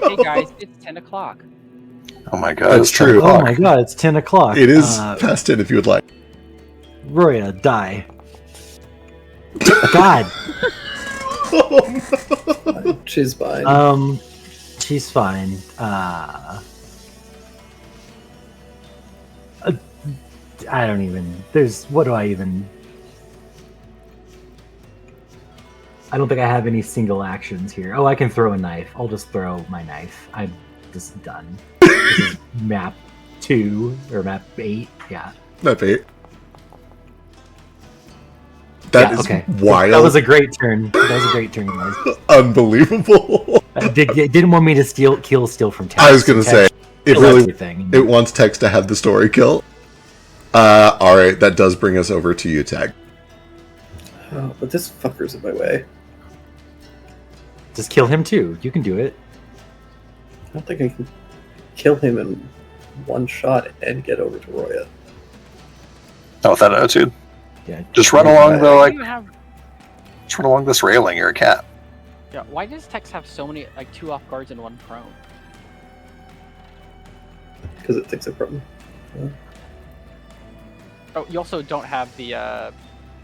Hey guys, it's 10 o'clock. Oh my god, That's it's 10 true. o'clock. Oh my god, it's 10 o'clock. It is past 10 if you would like. Roya, die. God. She's fine. She's fine. I don't even. What do I even? I don't think I have any single actions here. Oh, I can throw a knife. I'll just throw my knife. I'm just done. This is map 2 or map 8. Yeah. Map 8. That is wild. That was a great turn. Guys. Unbelievable. Didn't want me to kill from Tex. I was going to say, it wants Tex to have the story kill. Alright, that does bring us over to you, Tag. Oh, but this fucker's in my way. Just kill him too. You can do it. I don't think I can kill him in one shot and get over to Roya. Not with that attitude. Yeah. Just run along just run along this railing. You're a cat. Yeah. Why does Tex have so many 2 off guards and 1 prone? Because it thinks I'm prone. Yeah. Oh, you also don't have the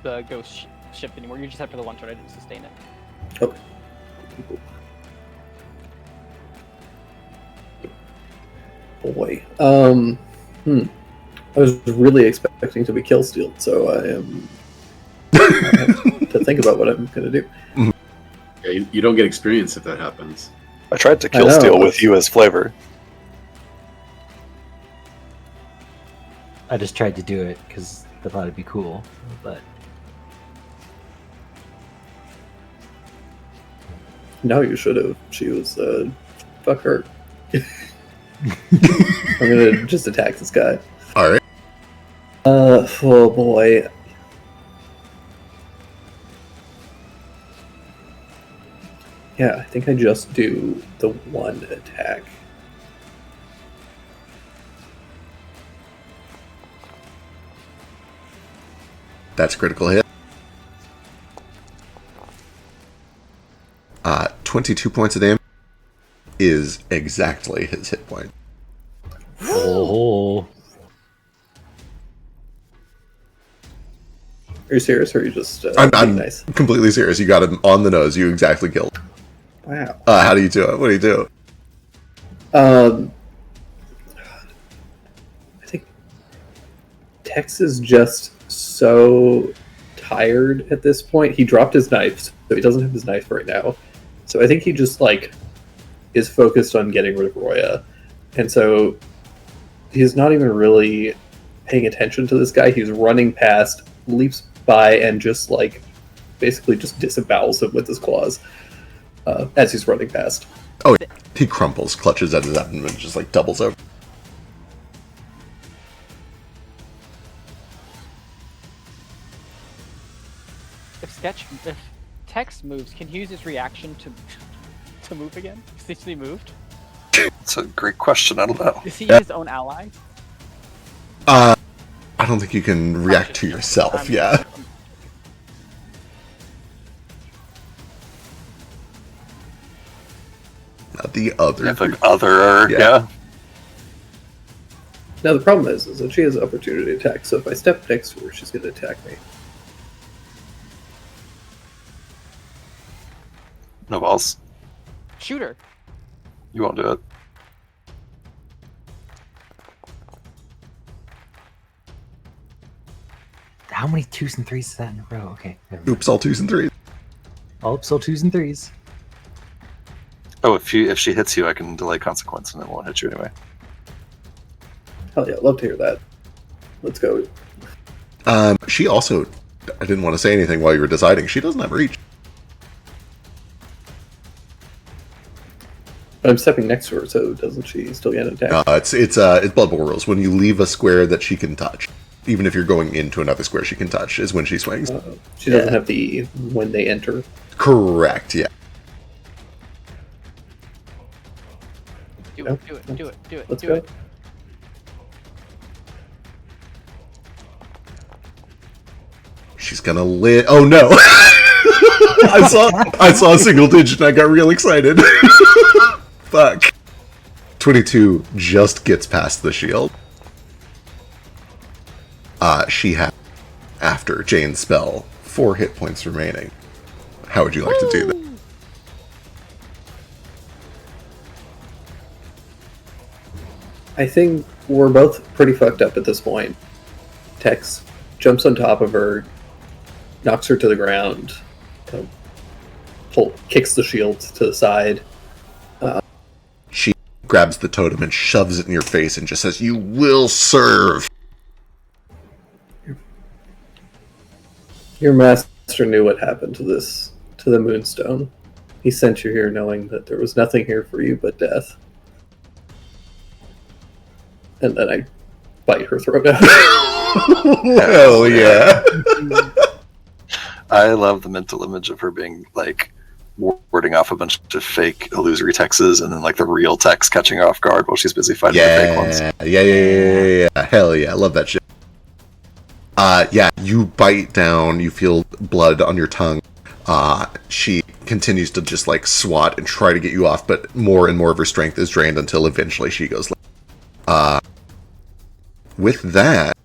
ghost shift anymore. You just have for the 1 turn. I didn't sustain it. Okay. Boy. I was really expecting to be kill stealed, so I have to think about what I'm going to do. Yeah, you don't get experience if that happens. I tried to kill steal with you as flavor. I just tried to do it because I thought it'd be cool, but no, you should have. She was fuck her. I'm gonna just attack this guy. All right. Oh boy. Yeah, I think I just do the 1 attack. That's a critical hit. 22 points of damage is exactly his hit point. oh, Are you serious, or are you just I'm being nice? completely serious. You got him on the nose. You exactly killed him. Wow. How do you do it? What do you do? I think Tex is just so tired at this point. He dropped his knife, so he doesn't have his knife right now. So I think he just is focused on getting rid of Roya, and so he's not even really paying attention to this guy. He's running past, leaps by, and just basically just disembowels him with his claws as he's running past. Oh, he crumples, clutches at his abdomen, and just doubles over. If Tex moves, can he use his reaction to move again? Since he moved? It's a great question. I don't know. Is he his own ally? I don't think you can react to yourself. Yeah. The other. If like other, yeah. Now the problem is that she has opportunity attack, so if I step next to her, she's going to attack me. No balls. Shoot her. You won't do it. How many 2s and 3s is that in a row? Okay. Oops, all 2s and 3s. All still 2s and 3s. Oh, if she hits you, I can delay consequence and it won't hit you anyway. Hell yeah, love to hear that. Let's go. She also, I didn't want to say anything while you were deciding, she doesn't have reach. I'm stepping next to her, so doesn't she still get an attack? It's Blood Bowl rules. When you leave a square that she can touch, even if you're going into another square she can touch, is when she swings. She doesn't have the when they enter. Correct, yeah. Do Nope. it. Let's do go. it. She's gonna live. Oh no! I saw a single digit and I got real excited. Fuck. 22 just gets past the shield. She has, after Jane's spell, 4 hit points remaining. How would you like to do that? I think we're both pretty fucked up at this point. Tex jumps on top of her, knocks her to the ground, kicks the shield to the side. She grabs the totem and shoves it in your face and just says, "You will serve." Your master knew what happened to the Moonstone. He sent you here knowing that there was nothing here for you but death. And then I bite her throat out. Hell yeah. I love the mental image of her being like warding off a bunch of fake illusory texts and then like the real text catching her off guard while she's busy fighting the fake ones. Yeah. Hell yeah. I love that shit. Yeah, you bite down, you feel blood on your tongue. She continues to just like swat and try to get you off, but more and more of her strength is drained until eventually she goes with that,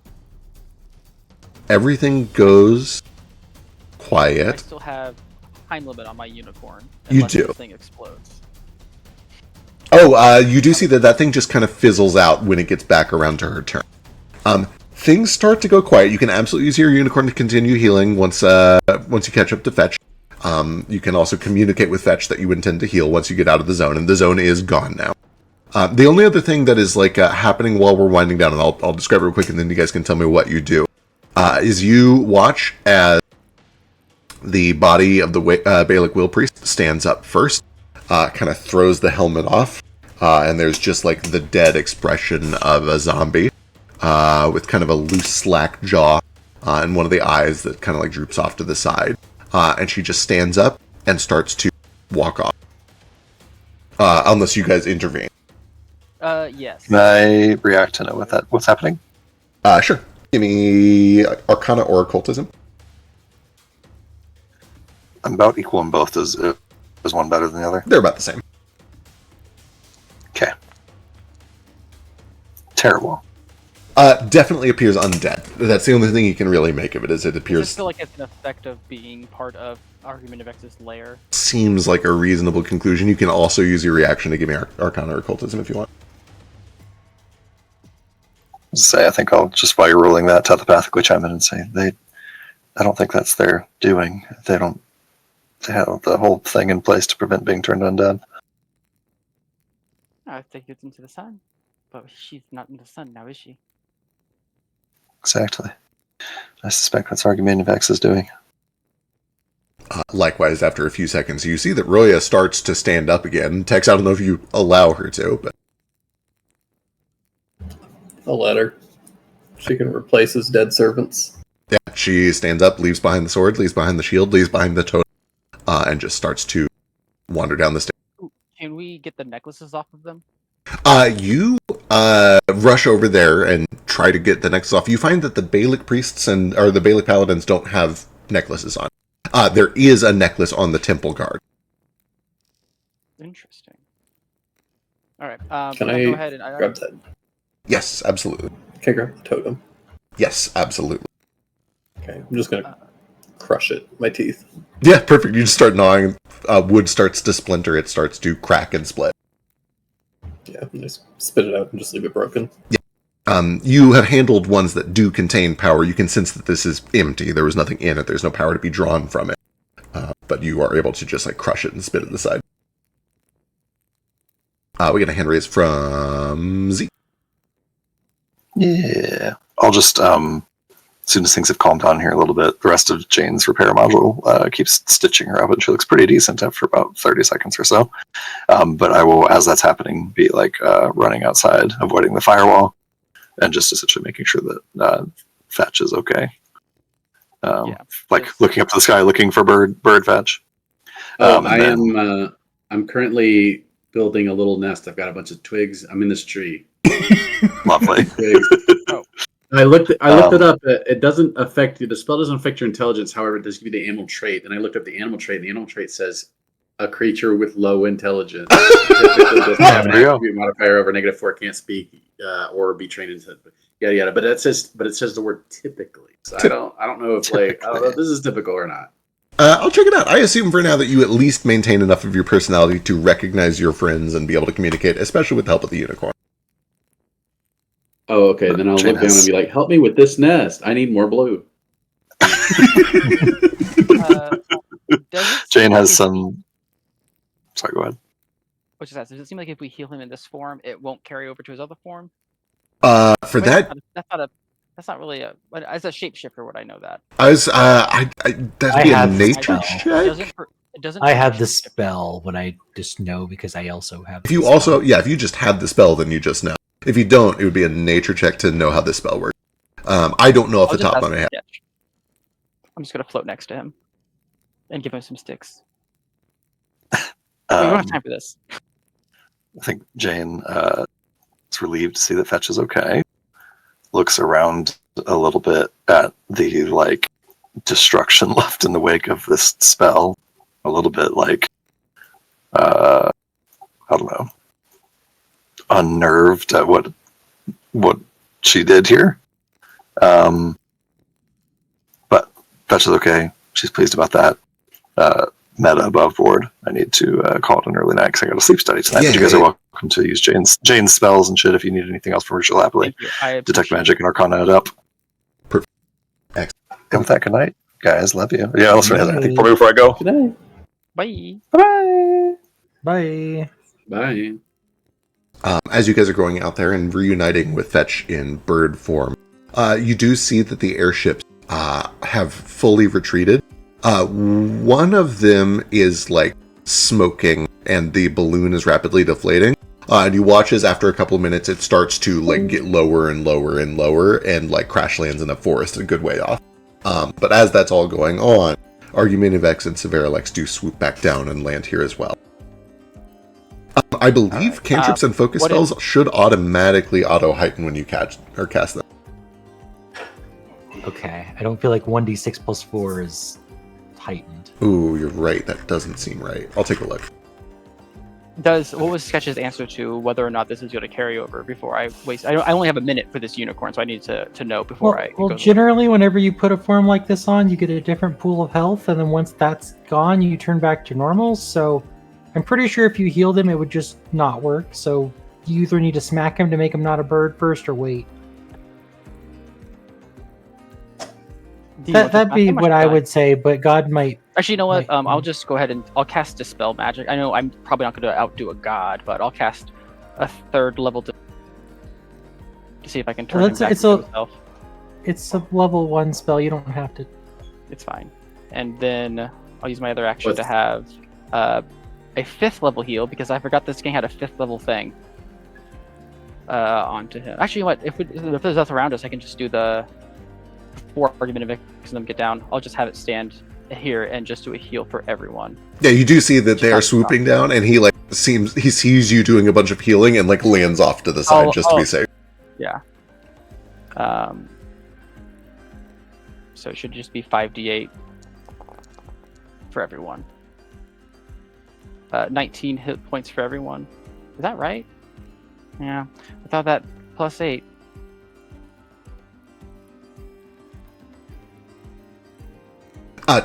everything goes I quiet. still have time limit on my unicorn. You unless do. This thing explodes. Oh, you do see that thing just kind of fizzles out when it gets back around to her turn. Things start to go quiet. You can absolutely use your unicorn to continue healing once you catch up to Fetch. You can also communicate with Fetch that you intend to heal once you get out of the zone, and the zone is gone now. The only other thing that is like happening while we're winding down, and I'll describe it real quick, and then you guys can tell me what you do, is you watch as the body of the Bailic Will Priest stands up first, kind of throws the helmet off, and there's just like the dead expression of a zombie, with kind of a loose, slack jaw, and one of the eyes that kind of like droops off to the side, and she just stands up and starts to walk off, unless you guys intervene. Yes. Can I react to know what's happening? Sure. Give me Arcana or Occultism. I'm about equal in both. Is one better than the other? They're about the same. Okay. Terrible. Definitely appears undead. That's the only thing you can really make of it, is it I appears... feel like it's an effect of being part of Argument of X's lair. Seems like a reasonable conclusion. You can also use your reaction to give me Arcana or Occultism if you want. I think I'll just, while you're rolling that, telepathically chime in and say I don't think that's their doing. They have the whole thing in place to prevent being turned undead. I think it's into the sun, but she's not in the sun now, is she? Exactly. I suspect that's Argument of X is doing. Likewise, after a few seconds, you see that Roya starts to stand up again. Tex, I don't know if you allow her to, but... I'll let her. She can replace his dead servants. Yeah, she stands up, leaves behind the sword, leaves behind the shield, leaves behind the totem, and just starts to wander down the stairs. Ooh, can we get the necklaces off of them? You rush over there and try to get the necklace off. You find that the Bailic priests or the Bailic paladins don't have necklaces on. There is a necklace on the temple guard. Interesting. All right. Can I'll I go ahead and grab that? Yes, absolutely. Can I grab the totem? Yes, absolutely. Okay, I'm just gonna crush it with my teeth. Yeah, perfect. You just start gnawing. Wood starts to splinter. It starts to crack and split. Yeah, and just spit it out and just leave it broken. You have handled ones that do contain power. You can sense that this is empty. There was nothing in it. There's no power to be drawn from it. But you are able to just like crush it and spit it aside. We get a hand raise from Z. Yeah. I'll just, as soon as things have calmed down here a little bit, the rest of Jane's repair module keeps stitching her up, and she looks pretty decent after about 30 seconds or so. But I will, as that's happening, be like running outside, avoiding the firewall, and just essentially making sure that Fetch is okay. Like looking up to the sky, looking for bird Fetch. I'm currently building a little nest. I've got a bunch of twigs. I'm in this tree. Lovely. I looked it up. It doesn't affect you. The spell doesn't affect your intelligence. However, it does give you the animal trait. And I looked up the animal trait. And the animal trait says a creature with low intelligence. Typically doesn't have an attribute modifier over -4, can't speak or be trained in yada yada. But it says the word typically. So I don't know if I don't know if this is typical or not. I'll check it out. I assume for now that you at least maintain enough of your personality to recognize your friends and be able to communicate, especially with the help of the unicorn. Oh, okay. Then I'll look down and be like, "Help me with this nest. I need more blue." Jane has some. Sorry, go ahead. Which is that? Does it seem like if we heal him in this form, it won't carry over to his other form? For that, that's not really a. As a shapeshifter, would I know that? that'd be a nature check. It doesn't. I have the spell, but I just know because I also have. If you if you just have the spell, then you just know. If you don't, it would be a nature check to know how this spell works. I don't know off the top of my head. I'm just gonna float next to him and give him some sticks. We don't have time for this. I think Jane is relieved to see that Fetch is okay. Looks around a little bit at the like destruction left in the wake of this spell. A little bit like I don't know, unnerved at what she did here. But Fetch is okay. She's pleased about that. Meta above board. I need to call it an early night because I got a sleep study tonight. But you guys are welcome to use Jane's spells and shit if you need anything else from her. She'll happily detect magic and arcana it up. Perfect. Excellent. And with that, good night, guys. Love you. Yeah, I'll anything for me before I go. Good night. Bye. Bye. Bye. Bye. As you guys are going out there and reuniting with Fetch in bird form, you do see that the airships have fully retreated. One of them is like smoking and the balloon is rapidly deflating. And you watch as after a couple of minutes it starts to like get lower and lower and lower and like crash lands in a forest a good way off. But as that's all going on, Argumentavex and Severalex do swoop back down and land here as well. I believe cantrips and focus spells should automatically auto-heighten when you cast them. Okay, I don't feel like 1d6 plus 4 is heightened. Ooh, you're right. That doesn't seem right. I'll take a look. What was Sketch's answer to whether or not this is going to carry over before I waste? I only have a minute for this unicorn, so I need to know before I. Well, generally, whenever you put a form like this on, you get a different pool of health, and then once that's gone, you turn back to normal. So, I'm pretty sure if you healed him, it would just not work. So, you either need to smack him to make him not a bird first, or wait. That'd be what I would say, but God might. Actually, you know what? I'll just go ahead and I'll cast Dispel Magic. I know I'm probably not going to outdo a god, but I'll cast a 3rd level to see if I can turn him back into himself. It's a level 1 spell. You don't have to. It's fine. And then I'll use my other action to have a 5th level heal because I forgot this game had a 5th level thing onto him. Actually, you know what? If there's nothing around us, I can just do the 4 Argumentavex and them get down. I'll just have it stand here and just do a heal for everyone. Yeah, you do see that they are swooping down, and he sees you doing a bunch of healing and like lands off to the side just to be safe. Yeah. So it should just be 5d8 for everyone. 19 hit points for everyone. Is that right? Yeah, without that +8.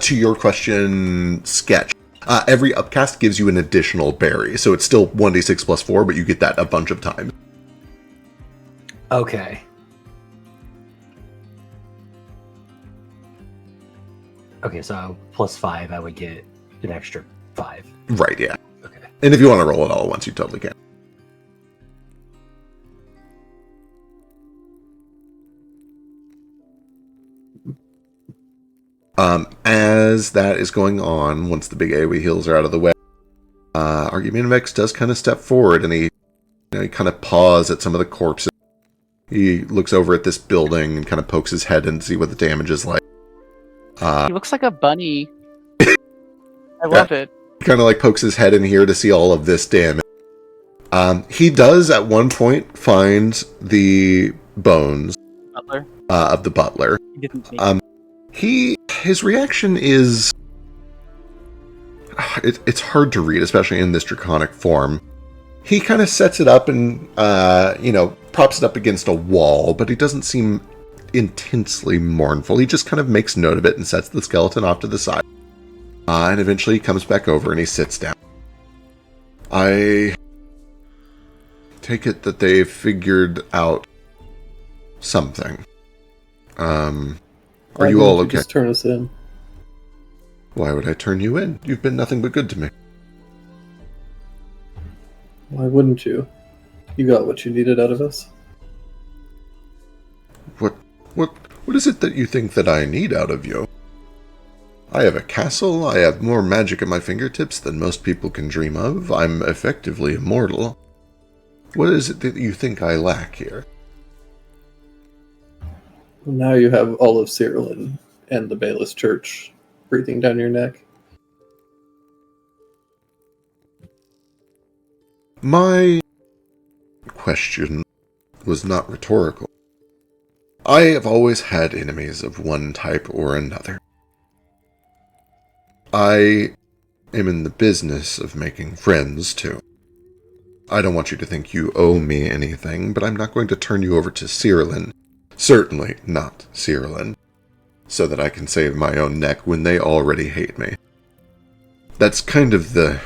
To your question, sketch. Every upcast gives you an additional berry, so it's still 1d6 plus 4, but you get that a bunch of times. Okay. Okay, so +5, I would get an extra 5. Right, yeah. Okay. And if you want to roll it all at once, you totally can. As that is going on, once the big AoE heals are out of the way, Argumentavex does kind of step forward, and he kind of paws at some of the corpses. He looks over at this building and kind of pokes his head in to see what the damage is like. He looks like a bunny. I love it. Kind of like pokes his head in here to see all of this damage. He does at one point find the bones Butler. Of the butler. He didn't make His reaction is it's hard to read, especially in this draconic form. He kind of sets it up and props it up against a wall, but he doesn't seem intensely mournful. He just kind of makes note of it and sets the skeleton off to the side. And eventually he comes back over and he sits down. I take it that they've figured out something. Are you all okay? Just turn us in. Why would I turn you in? You've been nothing but good to me. Why wouldn't you? You got what you needed out of us. What is it that you think that I need out of you? I have a castle, I have more magic at my fingertips than most people can dream of, I'm effectively immortal. What is it that you think I lack here? Well, now you have all of Cyrillin and the Bayless Church breathing down your neck. My question was not rhetorical. I have always had enemies of one type or another. I am in the business of making friends, too. I don't want you to think you owe me anything, but I'm not going to turn you over to Cyrillin. Certainly not Cyrillin. So that I can save my own neck when they already hate me. That's kind of the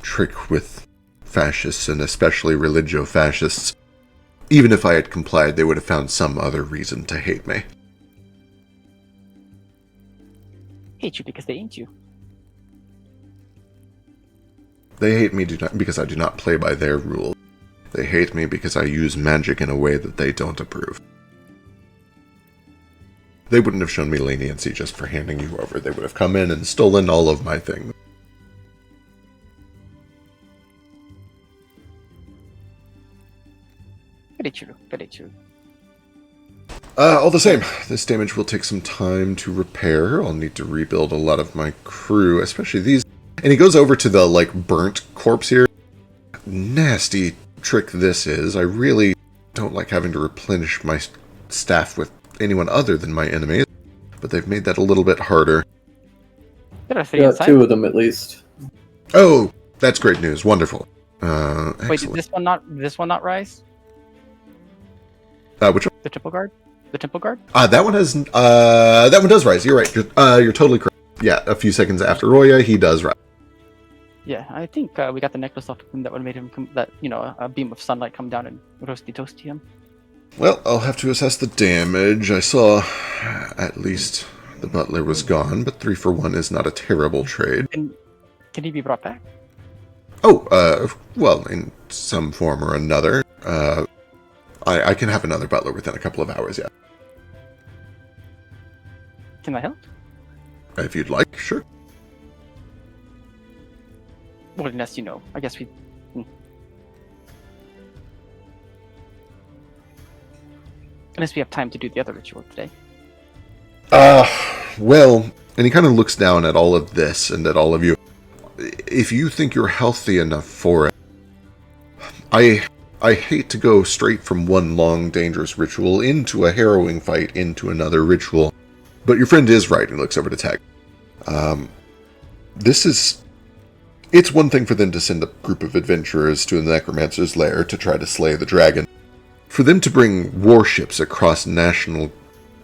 trick with fascists, and especially religio-fascists. Even if I had complied, they would have found some other reason to hate me. hate you because they ain't you. They hate me because I do not play by their rules. They hate me because I use magic in a way that they don't approve. They wouldn't have shown me leniency just for handing you over. They would have come in and stolen all of my things. Very true, very true. All the same, this damage will take some time to repair. I'll need to rebuild a lot of my crew, especially these. And he goes over to the, burnt corpse here. Nasty trick this is. I really don't like having to replenish my staff with anyone other than my enemies. But they've made that a little bit harder. There are three Got inside. two of them at least. Oh, that's great news. Wonderful. Wait, did Excellent. this one not rise? Which one? The temple guard? The temple guard? That one has. That one does rise. You're right. You're totally correct. Yeah, a few seconds after Roya, he does rise. Yeah, I think we got the necklace off him that would have made him a beam of sunlight come down and roasty toasty him. Well, I'll have to assess the damage. I saw at least the butler was gone, but 3 for 1 is not a terrible trade. Can he be brought back? Oh, well, in some form or another. I can have another butler within a couple of hours, yeah. Can I help? If you'd like, sure. Well, unless I guess we. Unless we have time to do the other ritual today. Well, and he kind of looks down at all of this and at all of you. If you think you're healthy enough for it, I hate to go straight from one long, dangerous ritual into a harrowing fight into another ritual, but your friend is right, and looks over to Tag. This is It's one thing for them to send a group of adventurers to a necromancer's lair to try to slay the dragon. For them to bring warships across national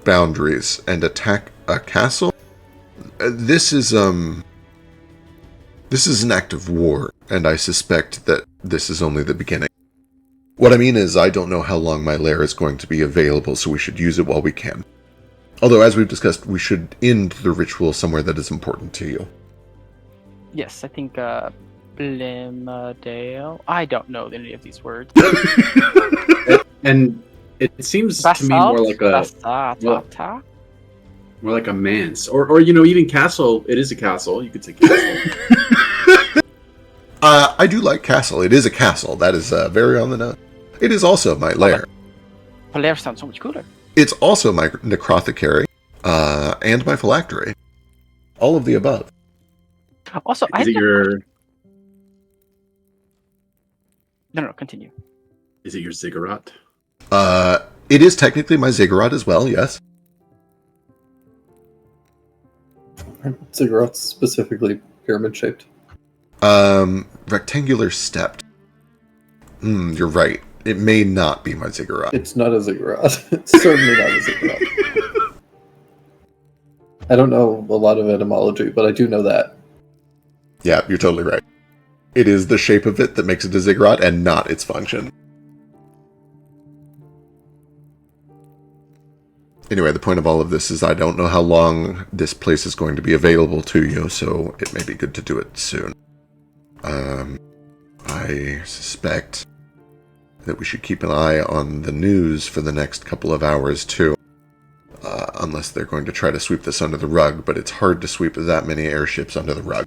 boundaries and attack a castle, this is an act of war, and I suspect that this is only the beginning. What I mean is, I don't know how long my lair is going to be available, so we should use it while we can. Although, as we've discussed, we should end the ritual somewhere that is important to you. Yes, I think Blimadale. I don't know any of these words. And it seems to me more like a manse, or even castle. It is a castle. You could say castle. I do like castle. It is a castle. That is very on the nose. It is also my lair. Lair sounds so much cooler. It's also my necrothecary and my phylactery. All of the above. Also, Is it your? No, continue. Is it your ziggurat? It is technically my ziggurat as well, yes. Ziggurat's specifically pyramid shaped. Rectangular stepped. You're right. It may not be my ziggurat. It's not a ziggurat. It's certainly not a ziggurat. I don't know a lot of etymology, but I do know that. Yeah, you're totally right. It is the shape of it that makes it a ziggurat and not its function. Anyway, the point of all of this is I don't know how long this place is going to be available to you, so it may be good to do it soon. I suspect that we should keep an eye on the news for the next couple of hours, too. Unless they're going to try to sweep this under the rug, but it's hard to sweep that many airships under the rug.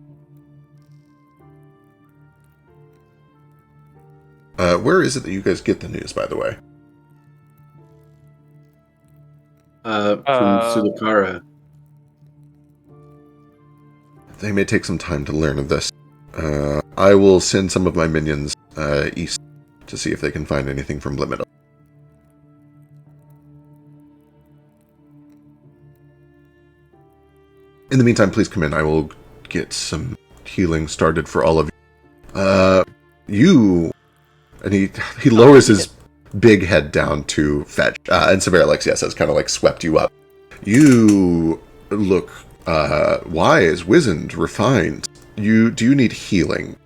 Where is it that you guys get the news, by the way? From Sulukara. They may take some time to learn of this. I will send some of my minions east to see if they can find anything from Blimadale. In the meantime, please come in. I will get some healing started for all of you. And he lowers his big head down to fetch. And Severalex, yes, has kind of like swept you up. You look wise, wizened, refined. Do you need healing?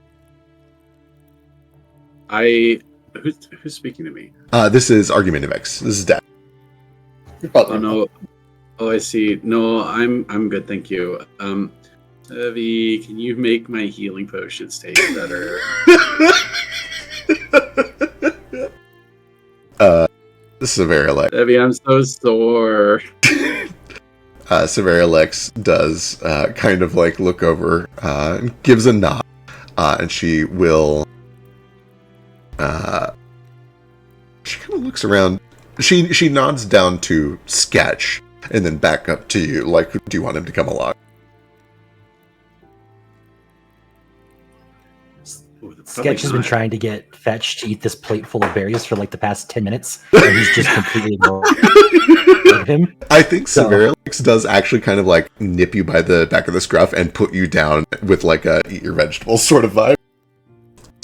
Who's speaking to me? This is Argumentavex. This is Dad. Oh no. Oh, I see. No, I'm good, thank you. Evie, can you make my healing potions taste better? This is Severalex. Evie, I'm so sore. Severalex does kind of like look over and gives a nod, and she will. She kind of looks around. She nods down to Sketch and then back up to you. Like, do you want him to come along? Sketch has been trying to get Fetch to eat this plate full of berries for like the past 10 minutes, and he's just completely ignored him. I think Severalex does actually kind of like nip you by the back of the scruff and put you down with like a eat your vegetables sort of vibe.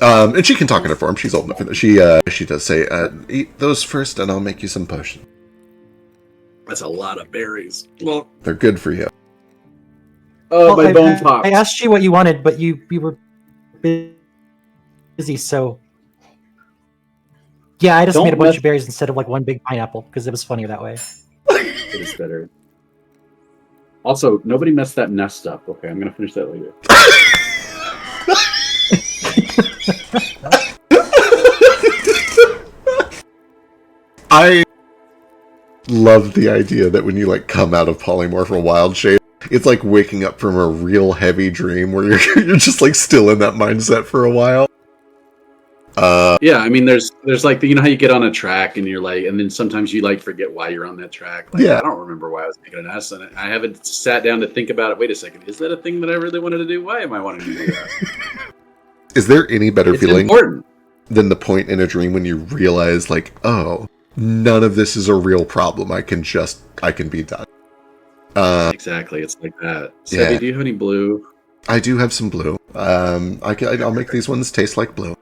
And she can talk in her form. She's old enough for that. She does say, eat those first and I'll make you some potion. That's a lot of berries. Well, they're good for you. Oh, my bone popped. I asked you what you wanted, but you were busy, so yeah, I just made a bunch of berries instead of like one big pineapple because it was funnier that way. It is better. Also, nobody messed that nest up. Okay, I'm gonna finish that later. I love the idea that when you like come out of polymorph or wild shape, it's like waking up from a real heavy dream where you're just like still in that mindset for a while. Yeah, I mean, there's like how you get on a track and you're like, and then sometimes you like forget why you're on that track. Like, yeah, I don't remember why I was making an S, and I haven't sat down to think about it. Wait a second, is that a thing that I really wanted to do? Why am I wanting to do that? Is there any better feeling important than the point in a dream when you realize, like, oh, none of this is a real problem. I can be done. Exactly, it's like that. Yeah. Sebby, do you have any blue? I do have some blue. I'll make these ones taste like blue.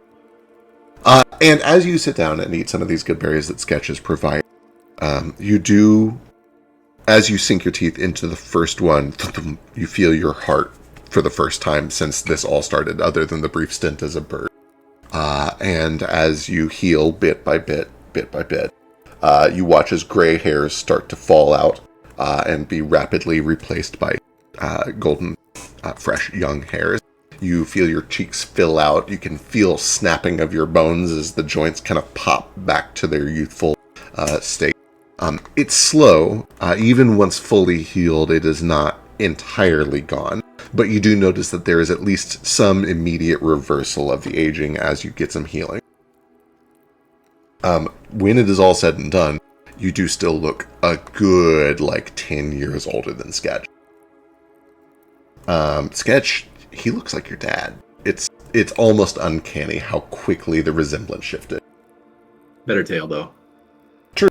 And as you sit down and eat some of these good berries that Sketches provide, you do, as you sink your teeth into the first one, you feel your heart for the first time since this all started, other than the brief stint as a bird. And as you heal bit by bit, you watch as gray hairs start to fall out and be rapidly replaced by golden, fresh, young hairs. You feel your cheeks fill out. You can feel snapping of your bones as the joints kind of pop back to their youthful state. It's slow. Even once fully healed, it is not entirely gone. But you do notice that there is at least some immediate reversal of the aging as you get some healing. When it is all said and done, you do still look a good, 10 years older than Sketch. Sketch, he looks like your dad. It's almost uncanny how quickly the resemblance shifted. Better tail, though. True.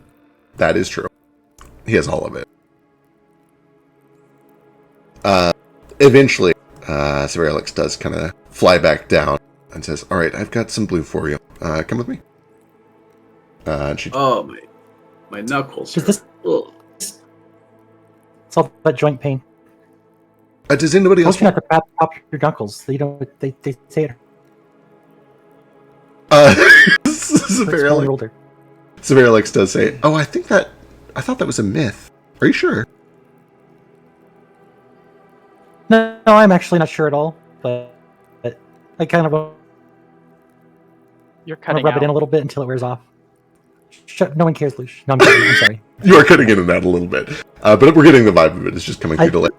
That is true. He has all of it. Eventually, Cyrilix does kind of fly back down and says, "All right, I've got some blue for you. Come with me." And she... Oh, my knuckles. Is this... Ugh. It's all that joint pain. does anybody else... Don't you have to pop your knuckles? They say it. Cyrilix does say, "Oh, I thought that was a myth. Are you sure?" No, I'm actually not sure at all. But I kind of You're rub cutting it in a out. little bit until it wears off. No one cares, Lush. No, I'm kidding. I'm sorry. You are cutting in and out a little bit. But we're getting the vibe of it. It's just coming through delay.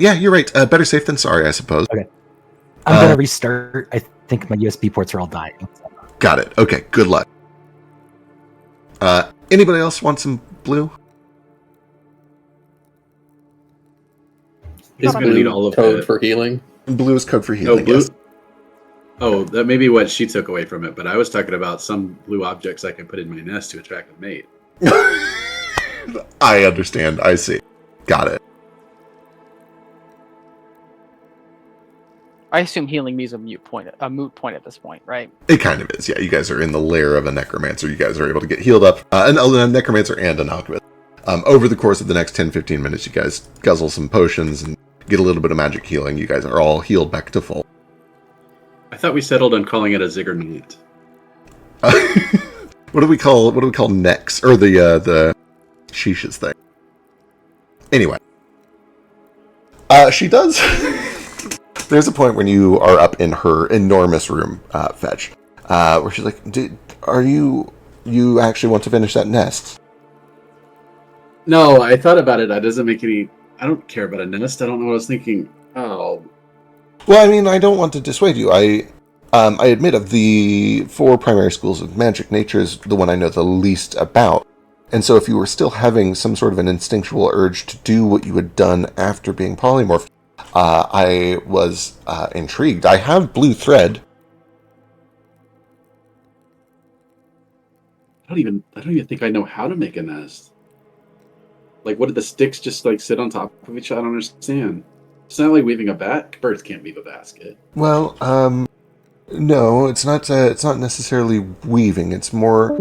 Yeah, you're right. Better safe than sorry, I suppose. Okay. I'm going to restart. I think my USB ports are all dying. Got it. Okay, good luck. Anybody else want some blue? Is Not going to need all of code it. for healing. Blue is code for Oh, healing, blue. yes. Oh, that may be what she took away from it, but I was talking about some blue objects I can put in my nest to attract a mate. I understand. I see. Got it. I assume healing me is a moot point at this point, right? It kind of is, yeah. You guys are in the lair of a necromancer. You guys are able to get healed up. A necromancer and an alchemist. Over the course of the next 10-15 minutes, you guys guzzle some potions and get a little bit of magic healing. You guys are all healed back to full. I thought we settled on calling it a ziggurat. What do we call necks? Or the sheeshes thing? Anyway. She does... There's a point when you are up in her enormous room, Fetch, where she's like, are you actually want to finish that nest? No, I thought about it. That doesn't make any... I don't care about a nest. I don't know what I was thinking. Oh. Well, I mean, I don't want to dissuade you. I admit of the 4 primary schools of magic, nature is the one I know the least about. And so if you were still having some sort of an instinctual urge to do what you had done after being polymorphed, I was intrigued. I have blue thread. I don't even think I know how to make a nest. Like, what did the sticks just sit on top of each other? I don't understand. It's not like weaving a bat. Birds can't weave a basket. Well, no, it's not necessarily weaving. It's more,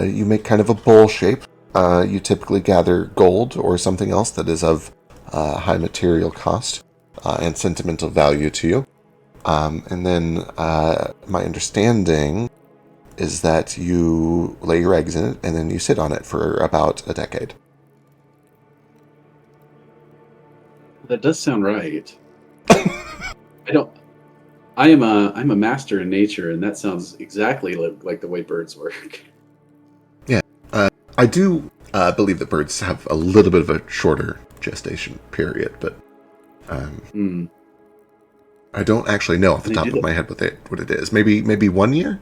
you make kind of a bowl shape. You typically gather gold or something else that is of high material cost and sentimental value to you. And then my understanding is that you lay your eggs in it and then you sit on it for about a decade. That does sound right. I'm a master in nature, and that sounds exactly like the way birds work. Yeah, I do believe that birds have a little bit of a shorter gestation period, but I don't actually know off the top of my head what it is. Maybe 1 year.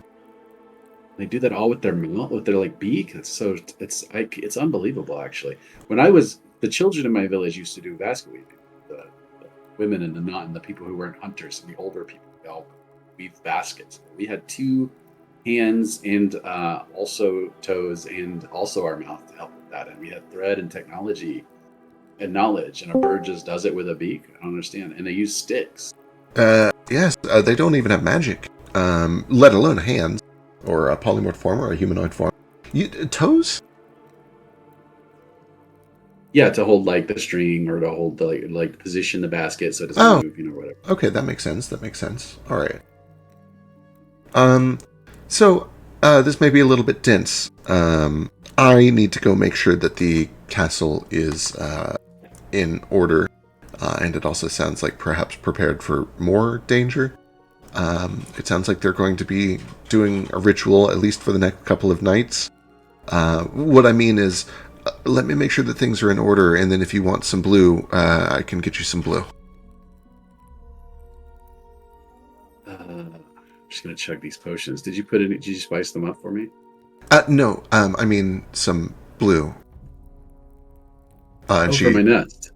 They do that all with their mouth, with their beak. It's unbelievable, actually. When I was the children in my village used to do basket weaving. The women and the people who weren't hunters and the older people, they all weave baskets. We had 2 hands and also toes and also our mouth to help with that, and we had thread and technology and knowledge, and a bird just does it with a beak? I don't understand. And they use sticks. Yes, they don't even have magic, let alone hands, or a polymorph form, or a humanoid form. Toes? Yeah, to hold like the string or to hold the like position the basket so it doesn't move, or whatever. Okay, that makes sense. All right. So this may be a little bit dense. I need to go make sure that the castle is in order, and it also sounds like perhaps prepared for more danger. It sounds like they're going to be doing a ritual, at least for the next couple of nights. What I mean is, let me make sure that things are in order, and then if you want some blue, I can get you some blue. I'm just gonna chug these potions. Did you spice them up for me? No, I mean some blue. And for my nest.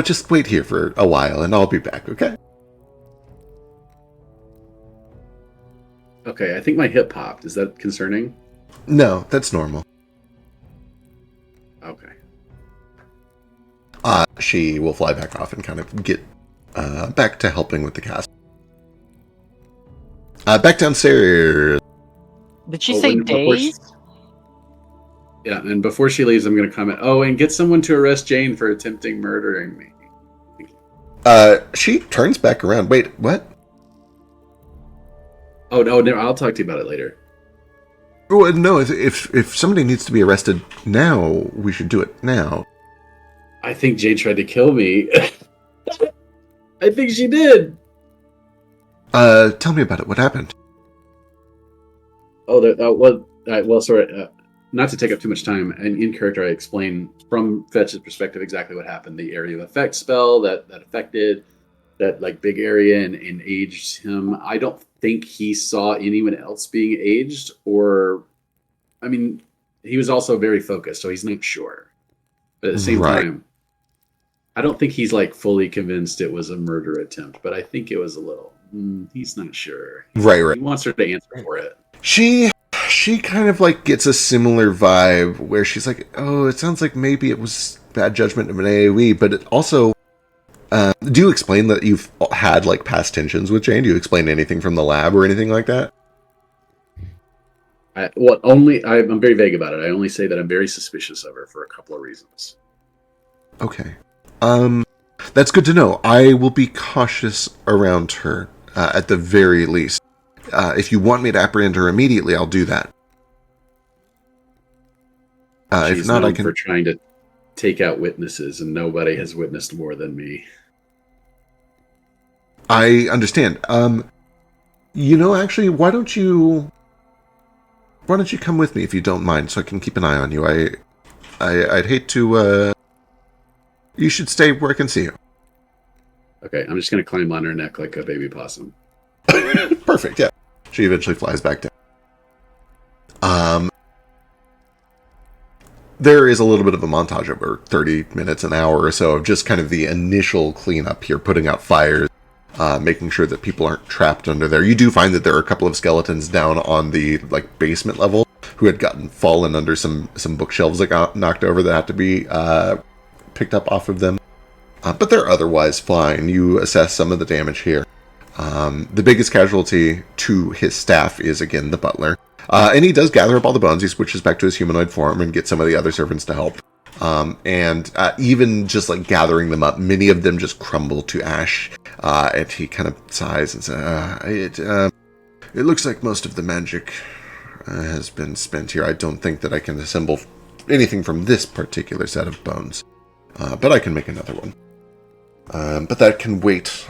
Just wait here for a while, and I'll be back, okay? Okay, I think my hip popped. Is that concerning? No, that's normal. Okay. She will fly back off and kind of get back to helping with the cast. Back downstairs. Did she say days? Yeah, and before she leaves, I'm going to comment. Oh, and get someone to arrest Jane for attempting murdering me. She turns back around. Wait, what? Oh no, I'll talk to you about it later. Well, no, if somebody needs to be arrested now, we should do it now. I think Jane tried to kill me. I think she did. Tell me about it. What happened? Well, sorry. Not to take up too much time, and in character, I explain from Fetch's perspective exactly what happened. The area of effect spell that affected that like big area and aged him. I don't think he saw anyone else being aged, or, I mean, he was also very focused, so he's not sure. But at the same time, I don't think he's like fully convinced it was a murder attempt, but I think it was a little. He's not sure. Right. He wants her to answer for it. She kind of like gets a similar vibe where she's like, oh, it sounds like maybe it was bad judgment of an AoE, but it also. Do you explain that you've had like past tensions with Jane? Do you explain anything from the lab or anything like that? I'm very vague about it. I only say that I'm very suspicious of her for a couple of reasons. Okay. That's good to know. I will be cautious around her, at the very least. If you want me to apprehend her immediately, I'll do that. If not, I can. For trying to take out witnesses, and nobody has witnessed more than me. I understand. Actually, why don't you come with me if you don't mind, so I can keep an eye on you? I'd hate to. You should stay where I can see you. Okay, I'm just gonna climb on her neck like a baby possum. Perfect. Yeah. She eventually flies back down. There is a little bit of a montage over 30 minutes, an hour or so of just kind of the initial cleanup here, putting out fires, making sure that people aren't trapped under there. You do find that there are a couple of skeletons down on the like basement level who had fallen under some bookshelves that got knocked over that had to be picked up off of them. But they're otherwise fine. You assess some of the damage here. The biggest casualty to his staff is, again, the butler. And he does gather up all the bones. He switches back to his humanoid form and gets some of the other servants to help. And even just like gathering them up, many of them just crumble to ash. And he kind of sighs and says, it looks like most of the magic has been spent here. I don't think that I can assemble anything from this particular set of bones. But I can make another one. But that can wait.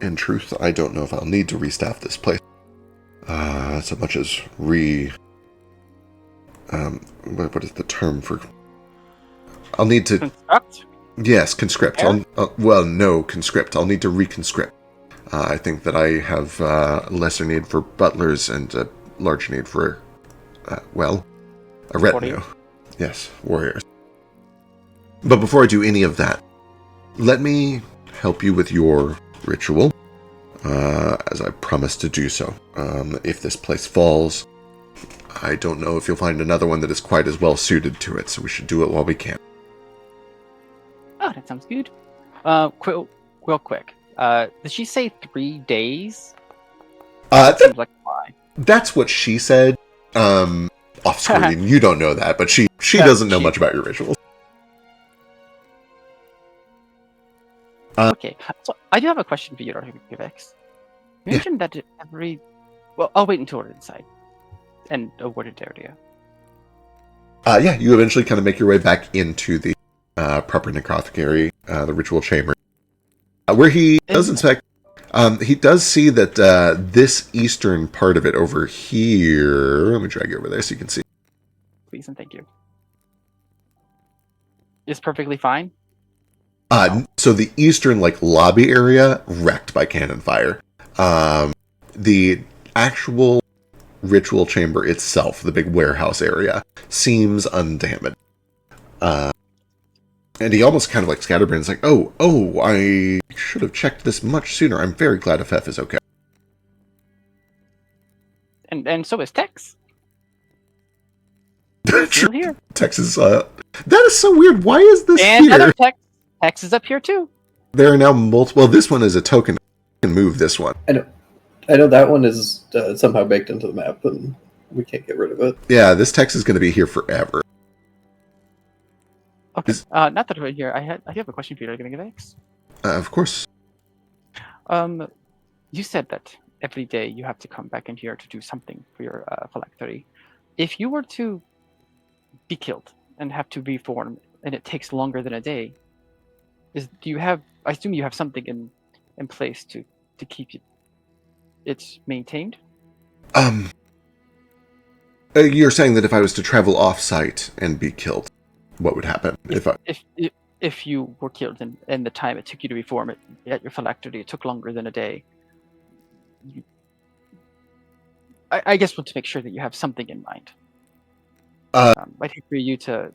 In truth, I don't know if I'll need to restaff this place. So much as what is the term for? I'll need to... Construct? Yes, conscript. Conscript. I'll need to reconscript. I think that I have lesser need for butlers and a large need for, a retinue. Warriors. Yes, warriors. But before I do any of that, let me help you with your ritual, as I promised to do so. If this place falls, I don't know if you'll find another one that is quite as well suited to it, so we should do it while we can. Oh, that sounds good. Real quick. Did she say 3 days? Seems like a lie. That's what she said. Off screen, you don't know that, but she doesn't know much about your rituals. Okay, so I do have a question for you, Dr. Givex. You mentioned that every... Well, I'll wait until we're inside. And a wooded area. Yeah, you eventually kind of make your way back into the proper necrophagary, the ritual chamber. Where he does inspect... he does see that this eastern part of it over here... Let me drag you over there so you can see. Please and thank you. Is perfectly fine? So the eastern lobby area wrecked by cannon fire. The actual ritual chamber itself, the big warehouse area, seems undamaged. And he almost kind of scatterbrains, oh, I should have checked this much sooner. I'm very glad F is okay. And so is Tex. Still here. Tex is, that is so weird. Why is this and here? Other Tex is up here too. There are now multiple... Well, this one is a token. I can move this one. I know that one is somehow baked into the map, and we can't get rid of it. Yeah, this text is going to be here forever. Okay. Not that we're here. I have a question for you, Dr. Givex. Of course. You said that every day you have to come back in here to do something for your phylactery. If you were to be killed and have to reform, and it takes longer than a day, I assume you have something in place to keep it's maintained? You're saying that if I was to travel off-site and be killed, what would happen? If you were killed and the time it took you to reform it at your phylactery, it took longer than a day. I guess want to make sure that you have something in mind. I think for you to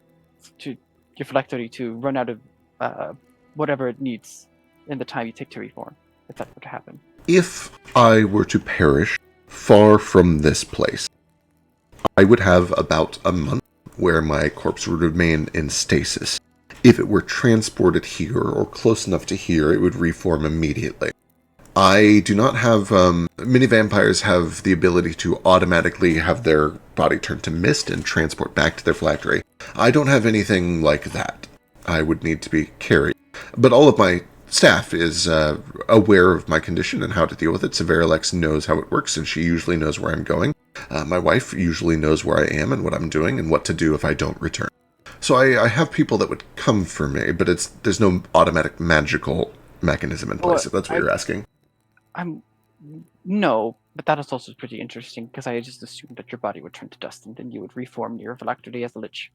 your phylactery to run out of whatever it needs in the time you take to reform, if that were to happen. If I were to perish far from this place, I would have about a month where my corpse would remain in stasis. If it were transported here or close enough to here, it would reform immediately. I do not have... many vampires have the ability to automatically have their body turn to mist and transport back to their phylactery. I don't have anything like that. I would need to be carried. But all of my staff is aware of my condition and how to deal with it. Severalex knows how it works, and she usually knows where I'm going. My wife usually knows where I am and what I'm doing and what to do if I don't return. So I have people that would come for me, but there's no automatic magical mechanism in place, if that's what you're asking. No, but that is also pretty interesting, because I just assumed that your body would turn to dust and then you would reform your phylactery as a lich.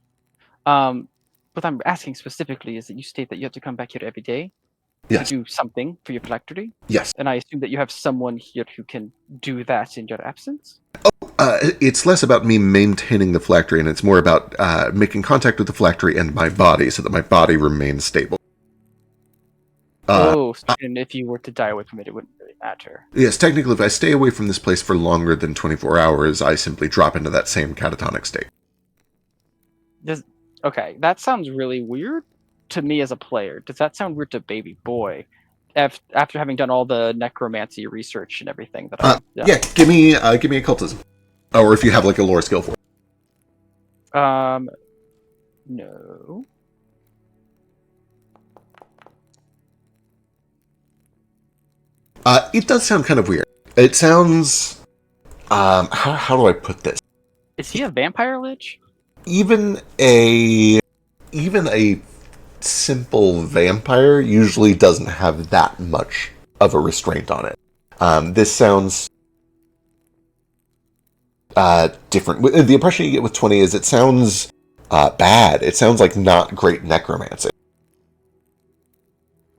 What I'm asking specifically is that you state that you have to come back here every day to do something for your phylactery. Yes. And I assume that you have someone here who can do that in your absence? It's less about me maintaining the phylactery, and it's more about making contact with the phylactery and my body so that my body remains stable. So if you were to die away from it, it wouldn't really matter. Yes, technically, if I stay away from this place for longer than 24 hours, I simply drop into that same catatonic state. Okay, that sounds really weird to me as a player. Does that sound weird to Baby Boy? After having done all the necromancy research and everything that I've done. Yeah, give me occultism. Or if you have a lore skill for it. No. It does sound kind of weird. It sounds... how do I put this? Is he a vampire lich? Even a simple vampire usually doesn't have that much of a restraint on it. This sounds different. The impression you get with 20 is it sounds bad. It sounds like not great necromancy.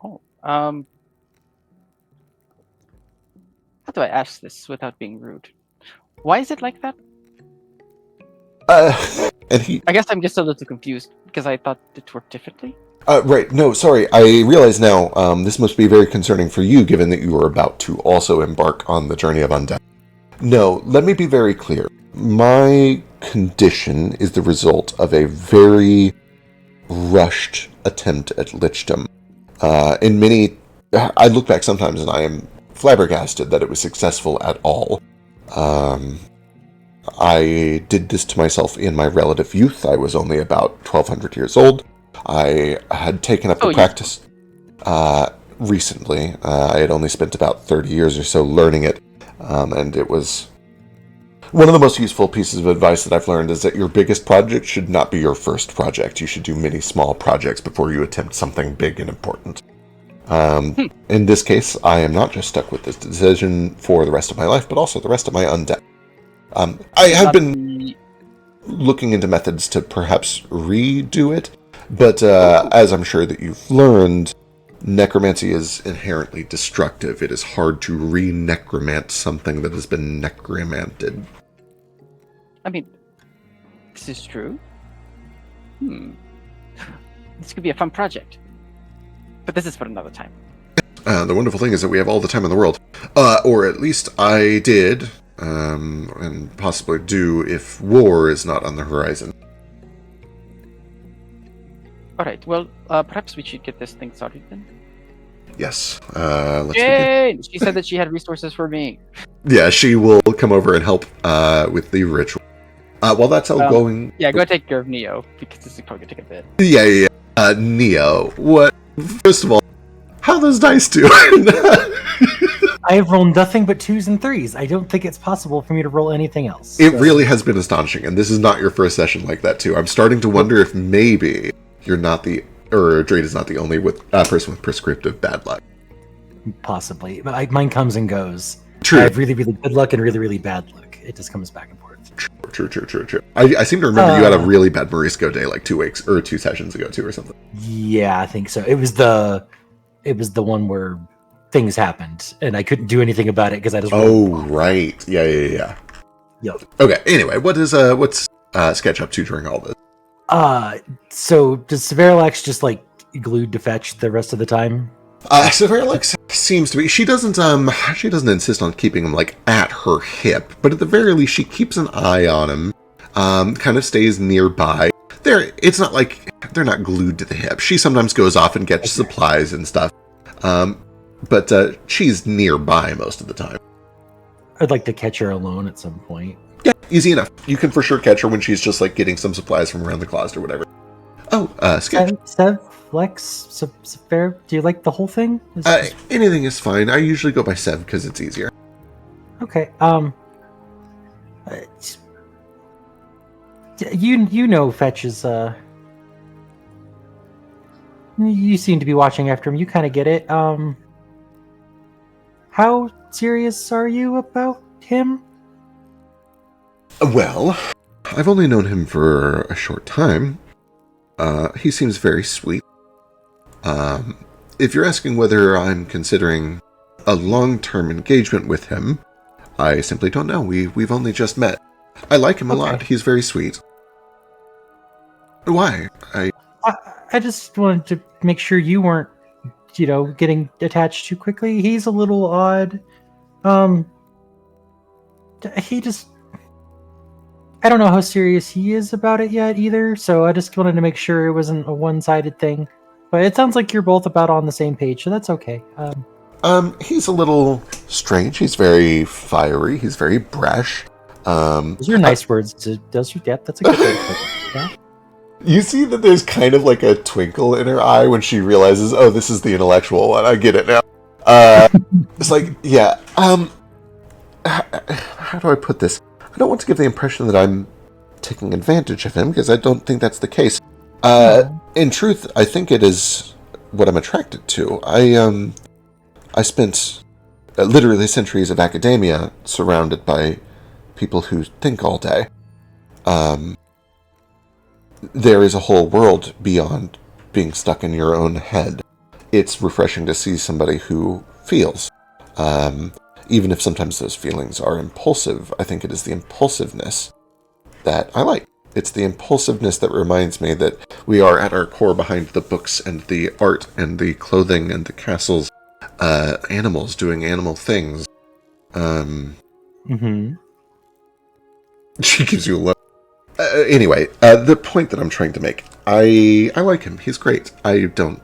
Oh, how do I ask this without being rude? Why is it like that? I guess I'm just a little confused because I thought it worked differently. Right. No, sorry. I realize now this must be very concerning for you, given that you are about to also embark on the journey of undeath. No, let me be very clear. My condition is the result of a very rushed attempt at lichdom. I look back sometimes and I am flabbergasted that it was successful at all. I did this to myself in my relative youth. I was only about 1,200 years old. I had taken up the practice recently. I had only spent about 30 years or so learning it, and it was one of the most useful pieces of advice that I've learned is that your biggest project should not be your first project. You should do many small projects before you attempt something big and important. In this case, I am not just stuck with this decision for the rest of my life, but also the rest of my undead. I have been looking into methods to perhaps redo it, but as I'm sure that you've learned, necromancy is inherently destructive. It is hard to re-necromant something that has been necromanted. I mean, this is true. This could be a fun project. But this is for another time. The wonderful thing is that we have all the time in the world. Or at least I did, and possibly do if war is not on the horizon. Alright, well, perhaps we should get this thing started then. Yes, let's begin. Yay! She said that she had resources for me. Yeah, she will come over and help with the ritual. While that's all going... Yeah, go take care of Neo, because this is probably going to take a bit. Yeah. Neo, what... First of all, how those dice do? I have rolled nothing but 2s and 3s. I don't think it's possible for me to roll anything else. It really has been astonishing, and this is not your first session like that, too. I'm starting to wonder if maybe you're not Drade is not the only person with prescriptive bad luck. Possibly. But mine comes and goes. True. I have really, really good luck and really, really bad luck. It just comes back and forth. True. I seem to remember you had a really bad Morisco day like 2 weeks or 2 sessions ago too or something. Yeah, I think so. It was the one where things happened and I couldn't do anything about it because I just right. Yeah. Yep. Okay, anyway, what's Sketch up to during all this? So does Severalax just like glued to fetch the rest of the time? Severalax seems to be. She doesn't insist on keeping him like at her hip, but at the very least, she keeps an eye on him. Kind of stays nearby. It's not like they're not glued to the hip. She sometimes goes off and gets supplies and stuff. But she's nearby most of the time. I'd like to catch her alone at some point. Yeah, easy enough. You can for sure catch her when she's just like getting some supplies from around the closet or whatever. Sketch. Sev, Flex, Sever, do you like the whole thing? Anything is fine. I usually go by Sev because it's easier. Okay. You know Fetch is you seem to be watching after him. You kind of get it. How serious are you about him? Well, I've only known him for a short time. He seems very sweet. If you're asking whether I'm considering a long-term engagement with him, I simply don't know. We've only just met. I like him a lot. He's very sweet. Why? I just wanted to make sure you weren't, getting attached too quickly. He's a little odd. I don't know how serious he is about it yet either, so I just wanted to make sure it wasn't a one-sided thing. But it sounds like you're both about on the same page, so that's okay. He's a little strange. He's very fiery. He's very brash. Those are nice words. That's a good way to put it. Yeah? You see that there's kind of like a twinkle in her eye when she realizes, oh, this is the intellectual one. I get it now. It's like, yeah. How do I put this? I don't want to give the impression that I'm taking advantage of him, because I don't think that's the case. In truth, I think it is what I'm attracted to. I spent literally centuries of academia surrounded by people who think all day. There is a whole world beyond being stuck in your own head. It's refreshing to see somebody who feels. Even if sometimes those feelings are impulsive, I think it is the impulsiveness that I like. It's the impulsiveness that reminds me that we are at our core behind the books and the art and the clothing and the castles, animals doing animal things. Mm-hmm. She gives you a look. Anyway, the point that I'm trying to make, I like him. He's great. I don't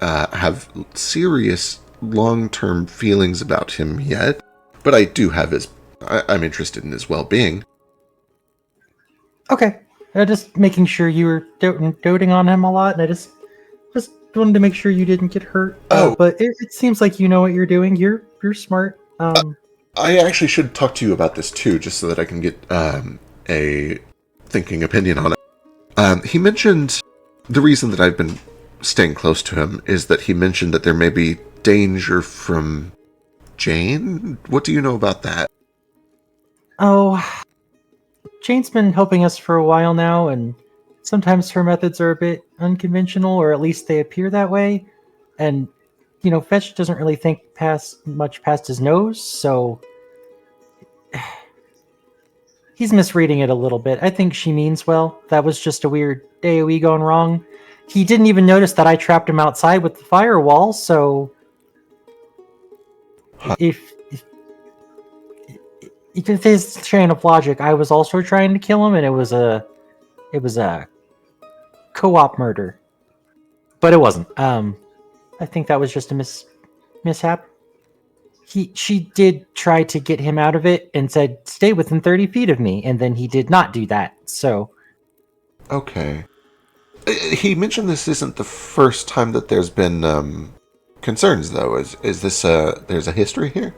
have serious long-term feelings about him yet, but I do have I'm interested in his well-being. Okay. Just making sure you were doting on him a lot, and I just wanted to make sure you didn't get hurt. But it seems like you know what you're doing. You're smart. I actually should talk to you about this too, just so that I can get a thinking opinion on it. He mentioned the reason that I've been staying close to him is that he mentioned that there may be danger from Jane. What do you know about that? Oh, Jane's been helping us for a while now, and sometimes her methods are a bit unconventional, or at least they appear that way. And Fetch doesn't really think much past his nose, so he's misreading it a little bit. I think she means well. That was just a weird AoE gone wrong. He didn't even notice that I trapped him outside with the firewall, so if his chain of logic, I was also trying to kill him, and it was a co-op murder. But it wasn't. I think that was just a mishap. She did try to get him out of it and said, stay within 30 feet of me, and then he did not do that, so... Okay. He mentioned this isn't the first time that there's been concerns, though. Is this there's a history here?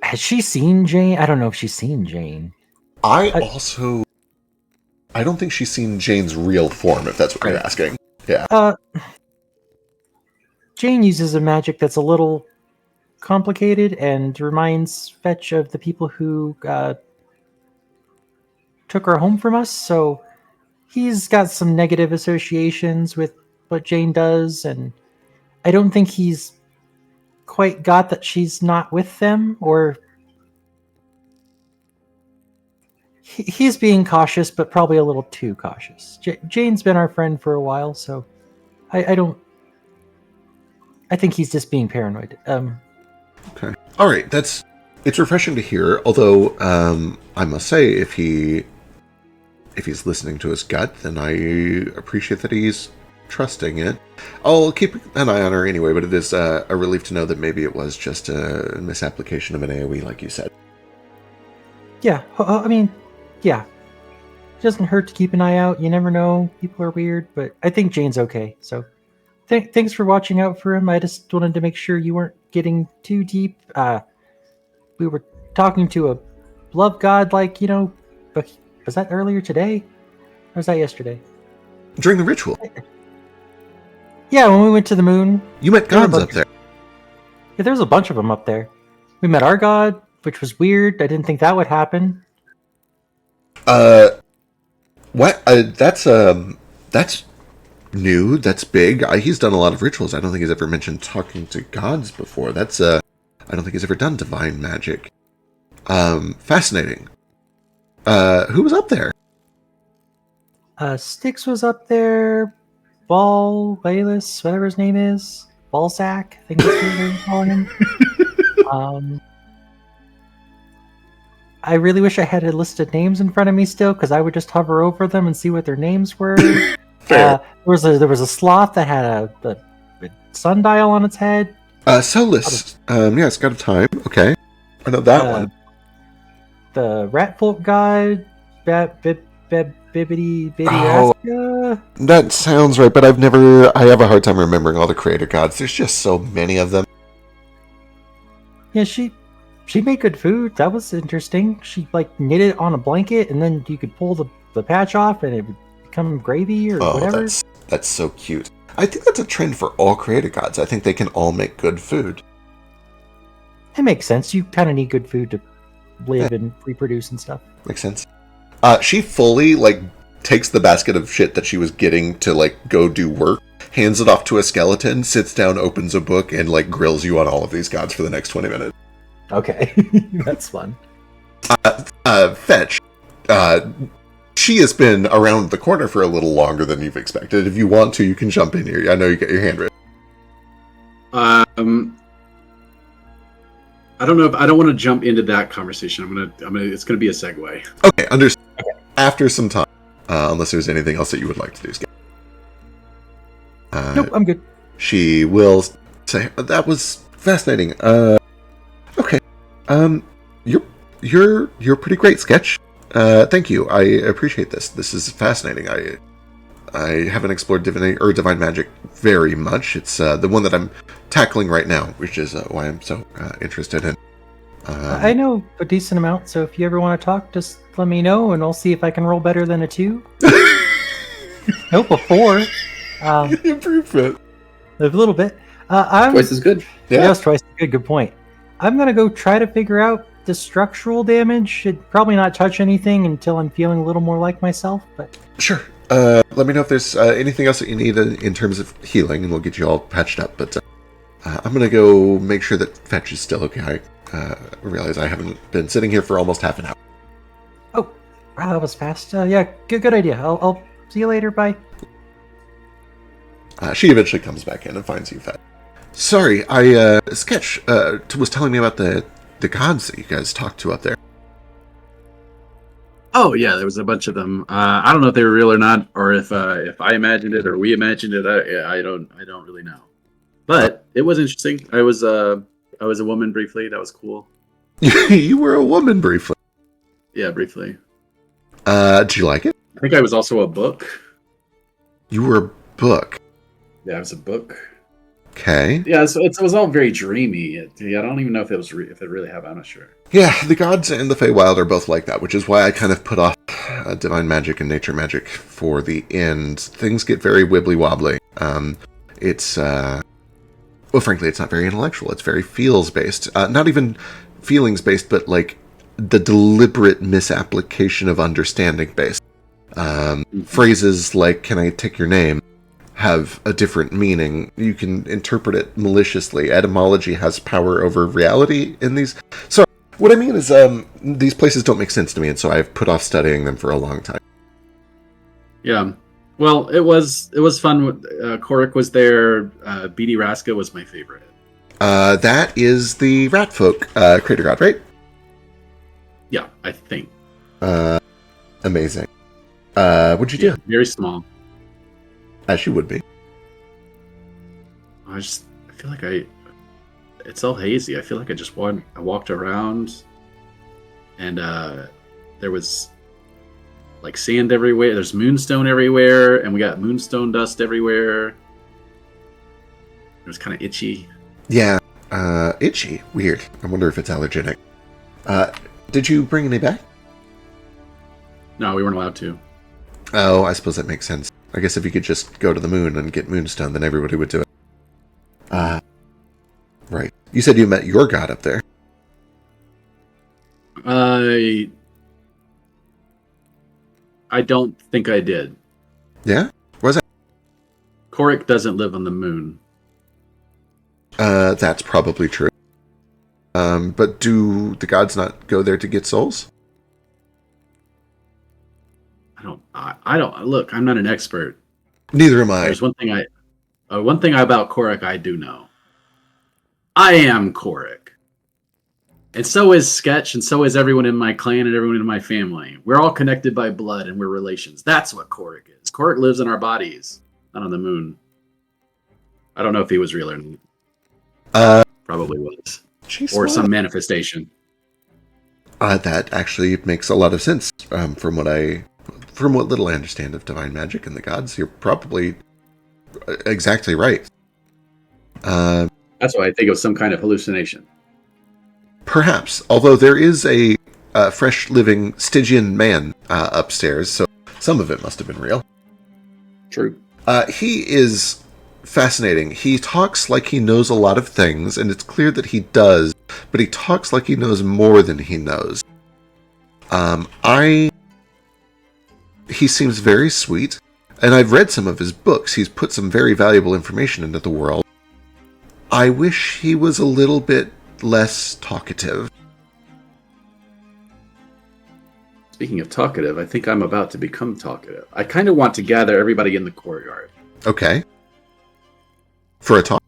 Has she seen Jane? I don't know if she's seen Jane. I don't think she's seen Jane's real form, if that's what you're asking. Yeah. Jane uses a magic that's a little complicated and reminds Fetch of the people who took her home from us, so he's got some negative associations with what Jane does, and I don't think he's quite got that she's not with them, or he's being cautious, but probably a little too cautious. Jane's been our friend for a while, so I think he's just being paranoid. Okay. All right. It's refreshing to hear. Although I must say, if he's listening to his gut, then I appreciate that he's trusting it. I'll keep an eye on her anyway. But it is a relief to know that maybe it was just a misapplication of an AOE, like you said. Yeah. I mean, yeah. It doesn't hurt to keep an eye out. You never know. People are weird, but I think Jane's okay. So. Thanks for watching out for him. I just wanted to make sure you weren't getting too deep. We were talking to a love god, but was that earlier today? Or was that yesterday? During the ritual. Yeah, when we went to the moon. You met gods up there. Yeah, there was a bunch of them up there. We met our god, which was weird. I didn't think that would happen. What? That's new. That's big. He's done a lot of rituals. I don't think he's ever mentioned talking to gods before. I don't think he's ever done divine magic. Fascinating. Who was up there? Styx was up there. Bayless, whatever his name is. Ballsack, I think that's what they're calling him. I really wish I had a list of names in front of me still, because I would just hover over them and see what their names were. There was a sloth that had a sundial on its head. Solus. Yeah, it's got a time. Okay. I know that one. The Ratfolk god, Bibbidi Raska. That sounds right, but I have a hard time remembering all the creator gods. There's just so many of them. Yeah, she made good food. That was interesting. She knit it on a blanket, and then you could pull the patch off, and it would become gravy or whatever. That's so cute. I think that's a trend for all creator gods. I think they can all make good food. It makes sense. You kind of need good food to live and reproduce and stuff. Makes sense. She fully takes the basket of shit that she was getting to go do work, hands it off to a skeleton, sits down, opens a book, and grills you on all of these gods for the next 20 minutes. Okay, that's fun. Fetch. She has been around the corner for a little longer than you've expected. If you want to, you can jump in here. I know you got your hand raised. I don't know if I don't want to jump into that conversation. I'm gonna. It's gonna be a segue. Okay, understood. After some time, unless there's anything else that you would like to do, Scott. Nope, I'm good. She will say, "That was fascinating." Okay. You're pretty great, Sketch. Thank you. I appreciate this. This is fascinating. I haven't explored divine magic very much. It's the one that I'm tackling right now, which is why I'm so interested in. I know a decent amount, so if you ever want to talk, just let me know, and I'll see if I can roll better than a 2. Nope, a 4. Improvement. A little bit. Twice as good. Yeah. Yes, twice. Good point. I'm gonna go try to figure out the structural damage. Should probably not touch anything until I'm feeling a little more like myself. But Sure. Let me know if there's anything else that you need in terms of healing, and we'll get you all patched up. But I'm gonna go make sure that Fetch is still okay. I realize I haven't been sitting here for almost half an hour. wow, that was fast. Yeah, good idea. I'll see you later. Bye. She eventually comes back in and finds you, Fetch. Sorry, Sketch was telling me about the gods that you guys talked to up there. Oh yeah, there was a bunch of them. I don't know if they were real or not, or if I imagined it or we imagined it. I don't really know. But it was interesting. I was a woman briefly. That was cool. You were a woman briefly. Yeah, briefly. Did you like it? I think I was also a book. You were a book. Yeah, I was a book. Okay. Yeah, so it was all very dreamy. I don't even know if it was if it really happened. I'm not sure. Yeah, the gods and the Feywild are both like that, which is why I kind of put off divine magic and nature magic for the end. Things get very wibbly wobbly. It's well, frankly, it's not very intellectual. It's very feels based. Not even feelings based, but like the deliberate misapplication of understanding based. Phrases like "Can I take your name?" have a different meaning. You can interpret it maliciously. Etymology has power over reality in these. So what I mean is these places don't make sense to me, and so I've put off studying them for a long time. Yeah. Well, it was fun. Korik was there. BD Raska was my favorite. That is the Ratfolk creator god, right? Yeah, I think. Amazing. What'd you do? Yeah, very small. As she would be. I feel like it's all hazy. I feel like I walked around and there was like sand everywhere. There's moonstone everywhere, and we got moonstone dust everywhere. It was kind of itchy. Yeah, itchy. Weird. I wonder if it's allergenic. Did you bring any back? No, we weren't allowed to. Oh, I suppose that makes sense. I guess if you could just go to the moon and get moonstone, then everybody would do it. Right. You said you met your god up there. I don't think I did. Yeah? Where's that? Korik doesn't live on the moon. That's probably true. But do the gods not go there to get souls? I don't look. I'm not an expert. Neither am I. There's one thing about Korik I do know. I am Korik, and so is Sketch, and so is everyone in my clan and everyone in my family. We're all connected by blood, and we're relations. That's what Korik is. Korik lives in our bodies, not on the moon. I don't know if he was real or not. Probably was, or some manifestation. That actually makes a lot of sense from what little I understand of divine magic and the gods. You're probably exactly right. That's why I think it was some kind of hallucination. Perhaps, although there is a fresh living Stygian man upstairs, so some of it must have been real. True. He is fascinating. He talks like he knows a lot of things, and it's clear that he does, but he talks like he knows more than he knows. He seems very sweet, and I've read some of his books. He's put some very valuable information into the world. I wish he was a little bit less talkative. Speaking of talkative, I think I'm about to become talkative. I kind of want to gather everybody in the courtyard. Okay. For a talk?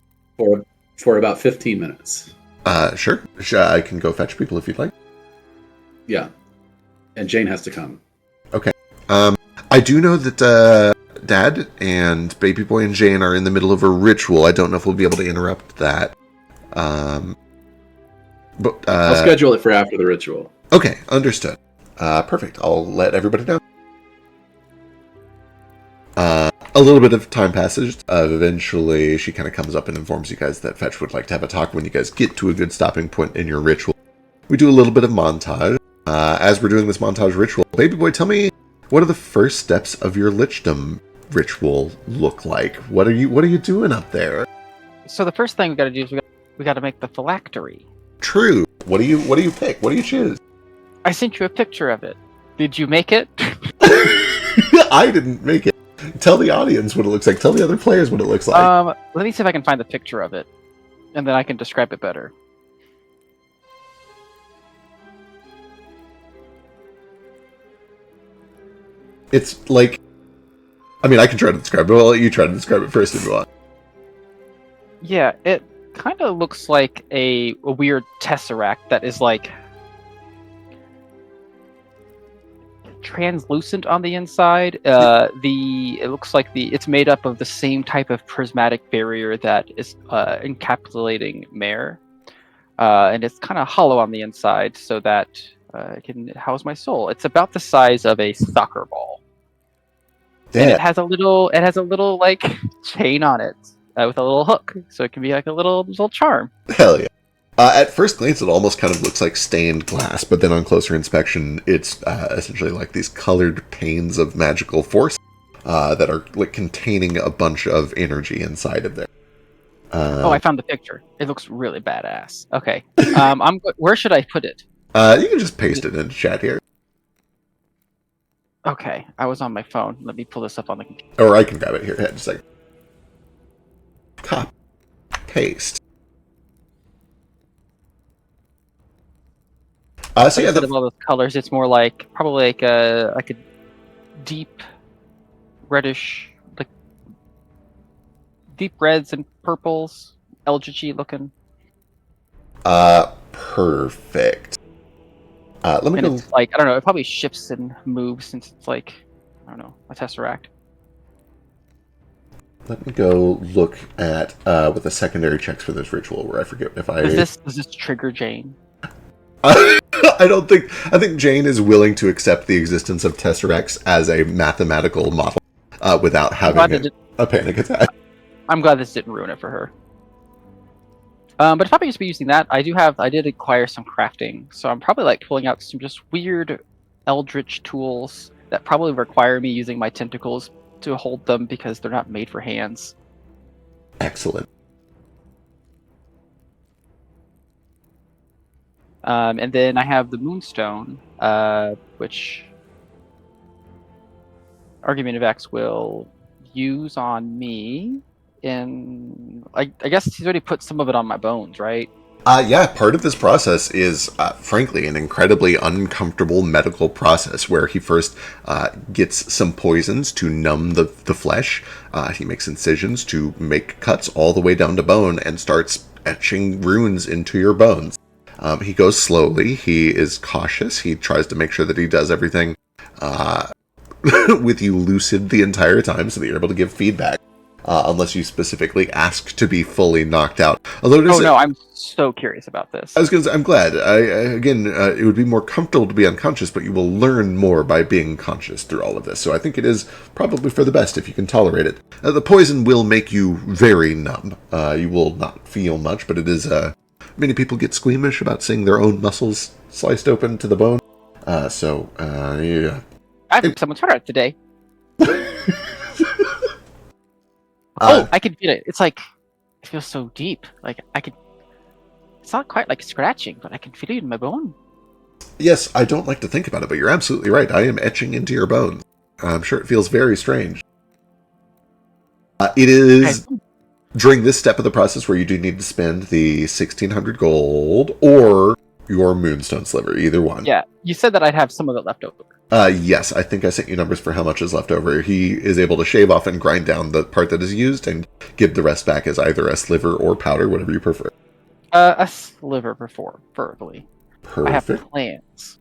For about 15 minutes. Sure. I can go fetch people if you'd like. Yeah. And Jane has to come. Okay. I do know that Dad and Baby Boy and Jane are in the middle of a ritual. I don't know if we'll be able to interrupt that. But I'll schedule it for after the ritual. Okay, understood. Perfect. I'll let everybody know. A little bit of time passes. Eventually, she kind of comes up and informs you guys that Fetch would like to have a talk when you guys get to a good stopping point in your ritual. We do a little bit of montage. As we're doing this montage ritual, Baby Boy, tell me, what are the first steps of your lichdom ritual look like? What are you doing up there? So the first thing we got to do is we got to make the phylactery. True. What do you pick? What do you choose? I sent you a picture of it. Did you make it? I didn't make it. Tell the audience what it looks like. Tell the other players what it looks like. Let me see if I can find the picture of it, and then I can describe it better. It's like, I mean, I can try to describe it. I'll let you try to describe it first if you want. Yeah, it kind of looks like a weird tesseract that is like translucent on the inside. It looks like it's made up of the same type of prismatic barrier that is encapsulating Mare, and it's kind of hollow on the inside so that it can house my soul. It's about the size of a soccer ball, and it has a little like chain on it with a little hook, so it can be like a little charm. Hell yeah. At first glance, it almost kind of looks like stained glass, but then on closer inspection, it's essentially like these colored panes of magical force that are like containing a bunch of energy inside of there. I found the picture. It looks really badass. Okay, where should I put it? You can just paste it into chat here, Okay, I was on my phone. Let me pull this up on the computer. or I can grab it here. Just like copy, paste. So yeah, Instead of all those colors, it's more like probably like a deep reddish, like deep reds and purples, eldritchy looking. Perfect. Let me And go. it's like, I don't know, it probably shifts and moves since it's like, I don't know, a tesseract. Let me go look at what the secondary checks for this ritual were. I forget if I. Does this trigger Jane? I don't think. I think Jane is willing to accept the existence of tesseracts as a mathematical model without having a panic attack. I'm glad this didn't ruin it for her. But if I'm going to be using that, I did acquire some crafting, so I'm probably like pulling out some just weird eldritch tools that probably require me using my tentacles to hold them because they're not made for hands. Excellent. And then I have the Moonstone, which Argument of X will use on me. I guess he's already put some of it on my bones, right? Yeah, part of this process is, frankly, an incredibly uncomfortable medical process where he first gets some poisons to numb the flesh. He makes incisions to make cuts all the way down to bone and starts etching runes into your bones. He goes slowly. He is cautious. He tries to make sure that he does everything with you lucid the entire time so that you're able to give feedback. Unless you specifically ask to be fully knocked out. Although I'm so curious about this. I was going to say, I'm glad. It would be more comfortable to be unconscious, but you will learn more by being conscious through all of this. So I think it is probably for the best if you can tolerate it. The poison will make you very numb. You will not feel much, but it is... many people get squeamish about seeing their own muscles sliced open to the bone. Yeah. I have someone's heart out today. I can feel it. It's like, it feels so deep. Like, it's not quite like scratching, but I can feel it in my bone. Yes, I don't like to think about it, but you're absolutely right. I am etching into your bones. I'm sure it feels very strange. It is during this step of the process where you do need to spend the 1,600 gold or your Moonstone Sliver, either one. Yeah, you said that I'd have some of it left over. Yes, I think I sent you numbers for how much is left over. He is able to shave off and grind down the part that is used and give the rest back as either a sliver or powder, whatever you prefer. A sliver preferably. I have Perfect. plans.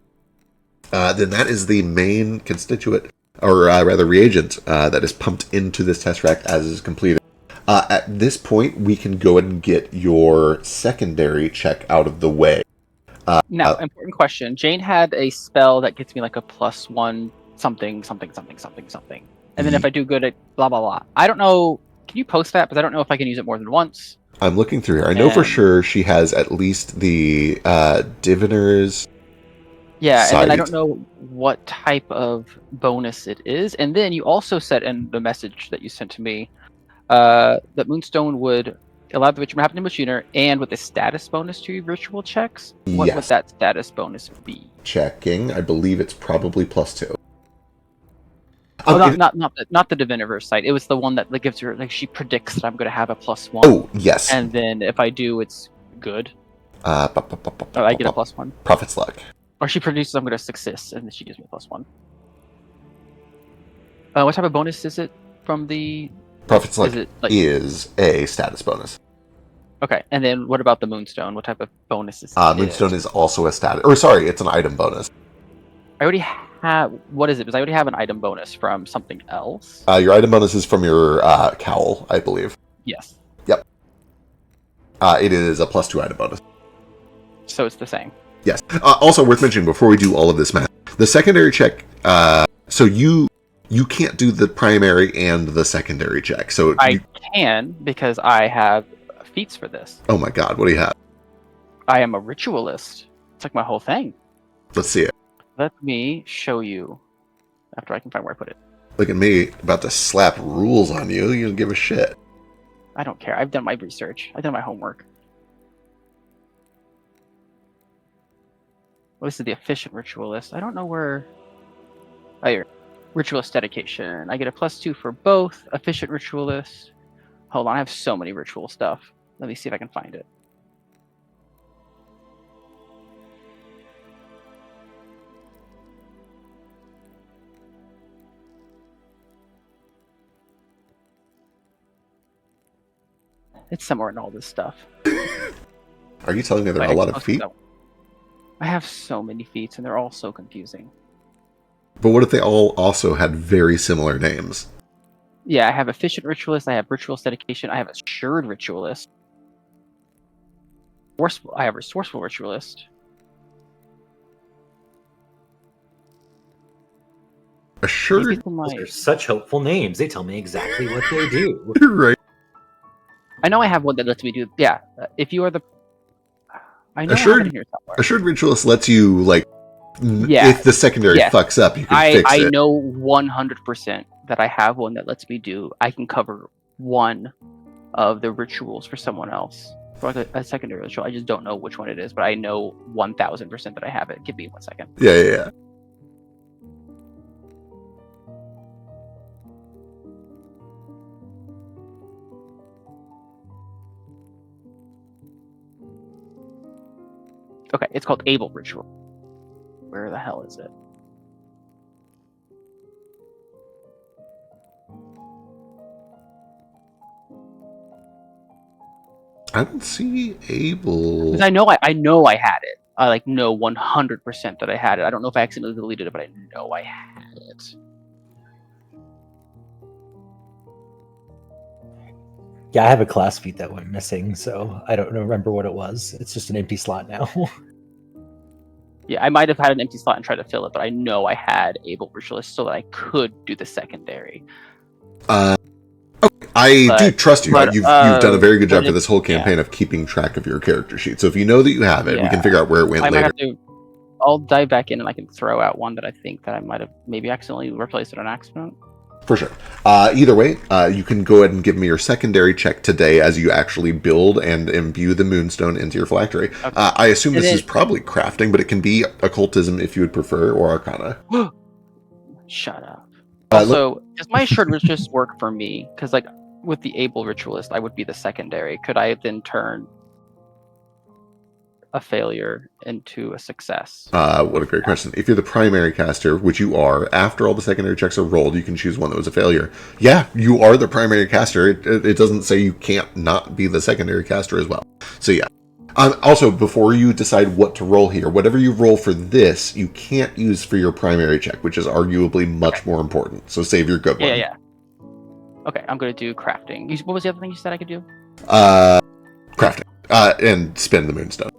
Then that is the main constituent, or rather reagent, that is pumped into this tesseract as is completed. At this point, we can go ahead and get your secondary check out of the way. Now, important question. Jane had a spell that gets me like a +1 something, something, something, something, something. And then if I do good at blah, blah, blah. I don't know. Can you post that? Because I don't know if I can use it more than once. I'm looking through here. I know for sure she has at least the Diviner's. Yeah, and then I Sight. don't know what type of bonus it is. And then you also said in the message that you sent to me that Moonstone would allow the ritual to happen to Machiner and with a status bonus to ritual checks. What would Yes. that status bonus be? Checking. I believe it's probably +2. Oh, not the Diviniverse site. It was the one that like, gives her like she predicts that I'm going to have a +1. Oh, yes. And then if I do, it's good. I I get a +1. Prophet's Luck. Or she produces I'm going to success, and then she gives me a +1. What type of bonus is it from the? Prophet's Luck Is it like is a status bonus. okay? And then what about the Moonstone? What type of bonus is it? Moonstone is also a status. Or sorry, it's an item bonus. I already have. What is it? Because I already have an item bonus from something else. Your item bonus is from your cowl, I believe. Yes. Yep. It is a +2 item bonus. So it's the same. Yes. Also worth mentioning before we do all of this math, the secondary check. So you can't do the primary and the secondary check. So I can because I have feats for this. Oh my god, what do you have? I am a ritualist. It's like my whole thing. Let's see it. Let me show you after I can find where I put it. Look at me about to slap rules on you. You don't give a shit. I don't care. I've done my research. I've done my homework. Well, this is the efficient ritualist. I don't know where. Oh, here. Ritualist dedication. I get a +2 for both. Efficient ritualist. Hold on, I have so many ritual stuff. Let me see if I can find it. It's somewhere in all this stuff. Are you telling me there are a lot of feet? I have so many feats, and they're all so confusing. But what if they all also had very similar names? Yeah, I have efficient ritualist. I have ritualist dedication. I have assured ritualist. I have resourceful ritualist. Assured. Those are such hopeful names. They tell me exactly what they do. Right. I know I have one that lets me do. Yeah, if you are the. I know I have Assured. it here somewhere. Assured Ritualist lets you like. Yeah. If the secondary fucks up, you can fix it. I know 100% that I have one that lets me do. I can cover one of the rituals for someone else for like a secondary ritual. I just don't know which one it is, but I know 1000% that I have it. Give me 1 second. Yeah. Okay, it's called Able Ritual. Where the hell is it? I don't see Able. Because I know I had it. I like know 100% that I had it. I don't know if I accidentally deleted it, but I know I had it. Yeah, I have a class feat that went missing, so I don't remember what it was. It's just an empty slot now. Yeah, I might have had an empty slot and tried to fill it, but I know I had Able Ritualist so that I could do the secondary. Okay. I do trust you. You've done a very good job for this whole campaign yeah. of keeping track of your character sheet. So if you know that you have it, we can figure out where it went I might later. have to. I'll dive back in and I can throw out one that I think that I might have maybe accidentally replaced it on accident. For sure. Either way, you can go ahead and give me your secondary check today as you actually build and imbue the Moonstone into your phylactery. Okay. I assume this is probably crafting, but it can be occultism if you would prefer, or arcana. Shut up. Also, does my assured ritualist work for me? Because like with the Able Ritualist, I would be the secondary. Could I then turn a failure into a success? What a great question. If you're the primary caster, which you are, after all the secondary checks are rolled, you can choose one that was a failure. Yeah, you are the primary caster. It doesn't say you can't not be the secondary caster as well. So yeah. Also, before you decide what to roll here, whatever you roll for this, you can't use for your primary check, which is arguably much more important. So save your good one. Yeah. Okay, I'm gonna do crafting. What was the other thing you said I could do? Crafting. And spin the moonstone.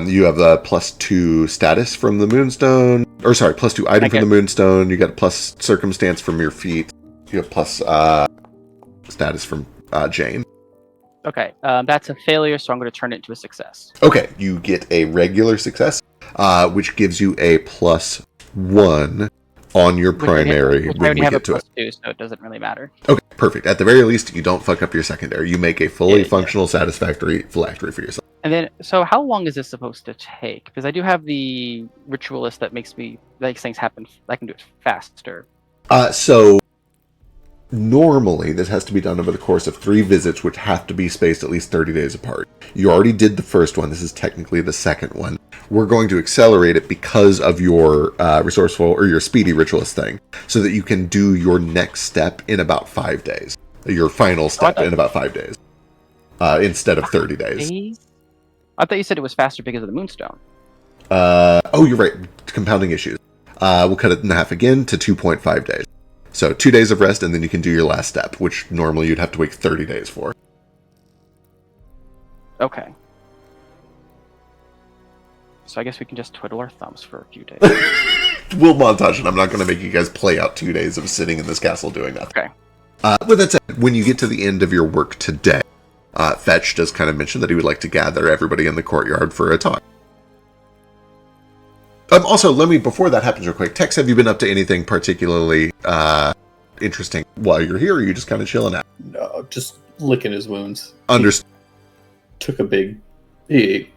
You have a +2 status from the moonstone. Or sorry, +2 item from the moonstone. You got a plus circumstance from your feat. You have plus status from Jane. Okay, that's a failure, so I'm going to turn it into a success. Okay, you get a regular success, which gives you a +1 on your primary when we get to it. +2, so it doesn't really matter. Okay, perfect. At the very least, you don't fuck up your secondary. You make a fully functional, satisfactory phylactery for yourself. And then, so how long is this supposed to take? Because I do have the ritualist that makes things happen. I can do it faster. So normally, this has to be done over the course of 3 visits, which have to be spaced at least 30 days apart. You already did the first one. This is technically the second one. We're going to accelerate it because of your resourceful or your speedy ritualist thing, so that you can do your next step in about 5 days. Your final step in about 5 days, instead of 30 days. I thought you said it was faster because of the moonstone. Oh, you're right. Compounding issues. We'll cut it in half again to 2.5 days. So 2 days of rest, and then you can do your last step, which normally you'd have to wait 30 days for. Okay. So I guess we can just twiddle our thumbs for a few days. We'll montage it. I'm not going to make you guys play out 2 days of sitting in this castle doing nothing. Okay. With that said, when you get to the end of your work today, Fetch does kind of mention that he would like to gather everybody in the courtyard for a talk. Also, before that happens real quick, Tex, have you been up to anything particularly interesting while you're here, or are you just kind of chilling out? No, just licking his wounds. Understood. He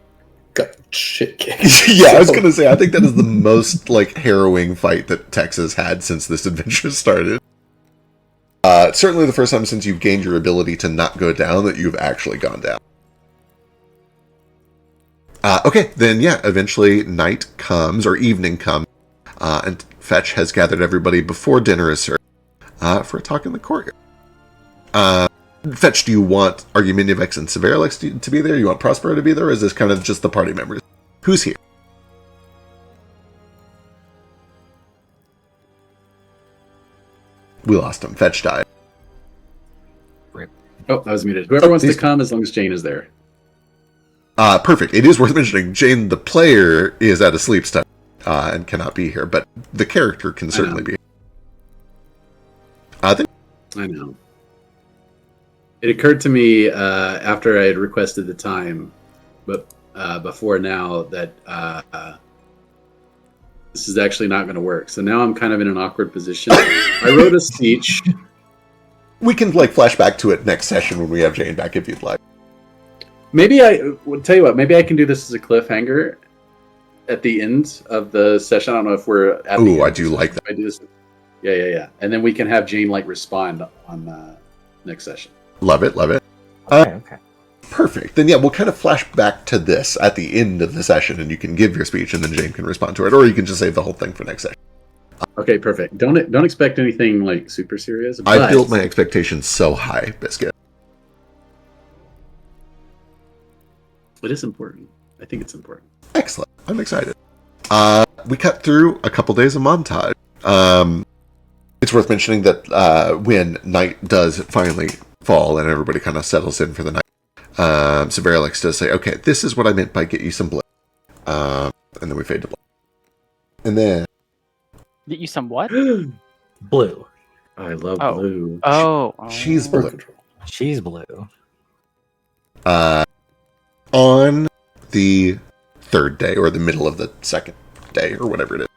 got shit kicked. Yeah, I was going to say, I think that is the most, harrowing fight that Tex has had since this adventure started. Certainly the first time since you've gained your ability to not go down that you've actually gone down. Okay, then eventually night comes, or evening comes, and Fetch has gathered everybody before dinner is served for a talk in the courtyard. Fetch, do you want Arguminivex and Severalex to be there? You want Prospero to be there, or is this kind of just the party members? Who's here? We lost him. Fetch died. Rip. Oh, I was muted. Whoever wants to come, as long as Jane is there. Perfect. It is worth mentioning, Jane, the player, is at a sleep study and cannot be here, but the character can certainly be here. I know. It occurred to me after I had requested the time, but before now, that this is actually not going to work. So now I'm kind of in an awkward position. I wrote a speech. We can flash back to it next session when we have Jane back if you'd like. Maybe I would tell you what. Maybe I can do this as a cliffhanger at the end of the session. I don't know if we're at the end. I do like that. I do this. Yeah. And then we can have Jane respond on next session. Love it. Okay. Perfect. Then we'll kind of flash back to this at the end of the session, and you can give your speech, and then Jane can respond to it, or you can just save the whole thing for next session. Okay, perfect. Don't expect anything super serious. I built my expectations so high, Biscuit. It is important. I think it's important. Excellent. I'm excited. We cut through a couple days of montage. It's worth mentioning that when night does finally fall and everybody kind of settles in for the night, Severalex does say, okay, this is what I meant by get you some blue. And then we fade to black. And then... Get you some what? Blue. I love blue. Oh. She's blue. She's blue. On the third day, or the middle of the second day, or whatever it is,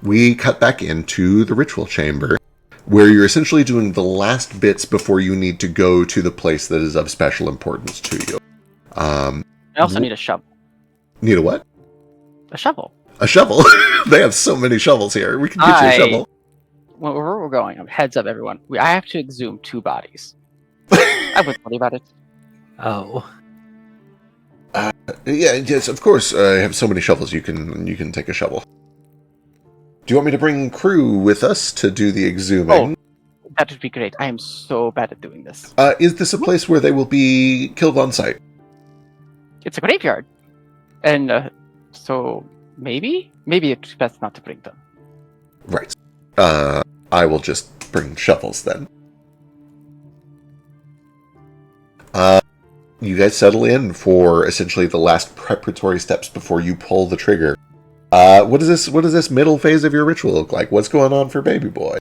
we cut back into the ritual chamber, where you're essentially doing the last bits before you need to go to the place that is of special importance to you. I also need a shovel. Need a what? A shovel. A shovel? They have so many shovels here. We can get you a shovel. Where we're going, heads up, everyone. I have to exhume 2 bodies. I wouldn't worry about it. Oh. Yes, of course. I have so many shovels. You can take a shovel. Do you want me to bring crew with us to do the exhuming? Oh, that would be great. I am so bad at doing this. Is this a place where they will be killed on sight? it's a graveyard, and so maybe it's best not to bring them. Right. I will just bring shovels then. You guys settle in for essentially the last preparatory steps before you pull the trigger. What does this middle phase of your ritual look like? What's going on for Baby Boy?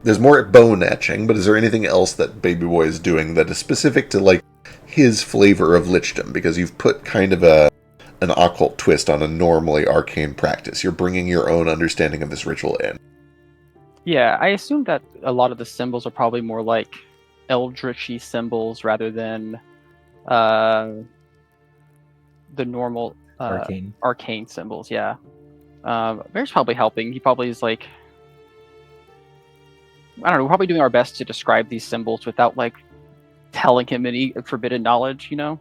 There's more bone etching, but is there anything else that Baby Boy is doing that is specific to like his flavor of lichdom? Because you've put kind of an occult twist on a normally arcane practice. You're bringing your own understanding of this ritual in. Yeah, I assume that a lot of the symbols are probably more like eldritchy symbols rather than the normal arcane symbols. Yeah, Bear's probably helping. He probably is like, I don't know. We're probably doing our best to describe these symbols without like telling him any forbidden knowledge. You know,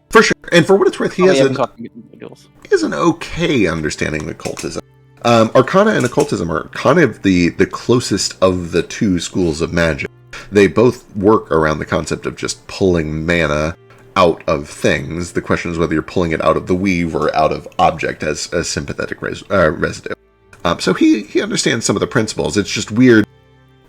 for sure. And for what it's worth, he has an okay understanding of occultism. Arcana and occultism are kind of the closest of the two schools of magic. They both work around the concept of just pulling mana out of things. The question is whether you're pulling it out of the weave or out of object as a sympathetic residue. So he understands some of the principles. It's just weird.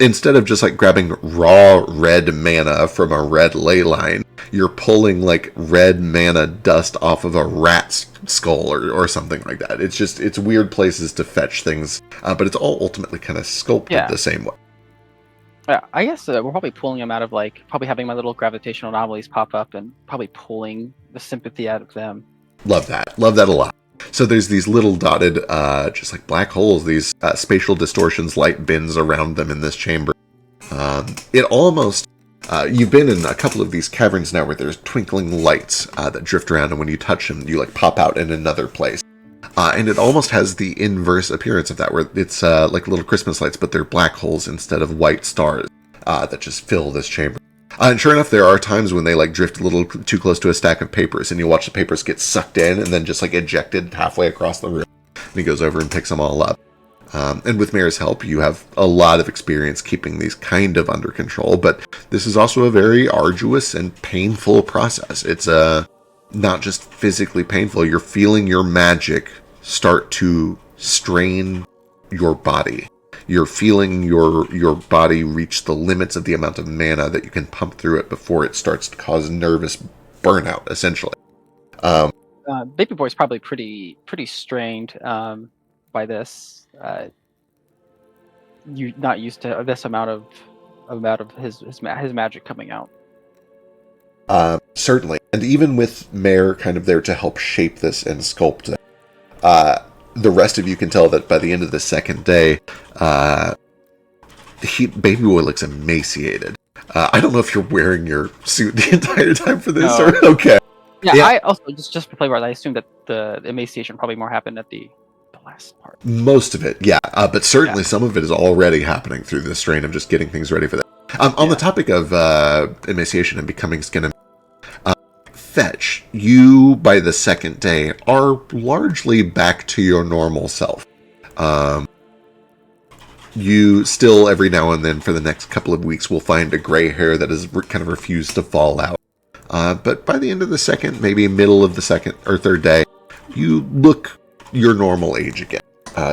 Instead of just like grabbing raw red mana from a red ley line, you're pulling like red mana dust off of a rat's skull or something like that. It's weird places to fetch things, but it's all ultimately kind of sculpted the same way. I guess we're probably pulling them out of like, probably having my little gravitational anomalies pop up and probably pulling the sympathy out of them. Love that a lot. So there's these little dotted, just like black holes, these spatial distortions, light bins around them in this chamber. It almost, you've been in a couple of these caverns now where there's twinkling lights that drift around, and when you touch them, you like pop out in another place. And it almost has the inverse appearance of that, where it's like little Christmas lights, but they're black holes instead of white stars that just fill this chamber. And sure enough, there are times when they like drift a little too close to a stack of papers, and you watch the papers get sucked in and then just like ejected halfway across the room. And he goes over and picks them all up. And with Mare's help, you have a lot of experience keeping these kind of under control, but this is also a very arduous and painful process. It's not just physically painful. You're feeling your magic start to strain your body. You're feeling your body reach the limits of the amount of mana that you can pump through it before it starts to cause nervous burnout, essentially. Baby Boy's probably pretty strained by this. You not used to this amount of his magic coming out. Certainly, and even with Mare kind of there to help shape this and sculpt it, the rest of you can tell that by the end of the second day, Baby Boy looks emaciated. I don't know if you're wearing your suit the entire time for this, No. or okay. Yeah, I also just for flavor, I assume that the emaciation probably more happened at the last part. Most of it, yeah, but certainly some of it is already happening through the strain of just getting things ready for that. On the topic of emaciation and becoming skin and Fetch, you, by the second day, are largely back to your normal self. You still, every now and then, for the next couple of weeks, will find a gray hair that has kind of refused to fall out. But by the end of the second, maybe middle of the second or third day, you look your normal age again.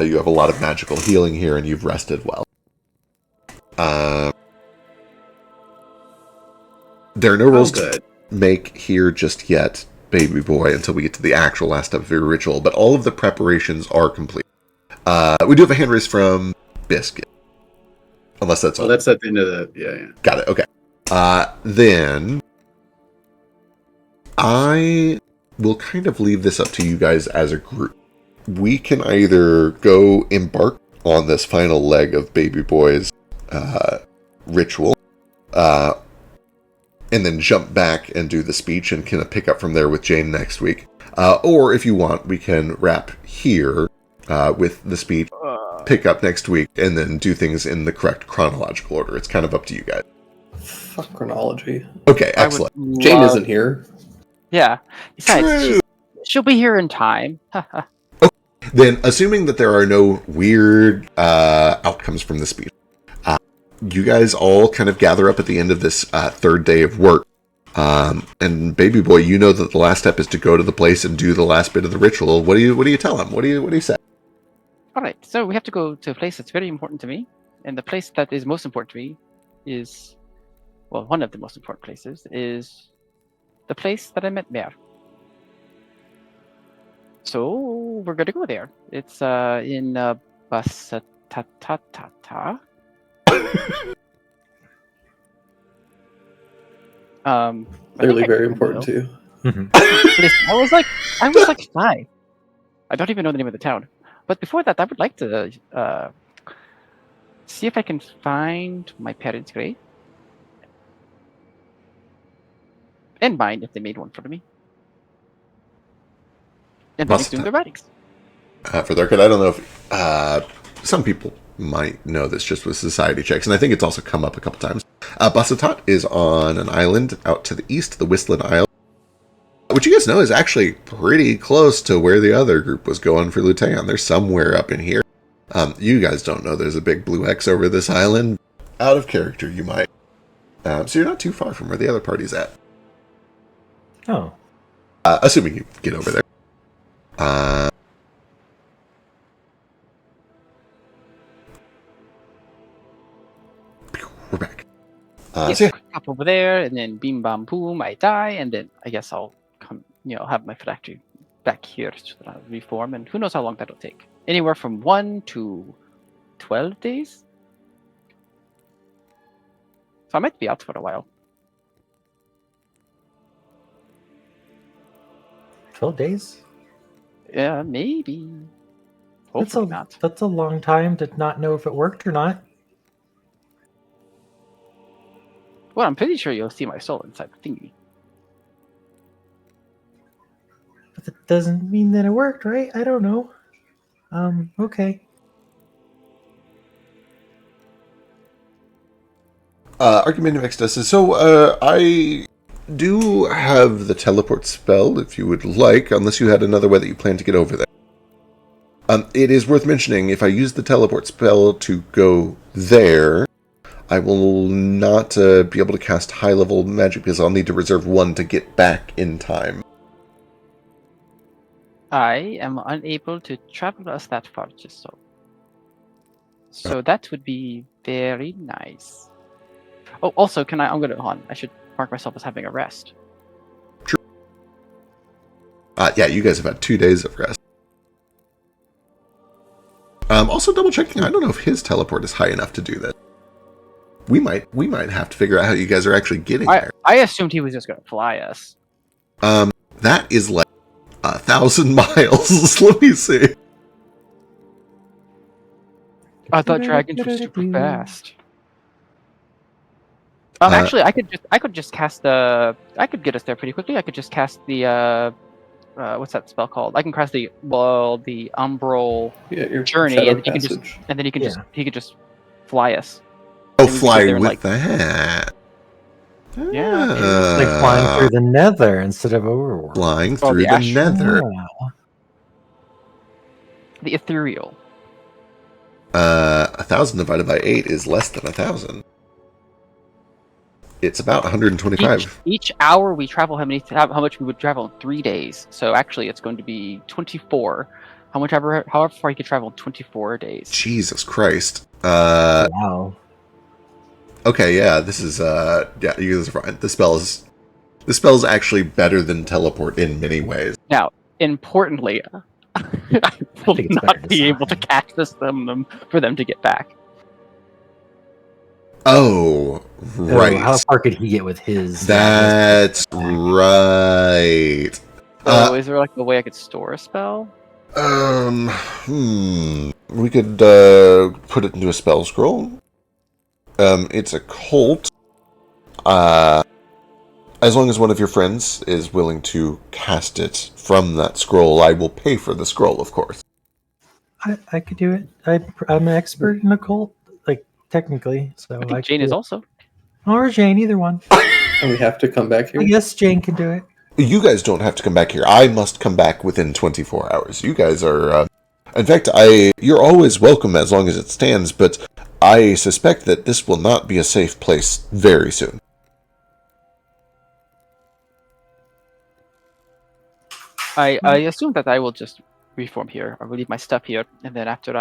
You have a lot of magical healing here, and you've rested well. There are no rules to make here just yet, Baby Boy, until we get to the actual last step of your ritual, but all of the preparations are complete. We do have a hand raise from Biscuit. Unless that's all. That's at the end of the... Yeah. Got it, okay. Then I will kind of leave this up to you guys as a group. We can either go embark on this final leg of Baby Boy's ritual, and then jump back and do the speech and kind of pick up from there with Jane next week. Or if you want, we can wrap here with the speech, pick up next week, and then do things in the correct chronological order. It's kind of up to you guys. Fuck chronology. Okay, excellent. Jane isn't here. Yeah. Besides, she'll be here in time. Then, assuming that there are no weird outcomes from the speech, you guys all kind of gather up at the end of this third day of work. And baby boy, you know that the last step is to go to the place and do the last bit of the ritual. What do you tell him? What do you say? All right, so we have to go to a place that's very important to me, and the place that is most important to me is, well, one of the most important places is the place that I met Bear. So we're gonna go there. It's in Basatatata. I Clearly think I very know. important too. Mhm. Listen, I was like 5. I don't even know the name of the town. But before that, I would like to see if I can find my parents' grave and mine if they made one for me. And then Must exhume their bodies. For the record, I don't know if some people might know this just with society checks, and I think it's also come up a couple times. Basatat is on an island out to the east, the Whistling Isle, which you guys know is actually pretty close to where the other group was going for Luteon. They're somewhere up in here. You guys don't know there's a big blue X over this island. Out of character, you might. So you're not too far from where the other party's at. Oh, Assuming you get over there. We're back. So yeah, Hop over there, and then beam bam boom, I die, and then I guess I'll come, have my phylactery back here so that I'll reform, and who knows how long that'll take. Anywhere from 1 to 12 days. So I might be out for a while. 12 days? Yeah, maybe. Hopefully not. That's a long time to not know if it worked or not. Well, I'm pretty sure you'll see my soul inside the thingy. But that doesn't mean that it worked, right? I don't know. Okay. Argumentative Ecstasy. So, I do have the teleport spell, if you would like, unless you had another way that you plan to get over there. It is worth mentioning, if I use the teleport spell to go there, I will not be able to cast high-level magic because I'll need to reserve one to get back in time. I am unable to travel us that far, just so. So that would be very nice. Oh, also, I'm gonna, hold on, I should mark myself as having a rest. Yeah, you guys have had 2 days of rest. Also double checking, I don't know if his teleport is high enough to do that. We might have to figure out how you guys are actually getting there. I assumed he was just gonna fly us. That is like 1,000 miles. Let me see. I thought dragons were super fast. Actually, I could just cast the. I could get us there pretty quickly. I could just cast the. What's that spell called? I can cast the umbral Your journey, shadow and he can just fly us. Oh, And we can fly get there in, with like- that. Yeah. It's like flying through the nether instead of overworld. Flying Oh, through the the astral. nether. Wow. The ethereal. 1,000 divided by 8 is less than 1,000. It's about 125. Each hour we travel, how much we would travel in 3 days. So actually, it's going to be 24. However far you could travel in 24 days. Jesus Christ. Wow. Okay, yeah, this is yeah, you guys are fine. The spell is actually better than teleport in many ways. Now, importantly, I will think it's better not be able to design. catch them for them to get back. Oh, right. Oh, how far could he get with his? That's right. So is there like a way I could store a spell? We could put it into a spell scroll. It's a cult. As long as one of your friends is willing to cast it from that scroll, I will pay for the scroll, of course. I could do it. I'm an expert in occult, like technically. So I think could Jane do is it. also. Or Jane, either one. And we have to come back here. I guess Jane can do it. You guys don't have to come back here. I must come back within 24 hours. You guys are... in fact, you're always welcome as long as it stands, but I suspect that this will not be a safe place very soon. I assume that I will just reform here. I will leave my stuff here, and then after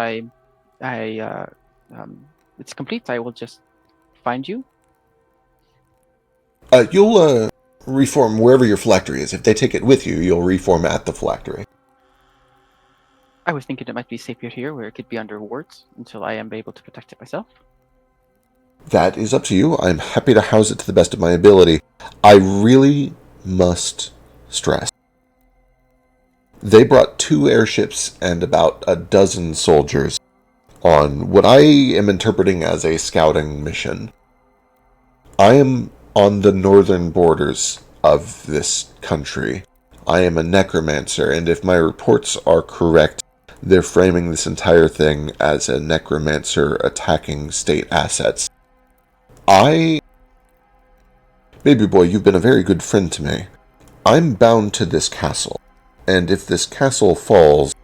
it's complete, I will just find you. You'll reform wherever your phylactery is. If they take it with you, you'll reform at the phylactery. I was thinking it might be safer here, where it could be under wards until I am able to protect it myself. That is up to you. I'm happy to house it to the best of my ability. I really must stress. They brought 2 airships and about a dozen soldiers on what I am interpreting as a scouting mission. I am on the northern borders of this country. I am a necromancer, and if my reports are correct, they're framing this entire thing as a necromancer attacking state assets. Baby boy, you've been a very good friend to me. I'm bound to this castle, and if this castle falls,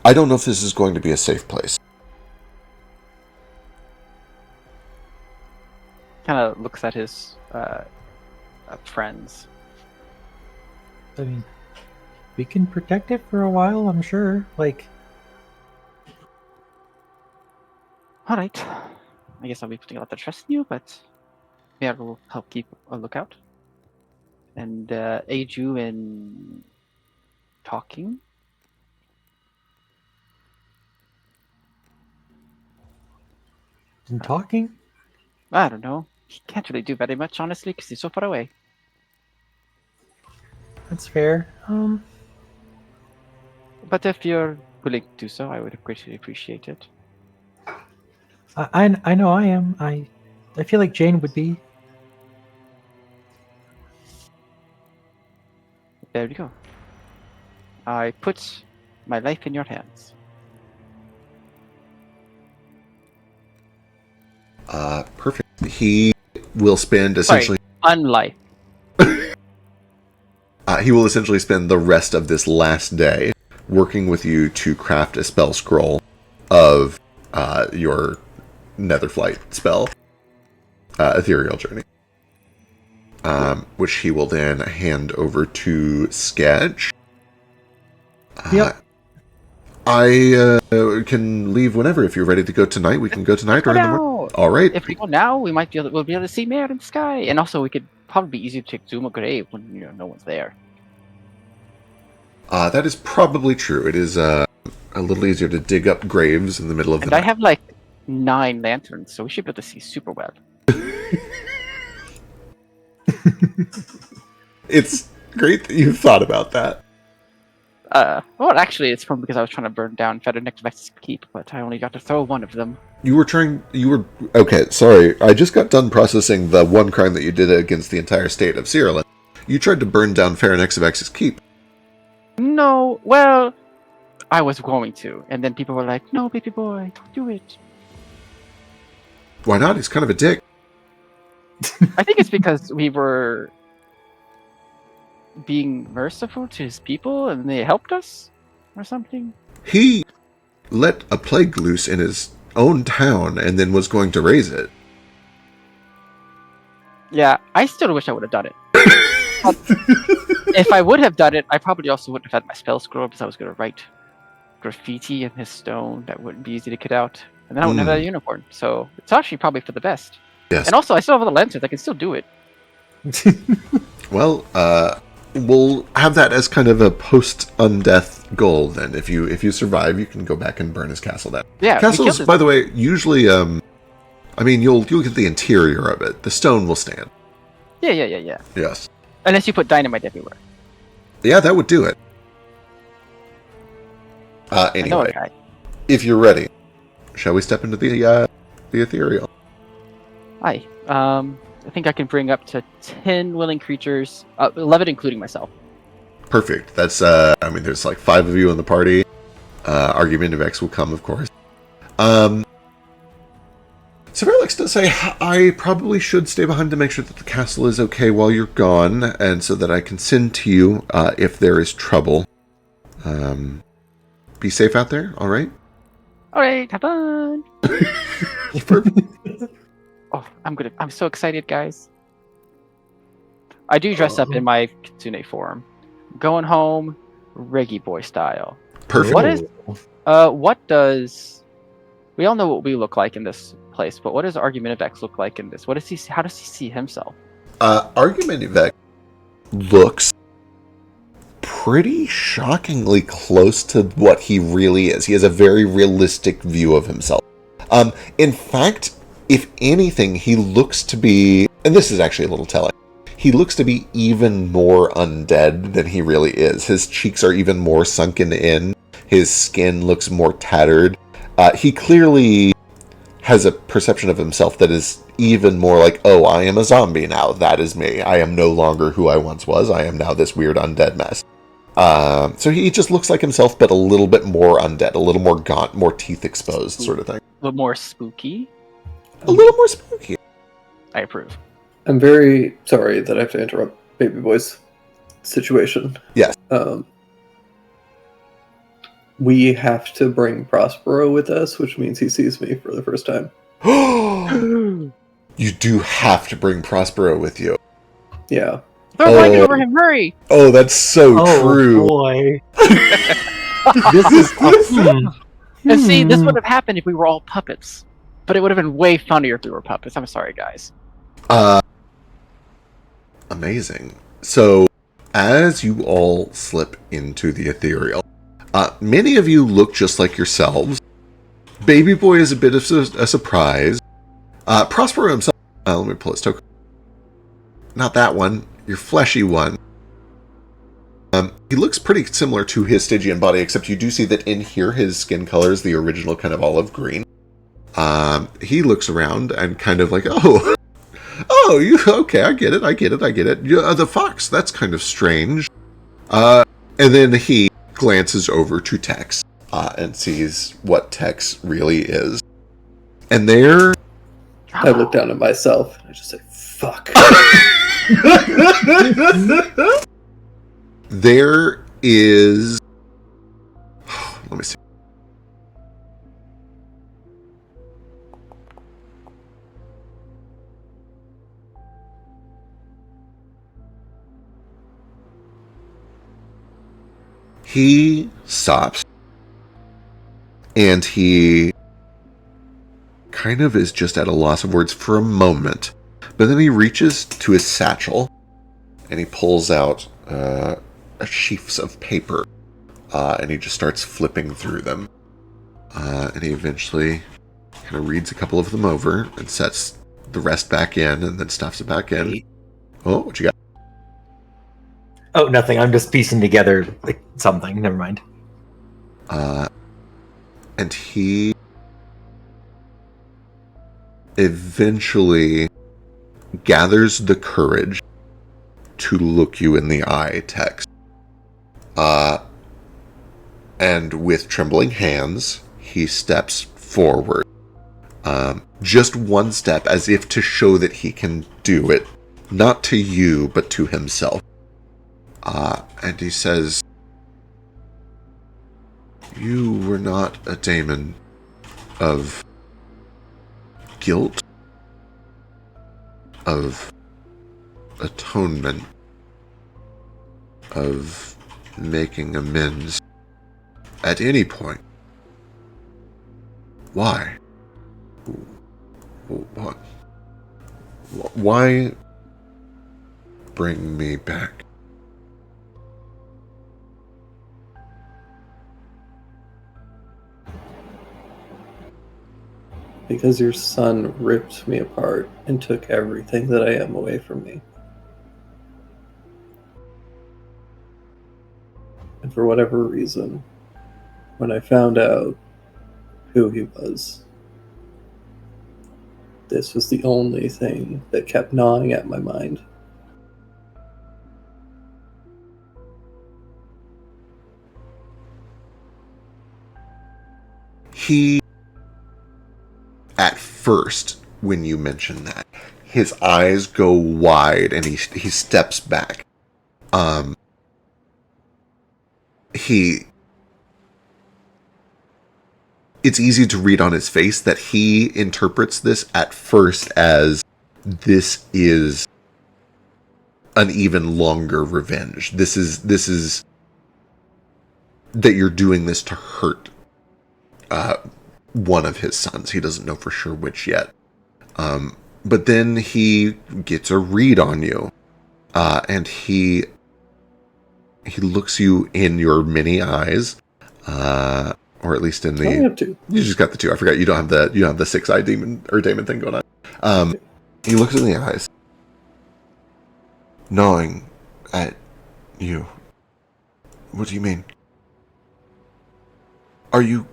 I don't know if this is going to be a safe place. Kind of looks at his friends. I mean, we can protect it for a while, I'm sure. Like, All right. I guess I'll be putting a lot of trust in you, but maybe I will help keep a lookout and aid you in talking. in talking? I don't know. He can't really do very much, honestly, because he's so far away. That's fair. But if you're willing to do so, I would greatly appreciate it. I know I am. I feel like Jane would be. There we go. I put my life in your hands. Perfect. He will spend essentially... Unlife. He will essentially spend the rest of this last day working with you to craft a spell scroll of your Netherflight spell, Ethereal Journey, which he will then hand over to Sketch. Yep. I can leave whenever. If you're ready to go tonight, we can go tonight or in the morning. All right. If we go now, we'll be able to see Mare in the sky, and also we could probably be easier to exhume a grave when no one's there. That is probably true. It is a little easier to dig up graves in the middle of the night. And I have like 9 lanterns, so we should be able to see super well. It's great that you thought about that. Well, actually, it's probably because I was trying to burn down Federnex's keep, but I only got to throw one of them. Okay, sorry. I just got done processing the one crime that you did against the entire state of Cyril. You tried to burn down Federnex's keep. No, well, I was going to, and then people were like, "No, baby boy, don't do it." Why not? He's kind of a dick. I think it's because we were being merciful to his people, and they helped us, or something. He let a plague loose in his own town, and then was going to raise it. Yeah, I still wish I would have done it. If I would have done it, I probably also wouldn't have had my spell scroll, because I was going to write graffiti in his stone that wouldn't be easy to get out, and then I wouldn't have that unicorn. So it's actually probably for the best. Yes. And also, I still have all the lanterns. I can still do it. Well, we'll have that as kind of a post-undeath goal. Then, if you survive, you can go back and burn his castle down. Yeah, castles, by the way, usually, I mean, you'll get the interior of it. The stone will stand. Yeah. Yes. Unless you put dynamite everywhere. Yeah, that would do it. I know a Anyway, guy. if you're ready, shall we step into the ethereal? Hi. I think I can bring up to 10 willing creatures, 11 including myself. Perfect. That's I mean, there's like 5 of you in the party. Argument of X will come, of course. Severlix does say, I probably should stay behind to make sure that the castle is okay while you're gone, and so that I can send to you if there is trouble. Be safe out there, alright? Alright, have fun! Perfect. Oh, I'm so excited, guys. I do dress up in my kitsune form. Going home, Reggie boy style. Perfect. What does... We all know what we look like in this place, but what does Argumentavex look like in this? How does he see himself? Argumentavex looks pretty shockingly close to what he really is. He has a very realistic view of himself. In fact, if anything, he looks to be, and this is actually a little telling, he looks to be even more undead than he really is. His cheeks are even more sunken in. His skin looks more tattered. He clearly has a perception of himself that is even more like, oh, I am a zombie now. That is me. I am no longer who I once was. I am now this weird undead mess. So he just looks like himself, but a little bit more undead, a little more gaunt, more teeth exposed sort of thing. A little more spooky? A little more spooky. I approve. I'm very sorry that I have to interrupt Baby Boy's situation. Yes. We have to bring Prospero with us, which means he sees me for the first time. You do have to bring Prospero with you. Yeah. Throw a blanket over him, hurry! Oh, that's so true. Boy. This is And see, this would have happened if we were all puppets. But it would have been way funnier if we were puppets. I'm sorry, guys. Amazing. So, as you all slip into the ethereal, many of you look just like yourselves. Baby Boy is a bit of a surprise. Prospero himself... let me pull his token. Not that one. Your fleshy one. He looks pretty similar to his Stygian body, except you do see that in here his skin color is the original kind of olive green. He looks around and kind of like, oh, you okay? I get it. The fox, that's kind of strange. And then he glances over to Tex and sees what Tex really is. And there, I look down at myself and I just say, fuck. there is... Let me see. He stops. And he kind of is just at a loss of words for a moment. But then he reaches to his satchel and he pulls out sheafs of paper. And he just starts flipping through them. And he eventually kind of reads a couple of them over and sets the rest back in and then stuffs it back in. Oh, what you got? Oh, nothing. I'm just piecing together like something. Never mind. And he eventually gathers the courage to look you in the eye, Tex. And with trembling hands, he steps forward. Just one step, as if to show that he can do it. Not to you, but to himself. And he says, you were not a daemon of guilt, of atonement, of making amends at any point. Why? What? Why bring me back? Because your son ripped me apart and took everything that I am away from me. And for whatever reason, when I found out who he was, this was the only thing that kept gnawing at my mind. He, at first, when you mention that, his eyes go wide and he steps back. It's easy to read on his face that he interprets this at first as this is an even longer revenge. This is that you're doing this to hurt one of his sons. He doesn't know for sure which yet. But then he gets a read on you, and he looks you in your mini eyes, or at least in the. I have two. You just got the two. I forgot you don't have the 6-eye demon or Damon thing going on. He looks in the eyes, gnawing at you. What do you mean? Are you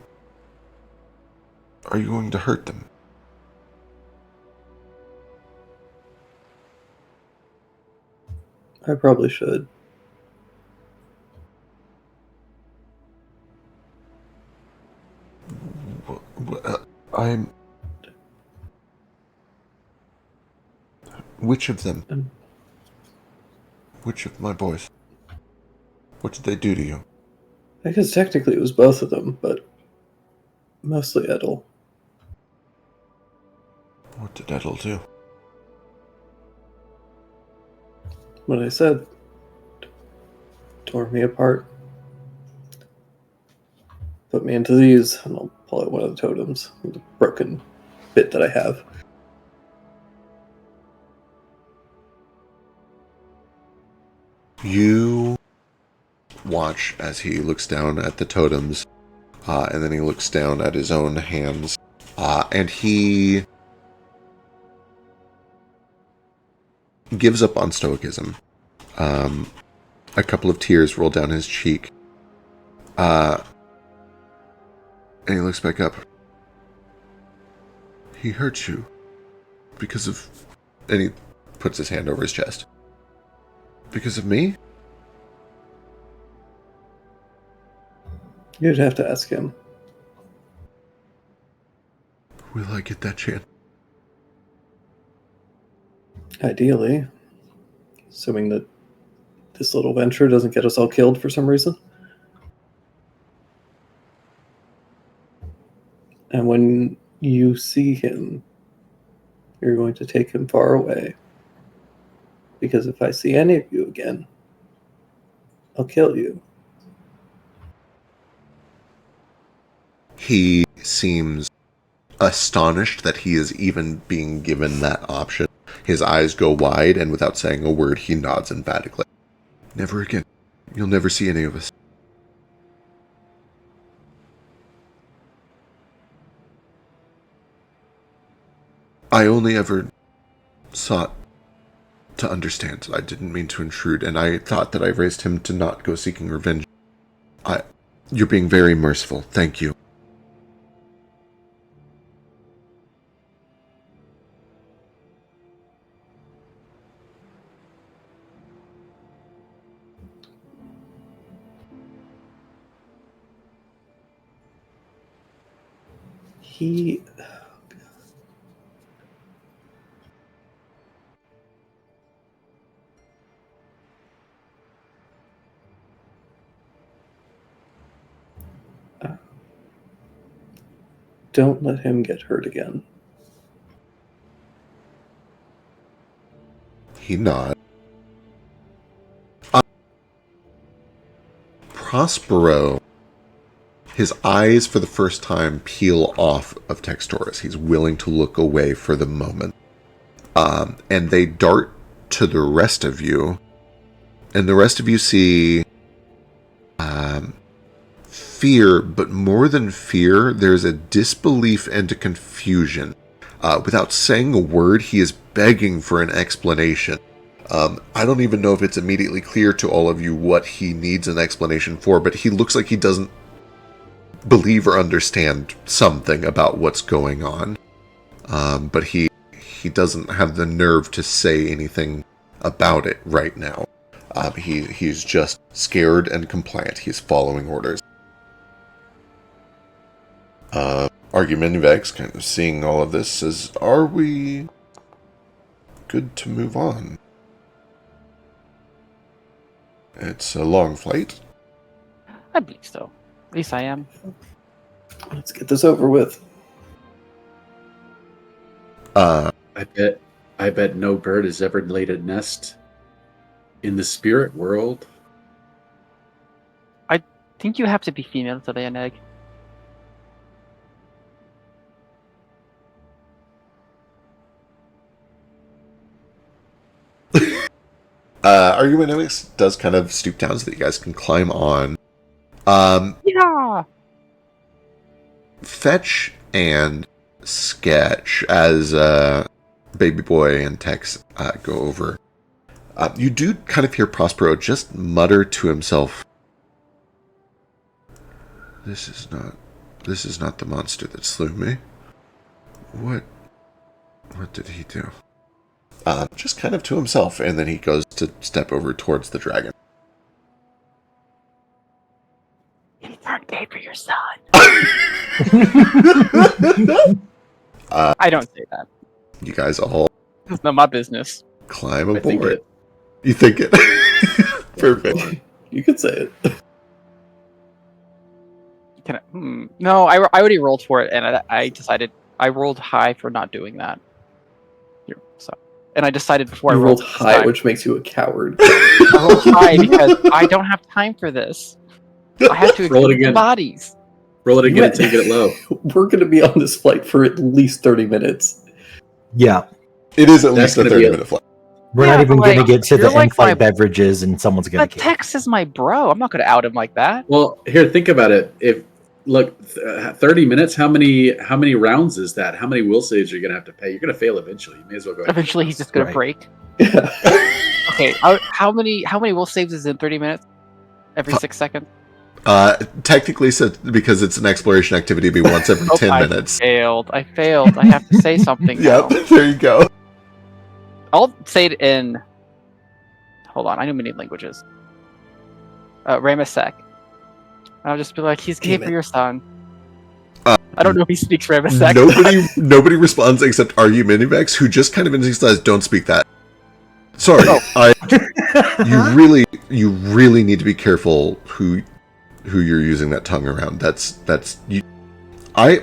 going to hurt them? I probably should. I'm. Which of them? Which of my boys? What did they do to you? I guess technically it was both of them, but mostly Edel. What did Edel do? What I said tore me apart. Put me into these, and I'll pull out one of the totems, the broken bit that I have. You watch as he looks down at the totems, and then he looks down at his own hands, and he gives up on stoicism. A couple of tears roll down his cheek, and he looks back up. He hurt you because of... And he puts his hand over his chest. Because of me? You'd have to ask him. Will I get that chance? Ideally. Assuming that this little venture doesn't get us all killed for some reason. And when you see him, you're going to take him far away. Because if I see any of you again, I'll kill you. He seems astonished that he is even being given that option. His eyes go wide, and without saying a word, he nods emphatically. Never again. You'll never see any of us. I only ever sought to understand. I didn't mean to intrude, and I thought that I raised him to not go seeking revenge. You're being very merciful. Thank you. He... Don't let him get hurt again. He nods. Prospero, his eyes for the first time peel off of Textoris. He's willing to look away for the moment. And they dart to the rest of you. And the rest of you see fear, but more than fear, there's a disbelief and a confusion. Without saying a word, he is begging for an explanation. I don't even know if it's immediately clear to all of you what he needs an explanation for, but he looks like he doesn't believe or understand something about what's going on. But he doesn't have the nerve to say anything about it right now. He's just scared and compliant. He's following orders. Argumentavex, kind of seeing all of this, says, "Are we good to move on? It's a long flight." I believe so. At least I am. Let's get this over with. I bet no bird has ever laid a nest In the spirit world, I think you have to be female to lay an egg. Argumentics does kind of stoop down so that you guys can climb on. Yeah. Fetch and Sketch, as Baby Boy and Tex go over. You do kind of hear Prospero just mutter to himself, This is not the monster that slew me. What did he do? Just kind of to himself, and then he goes to step over towards the dragon. You turned gay for your son. I don't say that. You guys all It's not my business. climb I think aboard. it. You think it? Perfect. You could say it. Can I, No, I already rolled for it, and I decided I rolled high for not doing that. Here, so, and I decided before You I rolled rolled high, time, which makes you a coward. I rolled high because I don't have time for this. I have to Roll it examine the again. bodies. Roll it again until you get it low. We're going to be on this flight for at least 30 minutes. Yeah. It is at That's least a gonna be 30-minute flight. We're Yeah, not even but, going to like, get to you're the like in-flight my- beverages, and someone's going But to kill. Tex is my bro. I'm not going to out him like that. Well, here, think about it. If 30 minutes, how many rounds is that? How many will saves are you gonna have to pay? You're gonna fail eventually. You may as well go ahead. Eventually, he's just going Right. to break. Yeah. Okay, how many will saves is in 30 minutes? Every 6 seconds? Technically, so because it's an exploration activity, it'd be once every 10 I minutes. failed. I failed. I have to say something now. Yep, there you go. I'll say it in... Hold on, I know many languages. Ramasek. I'll just be like, he's gay Damn for it. your son. I don't know if he speaks Ramasek. Nobody responds except Argumentivex, who just kind of says, "Don't speak that." Sorry, you really need to be careful who you're using that tongue around. That's you. Oh,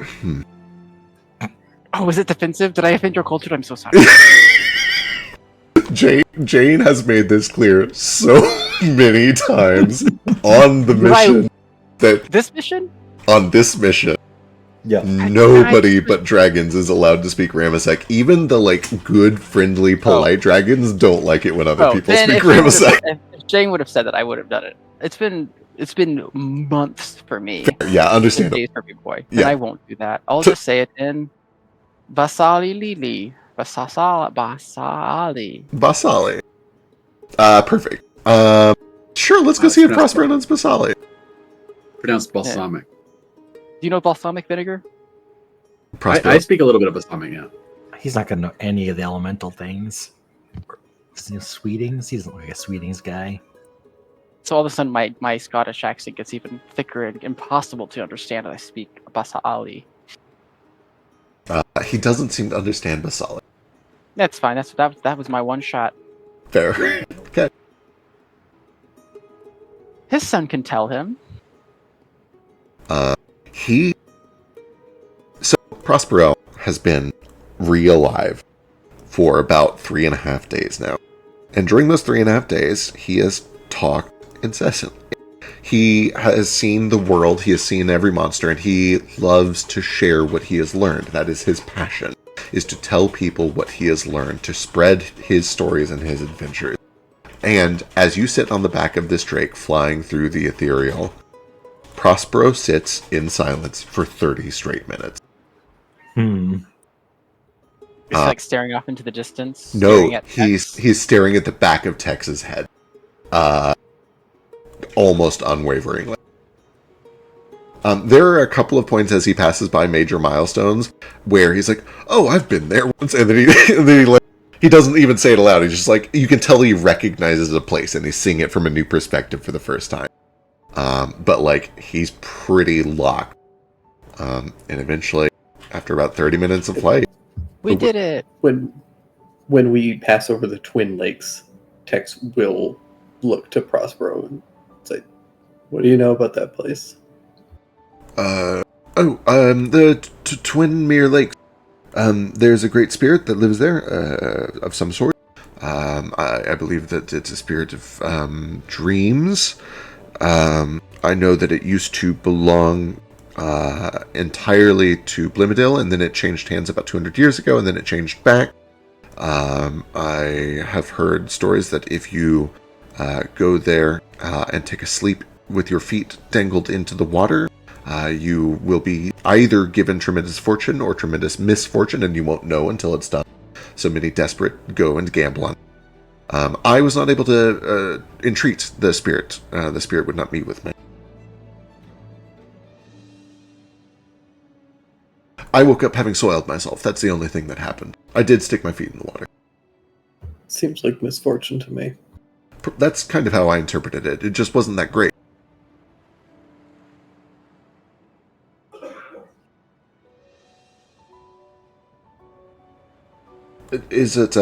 was it defensive? Did I offend your culture? I'm so sorry. Jane has made this clear so many times on the mission that This mission? on this mission. Yeah. Nobody but dragons is allowed to speak Ramasek. Even the good, friendly, polite dragons don't like it when other people then speak if Jane would've- Ramasek. If Jane would have said that, I would have done it. It's been months for me. Yeah, understandable. Days for Big Boy. Yeah. And I won't do that. I'll just say it in Basali Lili. Basali. Basali. Perfect. Sure, let's go Wow, see if it's Prospero knows Basali. Pronounced balsamic. Do you know balsamic vinegar? Prospero. I speak a little bit of balsamic, yeah. He's not going to know any of the elemental things. Sweetings? He doesn't look like a Sweetings guy. So all of a sudden, my Scottish accent gets even thicker and impossible to understand as I speak Basali. He doesn't seem to understand Basali. That's fine. That was my one shot. Fair. Okay. His son can tell him. Prospero has been re-alive for about 3.5 days now. And during those 3.5 days, he has talked incessantly. He has seen the world, he has seen every monster, and he loves to share what he has learned. That is his passion, is to tell people what he has learned, to spread his stories and his adventures. And as you sit on the back of this drake flying through the ethereal, Prospero sits in silence for 30 straight minutes. It's like staring off into the distance. Staring No, at he's staring at the back of Tex's head, almost unwaveringly. There are a couple of points as he passes by major milestones where he's like, "Oh, I've been there once," and then he doesn't even say it aloud. He's just like, you can tell he recognizes a place and he's seeing it from a new perspective for the first time. But he's pretty locked. And eventually, after about 30 minutes of flight, We did it. When we pass over the Twin Lakes, Tex will look to Prospero and say, "What do you know about that place?" the Twin Mere Lakes. There's a great spirit that lives there, of some sort. I believe that it's a spirit of dreams. I know that it used to belong entirely to Blimadil, and then it changed hands about 200 years ago, and then it changed back. I have heard stories that if you go there and take a sleep with your feet dangled into the water, you will be either given tremendous fortune or tremendous misfortune, and you won't know until it's done. So many desperate go and gamble on it. I was not able to entreat the spirit. The spirit would not meet with me. I woke up having soiled myself. That's the only thing that happened. I did stick my feet in the water. Seems like misfortune to me. That's kind of how I interpreted it. It just wasn't that great. Is it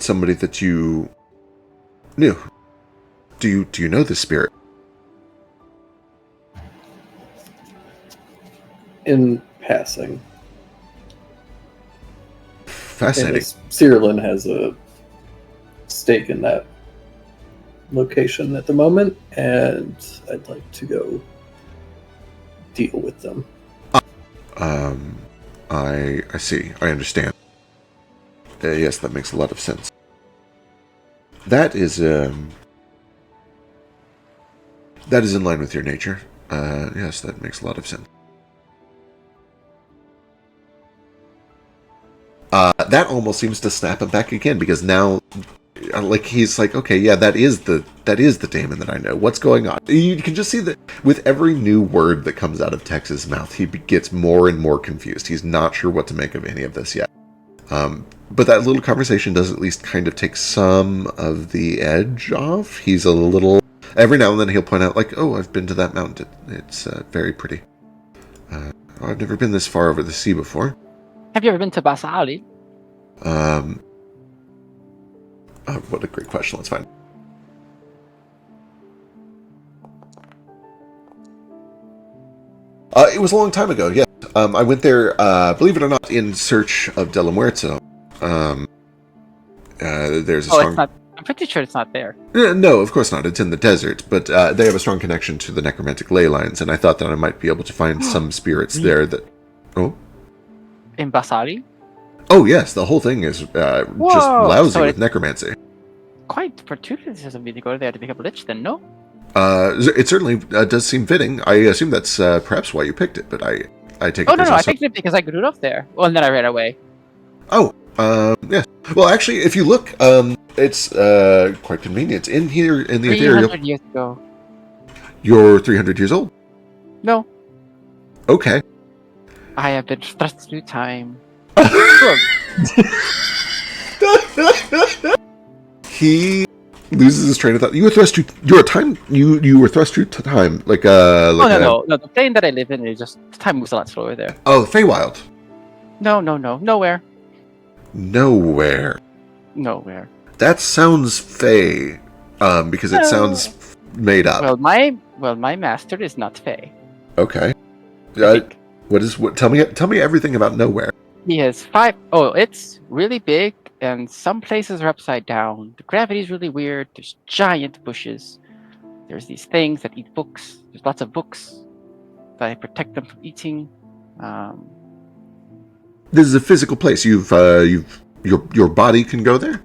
somebody that you knew? Do you know this spirit? In passing. Fascinating. Cyrillin has a stake in that location at the moment, and I'd like to go deal with them. I see. I understand. Yes, that makes a lot of sense. That is in line with your nature. Yes, that makes a lot of sense. That almost seems to snap him back again, because now, like, he's like, okay, yeah, that is the Damon that I know. What's going on? You can just see that with every new word that comes out of Tex's mouth, he gets more and more confused. He's not sure what to make of any of this yet. But that little conversation does at least kind of take some of the edge off. He's a little... Every now and then he'll point out, like, oh, I've been to that mountain. It's very pretty. I've never been this far over the sea before. Have you ever been to Basali? Oh, what a great question. Let's find. It was a long time ago, yes. I went there, believe it or not, in search of De La Muerto. There's a strong... It's not. I'm pretty sure it's not there. No, of course not. It's in the desert, but they have a strong connection to the necromantic ley lines, and I thought that I might be able to find some spirits there that... Oh? In Basali? Oh, yes. The whole thing is just lousy with necromancy. Quite fortuitous of me to go there to become a lich, then, no? It certainly does seem fitting. I assume that's perhaps why you picked it, but I take it... Oh, no, I picked it because I grew up there. Well, and then I ran away. Oh, yes. Well, actually, if you look, it's quite convenient. In here, in the ethereal... 300 years ago. You're 300 years old? No. Okay. I have been thrust through time. He loses his train of thought. You were thrust through. You were thrust through time, like no. The plane that I live in is just time moves a lot slower there. Oh, Feywild. No, nowhere. Nowhere. That sounds Fey, because it sounds made up. Well, my master is not Fey. Okay. Tell me everything about nowhere. He has 5. Oh, it's really big, and some places are upside down. The gravity is really weird. There's giant bushes. There's these things that eat books. There's lots of books that I protect them from eating. This is a physical place. Your body can go there.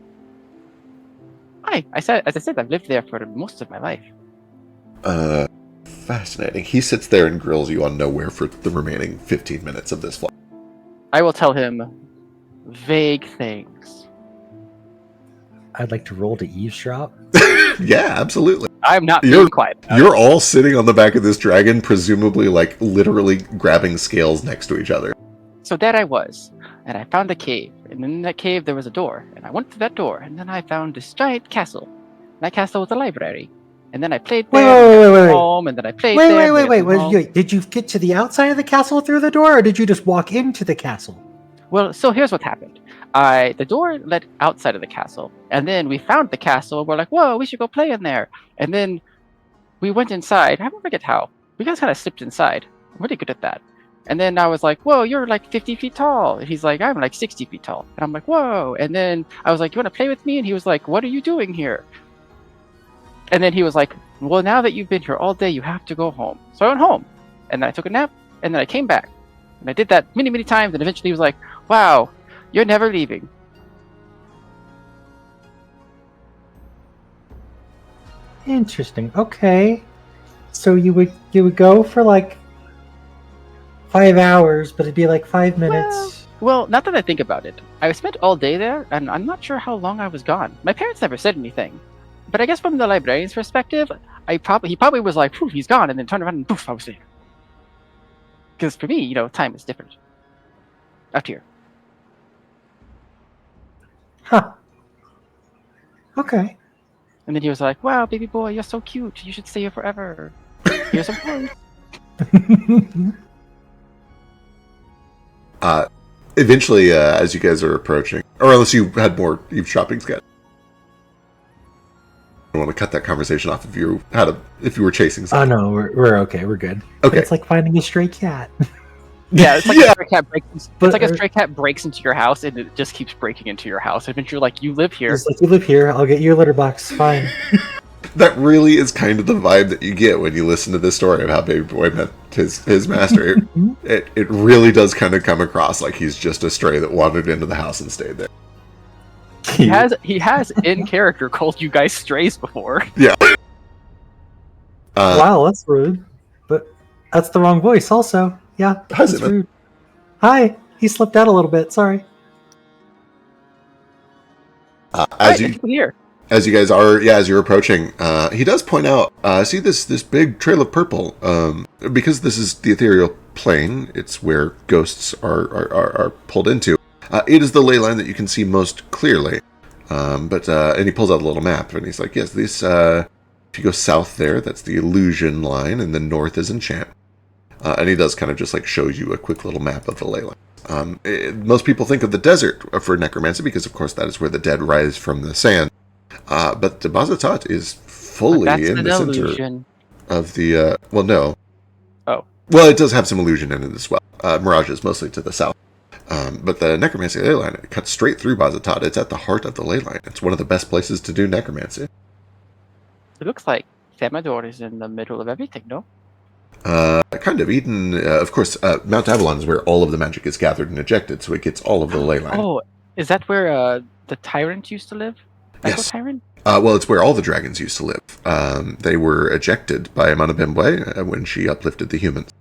As I said, I've lived there for most of my life. Fascinating. He sits there and grills you on nowhere for the remaining 15 minutes of this flight. I will tell him vague things. I'd like to roll to eavesdrop. Yeah, absolutely. I'm not being quiet. You're all sitting on the back of this dragon, presumably, like, literally grabbing scales next to each other. So there I was, and I found a cave, and in that cave there was a door, and I went to that door, and then I found this giant castle. That castle was a library. And then I played there, wait. home, and then I played there. Wait. Did you get to the outside of the castle through the door, or did you just walk into the castle? Well, so here's what happened. The door led outside of the castle, and then we found the castle, and we're like, whoa, we should go play in there. And then we went inside. I don't forget how. We guys kind of slipped inside. I'm really good at that. And then I was like, whoa, you're like 50 feet tall. And he's like, I'm like 60 feet tall. And I'm like, whoa. And then I was like, you want to play with me? And he was like, what are you doing here? And then he was like, well, now that you've been here all day, you have to go home. So I went home. And then I took a nap. And then I came back. And I did that many, many times. And eventually he was like, wow, you're never leaving. Interesting. Okay. So you would go for like 5 hours, but it'd be like 5 minutes. Well, not that I think about it. I spent all day there, and I'm not sure how long I was gone. My parents never said anything. But I guess from the librarian's perspective, he probably was like, poof, he's gone, and then turned around and poof, I was there. Because for me, time is different. Out here. Huh. Okay. And then he was like, wow, baby boy, you're so cute. You should stay here forever. Here's some toys. Eventually, as you guys are approaching, or unless you had more eavesdropping schedule, I want to cut that conversation off if you were chasing Oh something. no, we're okay. We're good. Okay. It's like finding a stray cat. Yeah, it's like Yeah. a stray cat a stray cat breaks into your house, and it just keeps breaking into your house. Eventually, you're like, you live here. It's like, you live here. I'll get you a litter box. Fine. That really is kind of the vibe that you get when you listen to this story of how Baby Boy met his master. It really does kind of come across like he's just a stray that wandered into the house and stayed there. He has in character called you guys strays before. Yeah. Wow, that's rude. But that's the wrong voice. Also, yeah, How's that's it, man? rude. Hi. He slipped out a little bit. Sorry. As you guys are, as you're approaching, he does point out, see this big trail of purple. Because this is the ethereal plane, it's where ghosts are pulled into. It is the ley line that you can see most clearly. And he pulls out a little map, and he's like, yes, this, if you go south there, that's the illusion line, and then north is enchant. And he does kind of just like shows you a quick little map of the ley line. Most people think of the desert for necromancy, because of course that is where the dead rise from the sand. But the Bazatat is fully in the center illusion. of the, well, no. Oh. Well, it does have some illusion in it as well. Mirage is mostly to the south. But the necromancy ley line, it cuts straight through Bazatat. It's at the heart of the ley line. It's one of the best places to do necromancy. It looks like Themador is in the middle of everything, no? Kind of. Eden, of course, Mount Avalon is where all of the magic is gathered and ejected, so it gets all of the ley line. Oh, is that where the tyrant used to live? Echo Yes. Tyrant? Well, it's where all the dragons used to live. They were ejected by Amanabembwe when she uplifted the humans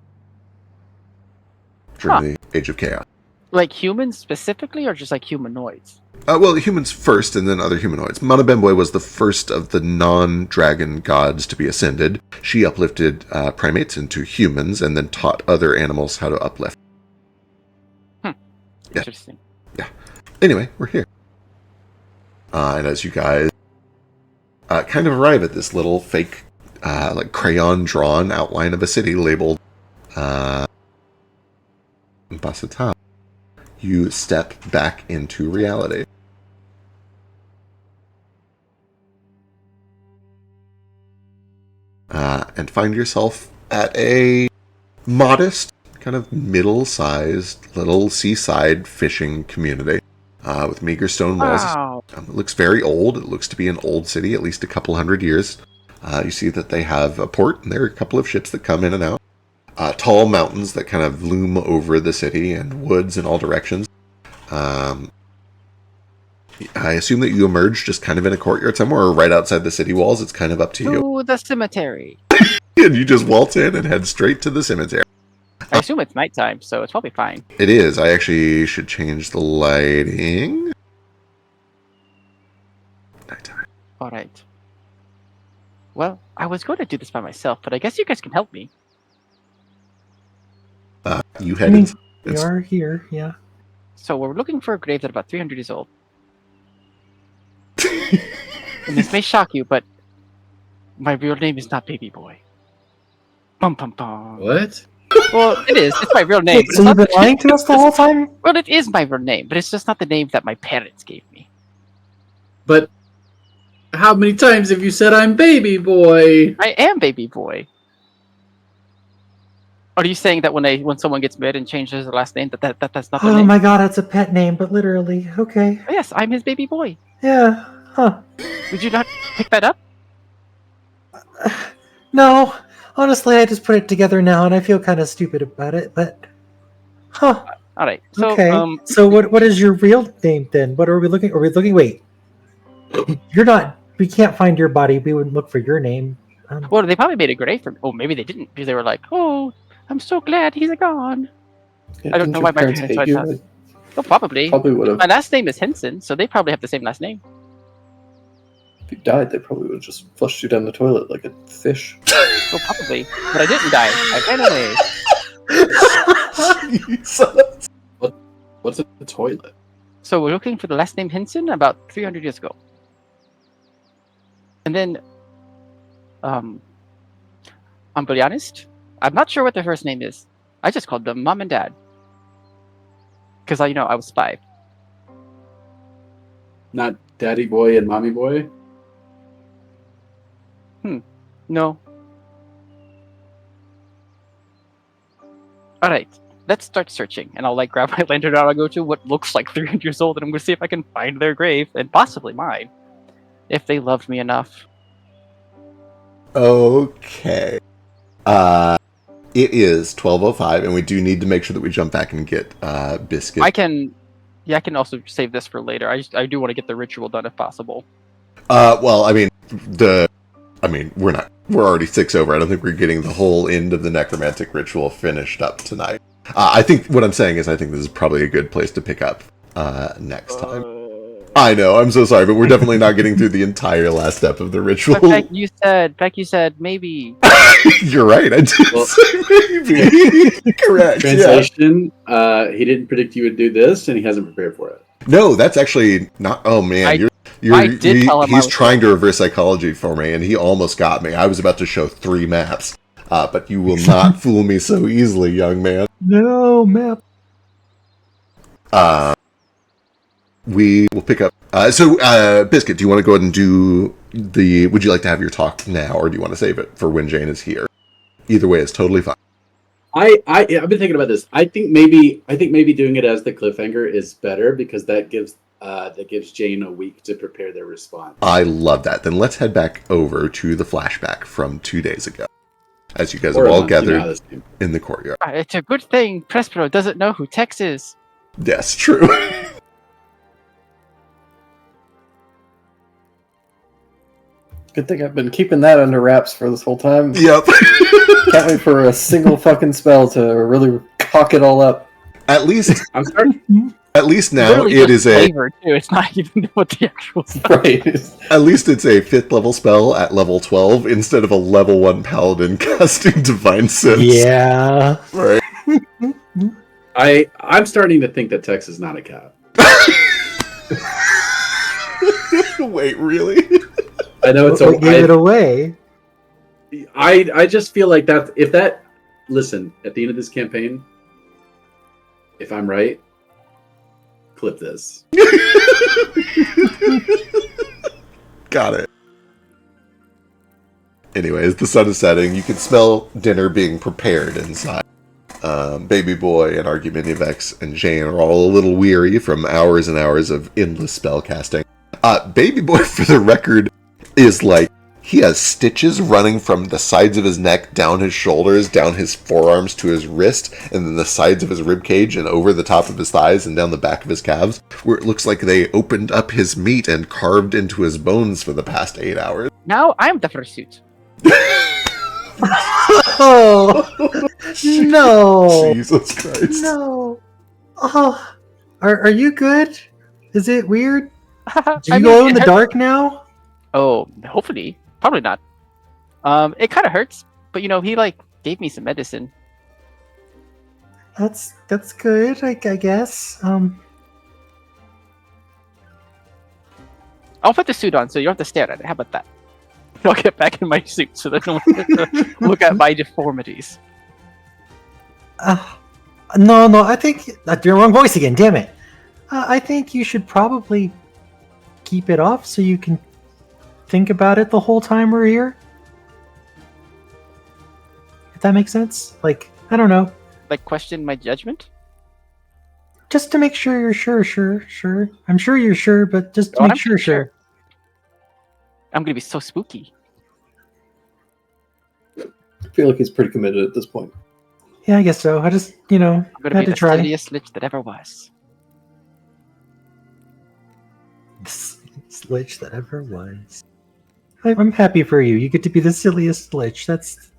during the Age of Chaos. Like humans specifically, or just like humanoids? Well, humans first, and then other humanoids. Manabembwe was the first of the non-dragon gods to be ascended. She uplifted primates into humans, and then taught other animals how to uplift. Yeah. Interesting. Anyway, we're here. And as you guys kind of arrive at this little fake, like crayon-drawn outline of a city labeled Basata, you step back into reality. And find yourself at a modest, kind of middle-sized little seaside fishing community with meager stone walls. Wow. It looks very old. It looks to be an old city, at least a couple hundred years. You see that they have a port, and there are a couple of ships that come in and out. Tall mountains that kind of loom over the city, and woods in all directions. I assume that you emerge just kind of in a courtyard somewhere, or right outside the city walls. It's kind of up to you. To the cemetery. And you just waltz in and head straight to the cemetery. I assume it's nighttime, so it's probably fine. It is. I actually should change the lighting. Nighttime. All right. Well, I was going to do this by myself, but I guess you guys can help me. You I head mean, in. we are here, yeah. So we're looking for a grave that's about 300 years old. And this may shock you, but my real name is not Baby Boy. Bum bum bum. What? Well, it is. It's my real name. Wait, but so it's you've not been lying to us the whole time? Well, it is my real name, but it's just not the name that my parents gave me. But how many times have you said I'm baby boy? I am Baby Boy. Are you saying that when someone gets married and changes their last name, that's not their Oh name? my god, that's a pet name, but literally. Okay. Oh, yes, I'm his baby boy. Yeah. Huh. Did you not pick that up? No. Honestly, I just put it together now and I feel kind of stupid about it, but huh. All right. So Okay. So what is your real name then? What are we looking? Wait. You're not. We can't find your body. We wouldn't look for your name. well, they probably made a grave for me. Oh, maybe they didn't because they were like, "Oh, I'm so glad he's gone." Yeah, I don't didn't know your why my parents parents hate would you? have. Oh, probably. Probably would have. My last name is Henson, so they probably have the same last name. If you died, they probably would have just flushed you down the toilet like a fish. Oh, probably. But I didn't die. I ran away. Jesus. What's a toilet? So we're looking for the last name Henson about 300 years ago. And then, I'm gonna be honest, I'm not sure what their first name is. I just called them Mom and Dad. Because I was 5. Not daddy boy and mommy boy? No. Alright, let's start searching. And I'll grab my lantern out. I'll go to what looks like 300 years old and I'm gonna see if I can find their grave, and possibly mine. If they loved me enough. Okay. It is 12:05, and we do need to make sure that we jump back and get Biscuit. I can also save this for later. I do want to get the ritual done if possible. Well, I mean, we're already 6 over. I don't think we're getting the whole end of the necromantic ritual finished up tonight. I think what I'm saying is I think this is probably a good place to pick up next time. I know, I'm so sorry, but we're definitely not getting through the entire last step of the ritual. Beck, you said maybe. You're right, I did Well- say maybe. Correct. Yeah. Translation, he didn't predict you would do this, and he hasn't prepared for it. No, that's actually not. Oh man, I did tell him I he's was trying to reverse psychology for me, and he almost got me. I was about to show 3 maps, but you will not fool me so easily, young man. No map. We will pick up. So, Biscuit, do you want to go ahead and do the? Would you like to have your talk now, or do you want to save it for when Jane is here? Either way is totally fine. I've been thinking about this. I think maybe doing it as the cliffhanger is better because that gives Jane a week to prepare their response. I love that. Then let's head back over to the flashback from 2 days ago, as you guys Or have all month, you know how gathered this game- in the courtyard. It's a good thing Prespero doesn't know who Tex is. Yes, true. Good thing I've been keeping that under wraps for this whole time. Yep. Can't wait for a single fucking spell to really cock it all up. At least I'm starting. now Literally it just is a flavor, too. It's not even what the actual stuff. Right. at least it's a 5th level spell at level 12 instead of a level 1 paladin casting divine sense. Yeah. Right. I'm starting to think that Tex is not a cat. Wait, really? I know it's What gave it away? I just feel like listen, at the end of this campaign, if I'm right, clip this. Got it. Anyways, the sun is setting. You can smell dinner being prepared inside. Baby Boy and Argumentavex and Jane are all a little weary from hours and hours of endless spell casting. Baby Boy, for the record, is he has stitches running from the sides of his neck, down his shoulders, down his forearms to his wrist, and then the sides of his rib cage and over the top of his thighs and down the back of his calves, where it looks like they opened up his meat and carved into his bones for the past 8 hours. Now I'm the fursuit. Oh no! Jesus Christ. No. Oh, are you good? Is it weird? Do I you mean, glow in it the hurt- dark now? Oh, hopefully. Probably not. It kind of hurts, but he gave me some medicine. That's good, I guess. I'll put the suit on so you don't have to stare at it. How about that? I'll get back in my suit so that no one has to look at my deformities. No, I think that's your wrong voice again. Damn it! I think you should probably keep it off so you can think about it the whole time we're here. If that makes sense. I don't know. Like, question my judgment? Just to make sure you're sure. I'm sure you're sure, but just to Oh, make I'm sure. sure. I'm gonna be so spooky. I feel like he's pretty committed at this point. Yeah, I guess so. I just, I'm gonna had be to the try. silliest lich that ever was. Lich that ever was. I'm happy for you. You get to be the silliest lich. That's...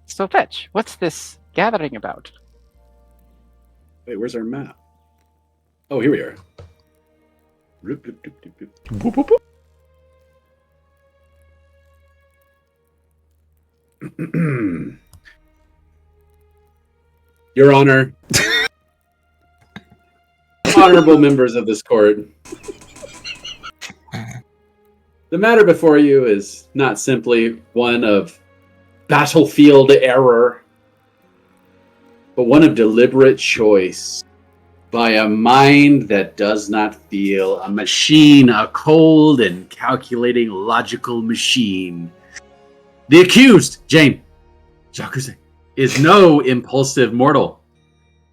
So, Fetch, what's this gathering about? Wait, where's our map? Oh, here we are. Roop, doop, doop, doop, doop. Whoop, whoop, whoop. Your Honor, honorable members of this court, the matter before you is not simply one of battlefield error, but one of deliberate choice by a mind that does not feel, a machine, a cold and calculating logical machine. The accused, Jane Jacuzzi, is no impulsive mortal,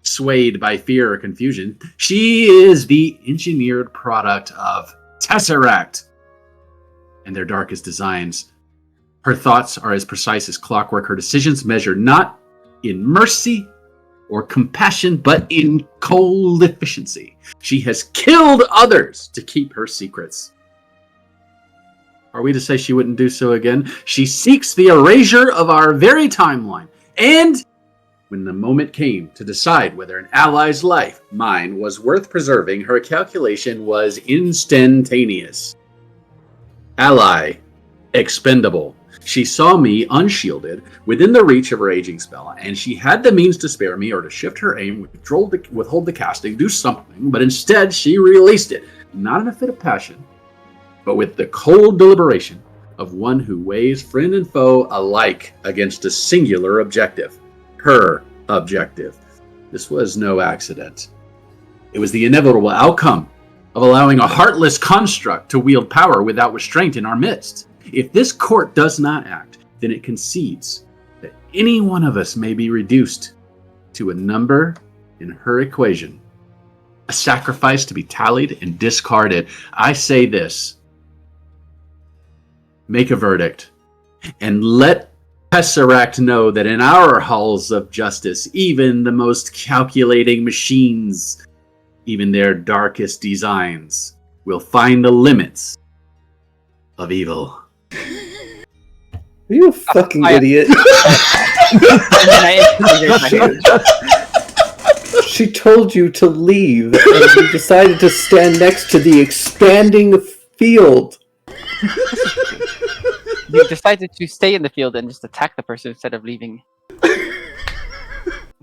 swayed by fear or confusion. She is the engineered product of Tesseract and their darkest designs. Her thoughts are as precise as clockwork. Her decisions measure not in mercy or compassion, but in cold efficiency. She has killed others to keep her secrets. Are we to say she wouldn't do so again? She seeks the erasure of our very timeline. And when the moment came to decide whether an ally's life, mine, was worth preserving, her calculation was instantaneous. Ally, expendable. She saw me unshielded, within the reach of her aging spell, and she had the means to spare me or to shift her aim, withhold the casting, do something, but instead she released it, not in a fit of passion, but with the cold deliberation of one who weighs friend and foe alike against a singular objective. Her objective. This was no accident. It was the inevitable outcome of allowing a heartless construct to wield power without restraint in our midst. If this court does not act, then it concedes that any one of us may be reduced to a number in her equation, a sacrifice to be tallied and discarded. I say this: make a verdict and let Tesseract know that in our halls of justice, even the most calculating machines, even their darkest designs, will find the limits of evil. Are you a fucking idiot? She told you to leave, and you decided to stand next to the expanding field. You decided to stay in the field and just attack the person instead of leaving. I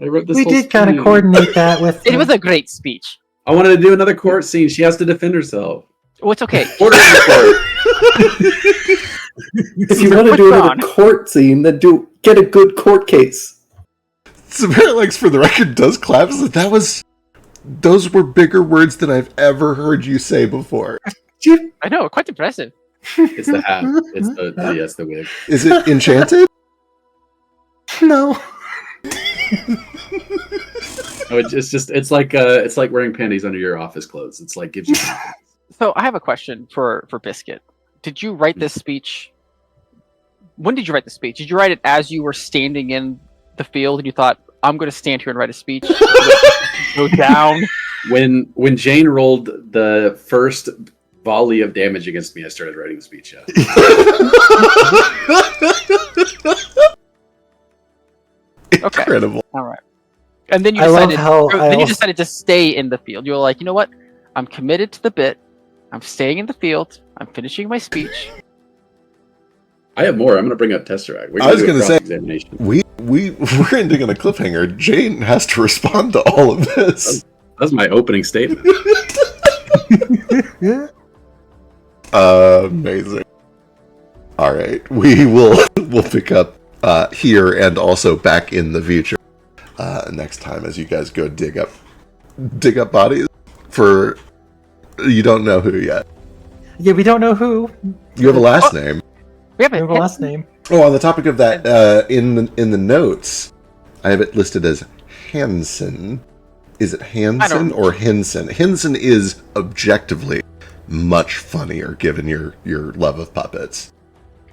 wrote this We whole did kind of scene. coordinate that with... It was a great speech. I wanted to do another court scene. She has to defend herself. Oh, it's okay. Order in the court. If you want to do another court scene, then get a good court case. Parallax, for the record, does clap. Those were bigger words than I've ever heard you say before. I know, quite impressive. It's the hat. It's the wig. Is it enchanted? No. Oh, it's like wearing panties under your office clothes. It's like gives you. So I have a question for Biscuit. Did you write this speech? When did you write the speech? Did you write it as you were standing in the field and you thought, I'm going to stand here and write a speech? Go down. When Jane rolled the first volley of damage against me, I started writing the speech. Yeah. Incredible. All right. And then you I love decided. how Then I you also- decided to stay in the field. You were like, you know what? I'm committed to the bit. I'm staying in the field. I'm finishing my speech. I have more. I'm going to bring up Tesseract. We're I was do a gonna say- cross-examination. We're ending on a cliffhanger. Jane has to respond to all of this. That's my opening statement. Amazing. All right, we'll pick up here and also back in the future next time as you guys go dig up bodies for you don't know who yet. Yeah, we don't know who. You have a last name. We have Remember a the last name? Oh, on the topic of that, in the notes, I have it listed as Hansen. Is it Hansen or Henson? Henson is objectively much funnier, given your love of puppets.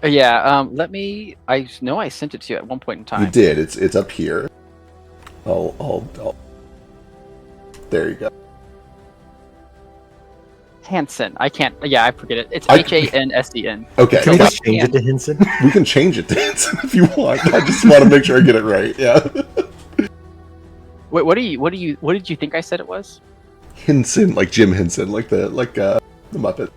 Yeah. Let me. I know I sent it to you at one point in time. You did. It's up here. I'll there you go. Hansen. I can't. Yeah, I forget it. It's I- Hansen. Okay, Can we So just change it to Henson? we can change it to Henson if you want. I just want to make sure I get it right. Yeah, Wait, what did you think I said it was? Henson, like Jim Henson, like the Muppet.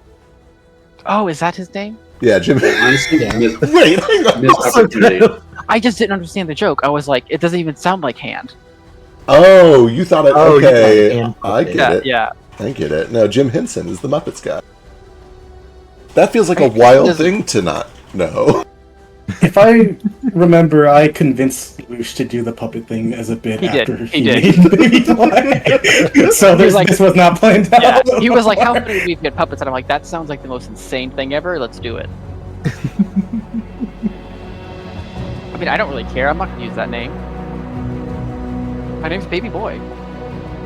Oh, is that his name? Yeah, Jim. Honestly, Wait, hang on. missed opportunity. I just didn't understand the joke. I was like, it doesn't even sound like hand. Oh, you thought it. Oh, you thought Okay, hand I puppet. get Yeah, it. yeah. I get it. No, Jim Henson is the Muppets guy. That feels like a Right, wild doesn't- thing to not know. If I remember, I convinced Lush to do the puppet thing as a bit He did, after he made did. Baby Fly. So He was like- this was not planned Yeah, out. he was like, "How funny would we get puppets?" And I'm like, "That sounds like the most insane thing ever. Let's do it." I mean, I don't really care. I'm not gonna use that name. My name's Baby Boy.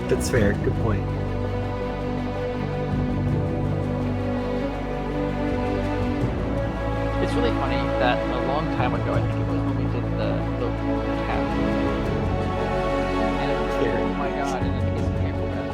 That's fair. Good point. It's really funny that a long time ago, I think it was when we did the cat. And it was Here. oh my god! And I think it's Campbell Red.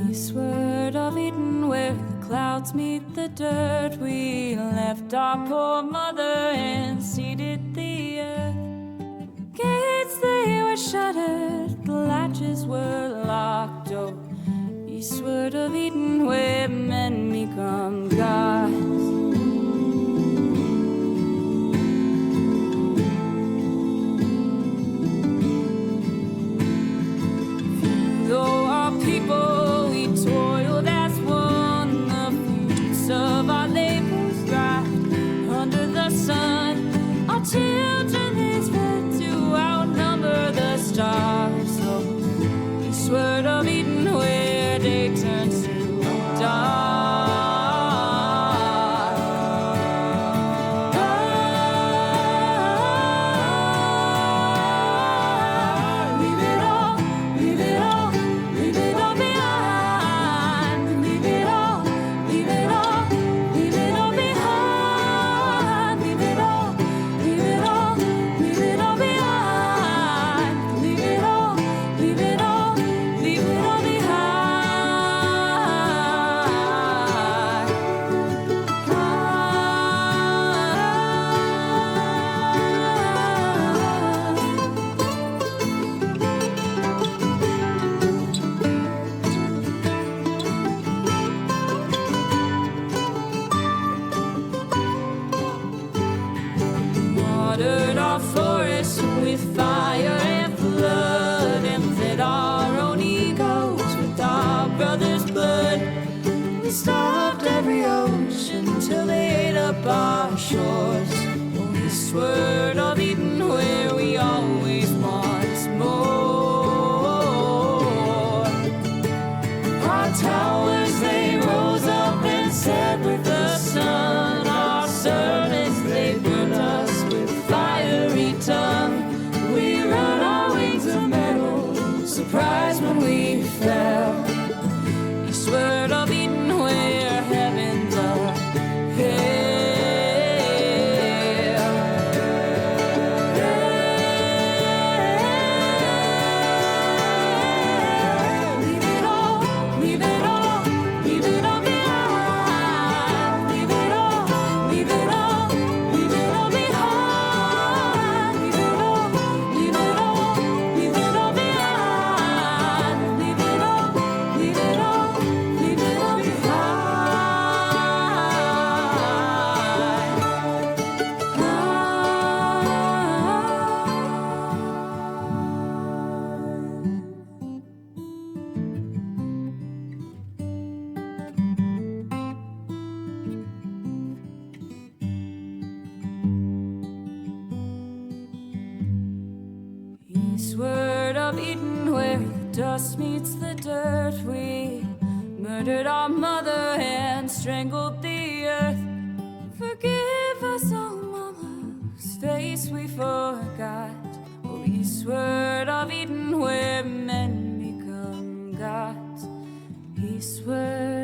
Eastward of Eden, where the clouds meet the dirt, we left our poor mother and seeded the earth. Gates they were shuttered, the latches were locked. Oh, eastward of Eden, where men become gods. Though our people we toiled as one, the fruits of our labors dried under the sun. with fire and flood, and fed our own egos with our brother's blood. We stopped every ocean till they ate up our shores. Eastward of Eden, where we always want more. Our towers, they rose up and set with the sun. Our servants, they burned us with fiery tongue. We run our wings of metal, surprised when we fell. Eastward of Eden, where heaven's a hell. Eastward of Eden, where the dust meets the dirt, we murdered our mother and strangled the earth. Forgive us, oh mama, whose face we forgot. Oh, eastward of Eden, where men become gods. Eastward